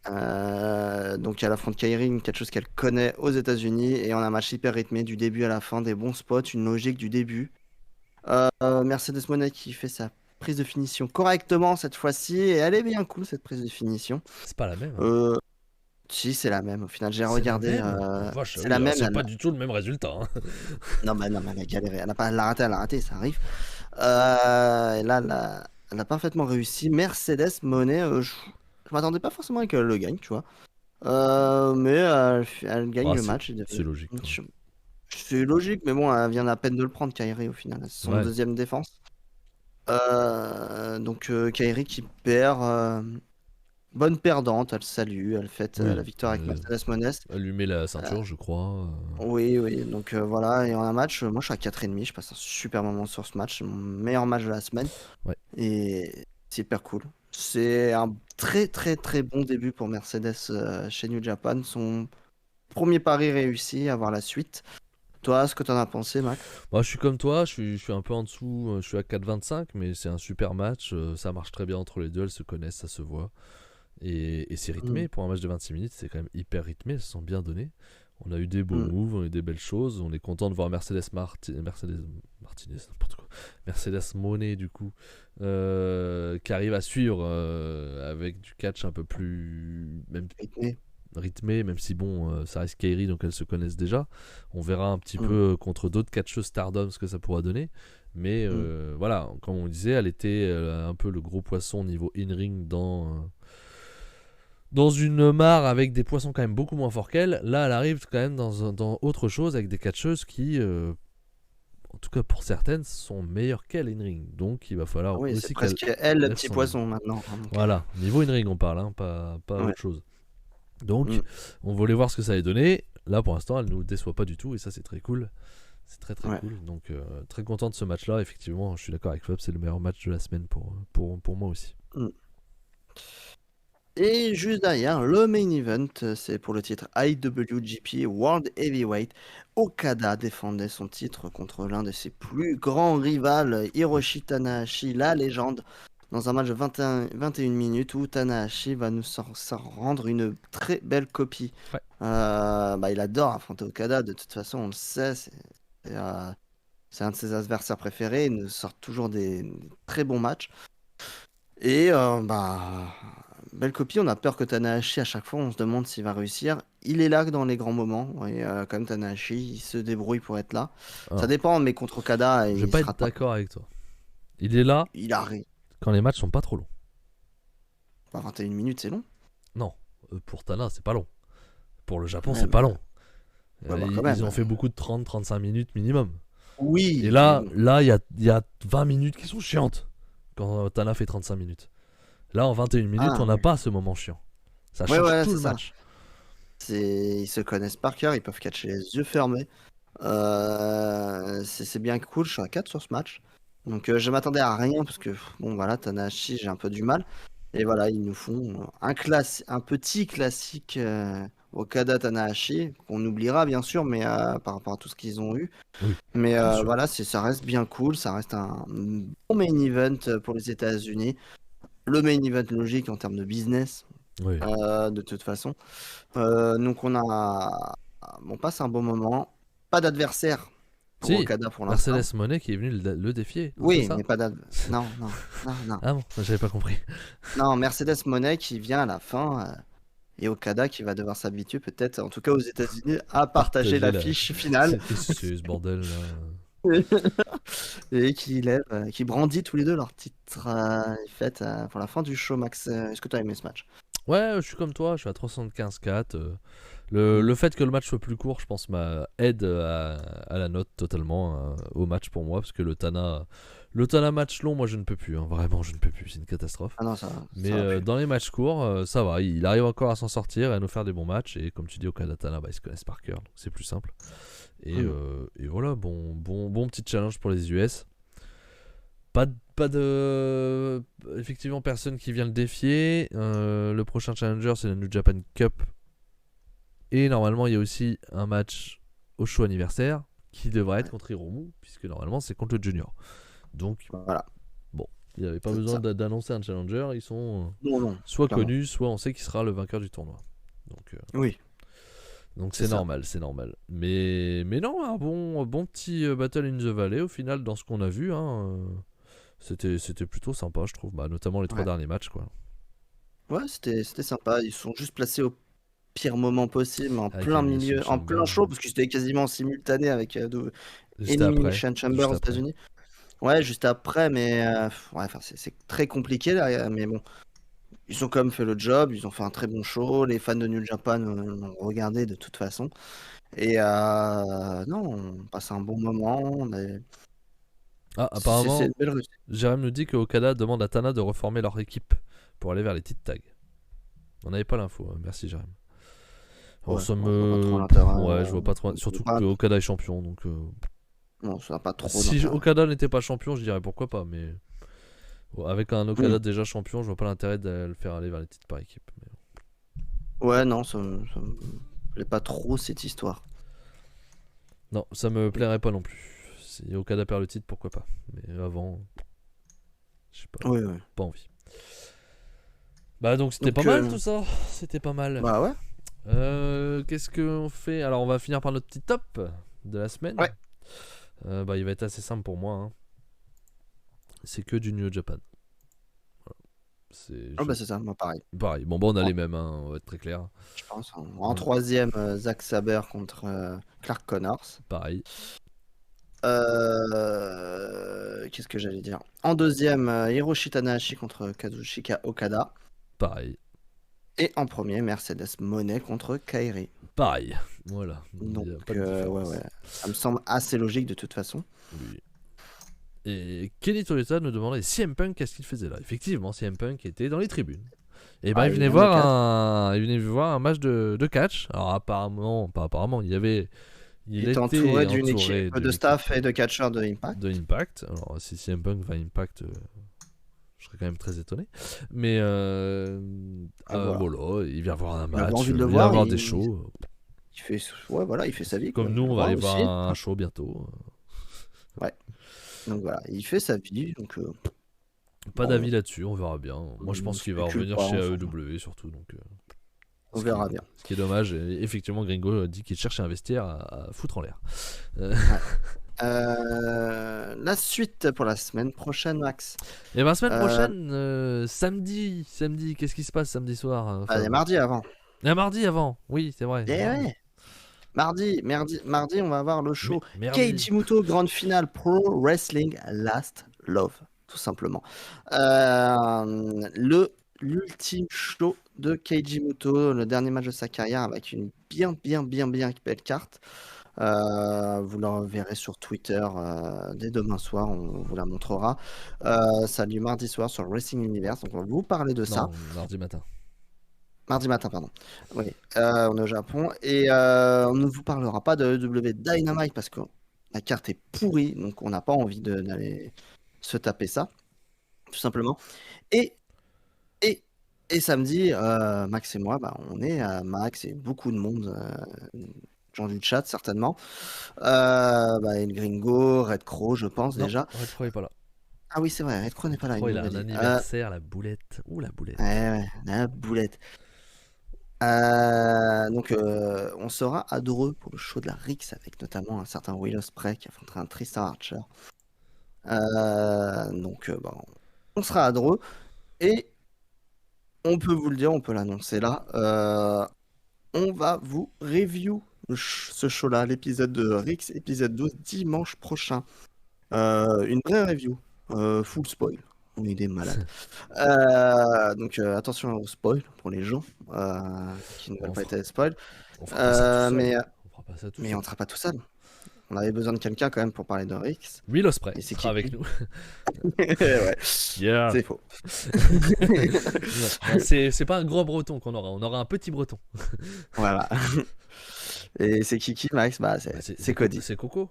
Hein. Donc elle affronte Kairi, quelque chose qu'elle connaît aux États-Unis. Et on a un match hyper rythmé du début à la fin. Des bons spots, une logique du début. Mercedes Moné qui fait sa prise de finition correctement cette fois-ci. Et elle est bien cool cette prise de finition. C'est pas la même. Hein. Euh, Si, c'est la même. Au final, j'ai C'est la regardé. même. Oh, vache, C'est oui, la alors même. c'est pas du tout le même résultat. Hein. Non, mais elle a galéré. Elle l'a raté, ça arrive. Et là, elle a parfaitement réussi. Mercedes Moné, je m'attendais pas forcément à qu'elle le gagne, tu vois. Mais elle gagne Ah, le match. c'est logique. Quoi. C'est logique, mais bon, elle vient à peine de le prendre, Kairi, au final. C'est son Ouais. deuxième défense. Donc, Kairi qui perd. Bonne perdante, elle salue, elle fête la Oui. victoire avec Mercedes Mones. Allumer la Euh, ceinture, je crois. oui, oui, donc voilà, et en un match, moi je suis à 4,5, je passe un super moment sur ce match, c'est mon meilleur match de la semaine, Ouais. et c'est hyper cool. C'est un très très très bon début pour Mercedes chez New Japan, son premier pari réussi, avoir la suite. Toi, ce que t'en as pensé, Mac? Moi, je suis comme toi, je suis un peu en dessous, je suis à 4,25, mais c'est un super match, ça marche très bien entre les deux, elles se connaissent, ça se voit. Et c'est Mm, rythmé, pour un match de 26 minutes, c'est quand même hyper rythmé, elles se sont bien données. On a eu des beaux mm. moves, on a eu des belles choses, on est content de voir Mercedes Martinez, n'importe quoi. Mercedes Moné, du coup, qui arrive à suivre avec du catch un peu plus même Rythmé. rythmé, même si bon, ça reste Kairi, donc elles se connaissent déjà. On verra un petit Mm, peu contre d'autres catcheuses Stardom ce que ça pourra donner. Mais mm. voilà, comme on disait, elle était un peu le gros poisson niveau in-ring dans une mare avec des poissons quand même beaucoup moins forts qu'elle. Là, elle arrive quand même dans autre chose avec des catcheuses qui, en tout cas pour certaines, sont meilleures qu'elle in-ring. Donc il va falloir Oui, c'est aussi qu'elle presque elle, le lève petit son niveau. poisson, maintenant, hein, donc, Voilà, niveau in-ring on parle, hein, pas ouais. autre chose. Donc Mm, on voulait voir ce que ça allait donner. Là pour l'instant, elle nous déçoit pas du tout et ça c'est très cool. C'est très très ouais. cool. Donc très content de ce match-là. Effectivement, je suis d'accord avec Fab, c'est le meilleur match de la semaine pour moi aussi. Mm. Et juste derrière, le main event, c'est pour le titre IWGP World Heavyweight. Okada défendait son titre contre l'un de ses plus grands rivales, Hiroshi Tanahashi, la légende, dans un match de 21 minutes où Tanahashi va nous rendre une très belle copie. Ouais. Il adore affronter Okada, de toute façon, on le sait, euh, c'est un de ses adversaires préférés, il nous sort toujours des très bons matchs. Et belle copie, on a peur que Tanahashi, à chaque fois, on se demande s'il va réussir. Il est là que dans les grands moments, et comme Tanahashi, il se débrouille pour être là. Ça Alors, dépend, mais contre Okada, je vais il pas se être rate pas. d'accord avec toi. Il est là Il arrive. quand les matchs sont pas trop longs. 21 minutes, c'est long. Non, pour Tana, c'est pas long. Pour le Japon, Ouais, c'est pas long. ouais, quand Ils même. ont fait beaucoup de 30-35 minutes minimum. Oui. Et là, il y a 20 minutes qui sont chiantes quand Tana fait 35 minutes. Là, en 21 minutes, Ah, on n'a pas ce moment chiant. Ça ouais, change ouais, tout c'est le ça. match. Ils se connaissent par cœur, ils peuvent catcher les yeux fermés. C'est bien cool, je suis à 4 sur ce match. Donc je m'attendais à rien parce que bon voilà, Tanahashi, j'ai un peu du mal. Et voilà, ils nous font un petit classique Okada Tanahashi, qu'on oubliera bien sûr, mais par rapport à tout ce qu'ils ont eu. Oui, Mais bien sûr. voilà, ça reste bien cool, ça reste un bon main event pour les États-Unis. Le main event logique en termes de business. Oui. de toute façon. Donc on passe un bon moment. Pas d'adversaire pour Si, Okada pour l'instant. Mercedes Moné qui est venu le défier, non, c'est Oui, ça? mais pas d'ad. Non, non, non, non. Ah bon, j'avais pas compris. Non, Mercedes Moné qui vient à la fin. Et Okada qui va devoir s'habituer peut-être, en tout cas aux États-Unis, à partager Partager la. l'affiche finale Qu'est-ce que c'est ce bordel là? et qui brandit tous les deux leur titre fête pour la fin du show. Max, est-ce que tu as aimé ce match? Ouais, je suis comme toi, je suis à 375-4. Mm. Le fait que le match soit plus court, je pense, aide à la note totalement au match pour moi, parce que le Tana match long, moi je ne peux plus, hein, vraiment je ne peux plus, c'est une catastrophe. Ah non, ça Mais va plus. dans les matchs courts, ça va, il arrive encore à s'en sortir et à nous faire des bons matchs. Et comme tu dis, Okada Tana, bah, ils se connaissent par cœur, donc c'est plus simple. Et voilà, bon petit challenge pour les US. Pas de. Effectivement, personne qui vient le défier. Le prochain challenger, c'est la New Japan Cup. Et normalement, il y a aussi un match au show anniversaire qui devrait être contre Hiromu, puisque normalement, c'est contre le Junior. Donc, Voilà. bon, il n'y avait pas C'est besoin ça. d'annoncer un challenger. Ils sont Non, soit clairement. connus, soit on sait qui sera le vainqueur du tournoi. Oui, Donc c'est c'est ça. normal, c'est normal. Mais non, un bon petit Battle in the Valley au final dans ce qu'on a vu. C'était plutôt sympa, je trouve. Bah, notamment les 3 Ouais, derniers matchs, quoi. ouais, c'était sympa. Ils sont juste placés au pire moment possible, en Avec plein Elimination milieu, en plein Chamber show, parce que c'était quasiment simultané avec juste après. Elimination Chamber Juste aux après. États-Unis. Ouais, juste après, mais ouais, enfin, c'est très compliqué là, mais bon. Ils ont quand même fait le job, ils ont fait un très bon show, les fans de New Japan ont regardé de toute façon. Et non, on passe un bon moment, Ah, c'est apparemment, une belle réussite. Jérém nous dit que Okada demande à Tana de reformer leur équipe pour aller vers les titres tags. On n'avait pas l'info, hein. Merci Jérém. Alors Ouais, ça bon, je vois pas trop me. l'intérêt. Ouais, je vois pas trop. Surtout que Okada est champion, donc. Non, ça n'a pas trop Si d'intérêt. Okada n'était pas champion, je dirais pourquoi pas, mais. Bon, avec un Okada déjà champion, je vois pas l'intérêt de le faire aller vers les titres par équipe. Ouais, non, ça me plaît pas trop cette histoire. Non, ça me plairait pas non plus. Si Okada perd le titre, pourquoi pas. Mais avant, je sais pas, Oui, oui. pas envie. Bah donc c'était Donc, pas mal tout ça. C'était pas mal. bah ouais. Qu'est-ce qu'on fait? Alors on va finir par notre petit top de la semaine. Ouais. Bah il va être assez simple pour moi, hein. C'est que du New Japan. Voilà. Ah bah c'est ça, moi pareil, Pareil. Bon, bah on a En- les mêmes, hein, on va être très clair. je pense. En troisième, Zack Sabre contre Clark Connors. Pareil. Qu'est-ce que j'allais dire? En deuxième, Hiroshi Tanahashi contre Kazuchika Okada. Pareil. Et en premier, Mercedes Moné contre Kairi. Pareil. Voilà. Donc, Il y a pas de différence. ouais. Ça me semble assez logique de toute façon. Oui. Et Kenny Toyota nous demandait CM Punk qu'est-ce qu'il faisait là. Effectivement, CM Punk était dans les tribunes. Et ben Ah, il venait il vient voir un match de catch. Alors apparemment, pas apparemment, il était entouré d'une entouré équipe d'une de staff équipe et de catcheurs de Impact. de Impact. Alors si CM Punk va à Impact, je serais quand même très étonné. Mais voilà, il vient voir un Il avait match, envie de le il vient voir, voir des shows. Il fait, ouais, voilà, il fait sa vie. Comme quoi. nous, on va aller voir aussi. un show bientôt. Donc voilà, il fait sa vie. Donc, Pas bon, d'avis là-dessus, on verra bien. Moi je on pense qu'il va spécule revenir pas, chez on s'en AEW surtout. Donc, on verra bien. Ce qui est dommage, et effectivement, Gringo dit qu'il cherchait un vestiaire à foutre en l'air. La suite pour la semaine prochaine, Max. Et ben, semaine prochaine, samedi, qu'est-ce qui se passe samedi soir? Il y a mardi avant. Mardi avant, oui, c'est vrai. Eh ouais. Mardi, on va avoir le show Merdi. Keiji Muto, grande finale Pro Wrestling Last Love, tout simplement. L'ultime show de Keiji Muto, le dernier match de sa carrière avec une bien belle carte. Vous la verrez sur Twitter dès demain soir, on vous la montrera. Ça a lieu mardi soir sur Wrestling Universe, donc on va vous parler de ça. Non, mardi matin. Mardi matin, pardon. Oui, on est au Japon. Et on ne vous parlera pas de WWE Dynamite parce que la carte est pourrie, donc on n'a pas envie d'aller se taper ça, tout simplement. Et samedi, Max et moi, on est à Max et beaucoup de monde, gens du chat certainement. El Gringo, Red Crow, je pense Non, déjà. Red Crow est pas là. Ah oui, c'est vrai, Red Crow n'est pas là. Il a un anniversaire, la boulette. Ouh, la boulette. Ouais, la boulette. Donc, on sera à Dreux pour le show de la Rix avec notamment un certain Will Ospreay qui affrontera un Tristan Archer. Donc, on sera à Dreux et on peut vous le dire, on peut l'annoncer là. On va vous review ce show-là, l'épisode de Rix, épisode 12, dimanche prochain. Une vraie review, full spoil. On est des malades. Donc attention au spoil pour les gens qui ne veulent pas être spoil. On fera pas ça tout seul. Mais On fera pas ça tout on seul. ne sera pas tout seul. On avait besoin de quelqu'un quand même pour parler de Rix. Will Ospreay Et c'est sera qui avec nous. Ouais. Yeah. C'est faux. Non, c'est pas un gros breton qu'on aura, on aura un petit breton. Voilà. Et c'est qui, Max? Bah, c'est Cody. C'est Coco.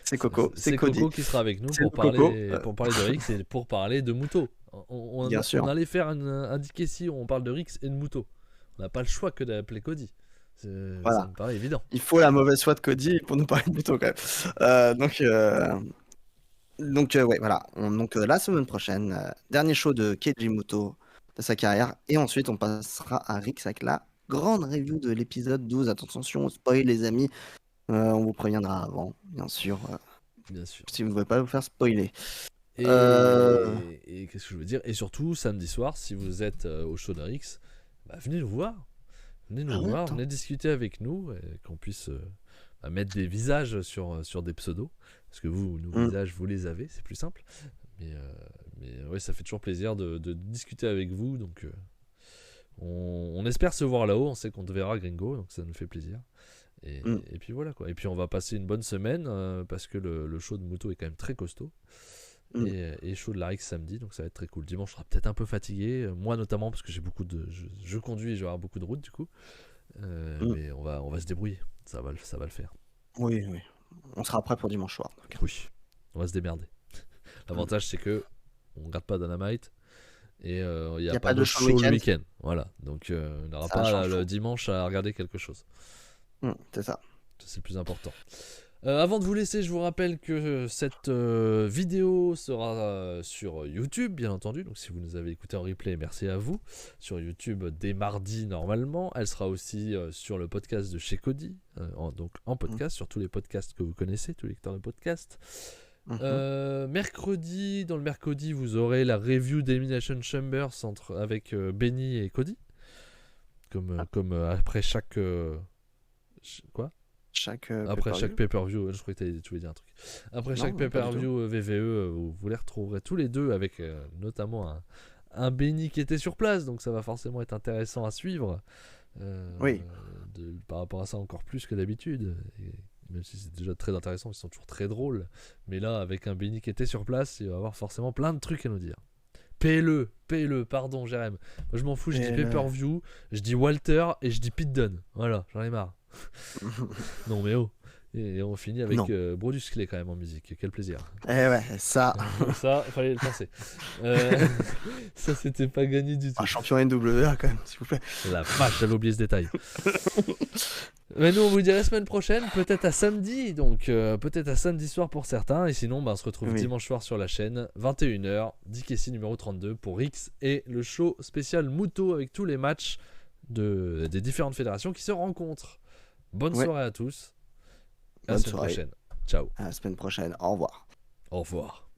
C'est Coco. C'est Cody. Coco qui sera avec nous C'est pour parler, Coco. pour parler de Rix et pour parler de Muto. Bien sûr. On allait faire un Dicassi où on parle de Rix et de Muto. On n'a pas le choix que d'appeler Cody. Voilà. Ça me paraît évident. Il faut la mauvaise foi de Cody pour nous parler de Muto quand même. Donc ouais, voilà. Donc la semaine prochaine, dernier show de Keiji Muto de sa carrière. Et ensuite, on passera à Rix avec la grande review de l'épisode 12. Attention, spoil les amis. On vous préviendra avant, bien sûr. Bien sûr. Si vous ne voulez pas vous faire spoiler. Et qu'est-ce que je veux dire? Et surtout, samedi soir, si vous êtes au show de Rix, venez nous voir. Venez nous voir, venez discuter avec nous, et qu'on puisse mettre des visages sur des pseudos. Parce que vous, nos visages, vous les avez, c'est plus simple. Mais ouais, ça fait toujours plaisir de discuter avec vous. Donc, on espère se voir là-haut. On sait qu'on te verra, Gringo, donc ça nous fait plaisir. Et puis voilà quoi. Et puis on va passer une bonne semaine parce que le show de Muto est quand même très costaud. Et show de la Rix samedi, donc ça va être très cool. Dimanche, je serai peut-être un peu fatigué, moi notamment parce que j'ai beaucoup de, je conduis et je vais avoir beaucoup de route du coup. Mais on va se débrouiller, ça va le faire. Oui. On sera prêt pour dimanche soir. Donc. Oui, on va se démerder. L'avantage c'est que on regarde pas Dynamite et il n'y a pas de show le week-end. Voilà, donc on n'aura pas le dimanche à regarder quelque chose. C'est ça. C'est le plus important. Avant de vous laisser, je vous rappelle que cette vidéo sera sur YouTube, bien entendu. Donc si vous nous avez écouté en replay, merci à vous. Sur YouTube dès mardi normalement. Elle sera aussi sur le podcast de chez Cody. Donc en podcast, sur tous les podcasts que vous connaissez, tous les lecteurs de podcasts. Mercredi, dans le mercredi, vous aurez la review d'Elimination Chambers avec Benny et Cody. Comme après chaque... quoi ? Après chaque pay-per-view, je crois que tu voulais dire un truc. Après chaque pay-per-view VVE, vous les retrouverez tous les deux avec notamment un Benny qui était sur place, donc ça va forcément être intéressant à suivre. Par rapport à ça encore plus que d'habitude. Et même si c'est déjà très intéressant, ils sont toujours très drôles. Mais là, avec un Benny qui était sur place, il va avoir forcément plein de trucs à nous dire. Paye-le, pardon Jérém. Moi je m'en fous, je dis pay-per-view, je dis Walter et je dis Pete Dunne. Voilà, j'en ai marre. Non mais oh. Et on finit avec Brodus Clay quand même en musique. Quel plaisir. Ça fallait le penser. Ça c'était pas gagné du tout. Un champion NWA quand même, s'il vous plaît. La vache, j'avais oublié ce détail. Mais nous on vous dit la semaine prochaine, peut-être à samedi, donc peut-être à samedi soir pour certains, et sinon on se retrouve dimanche soir sur la chaîne, 21h, Dicassi numéro 32 pour Rix et le show spécial Muto avec tous les matchs des différentes fédérations qui se rencontrent. Bonne soirée à tous. À la semaine prochaine. Ciao. À la semaine prochaine. Au revoir. Au revoir.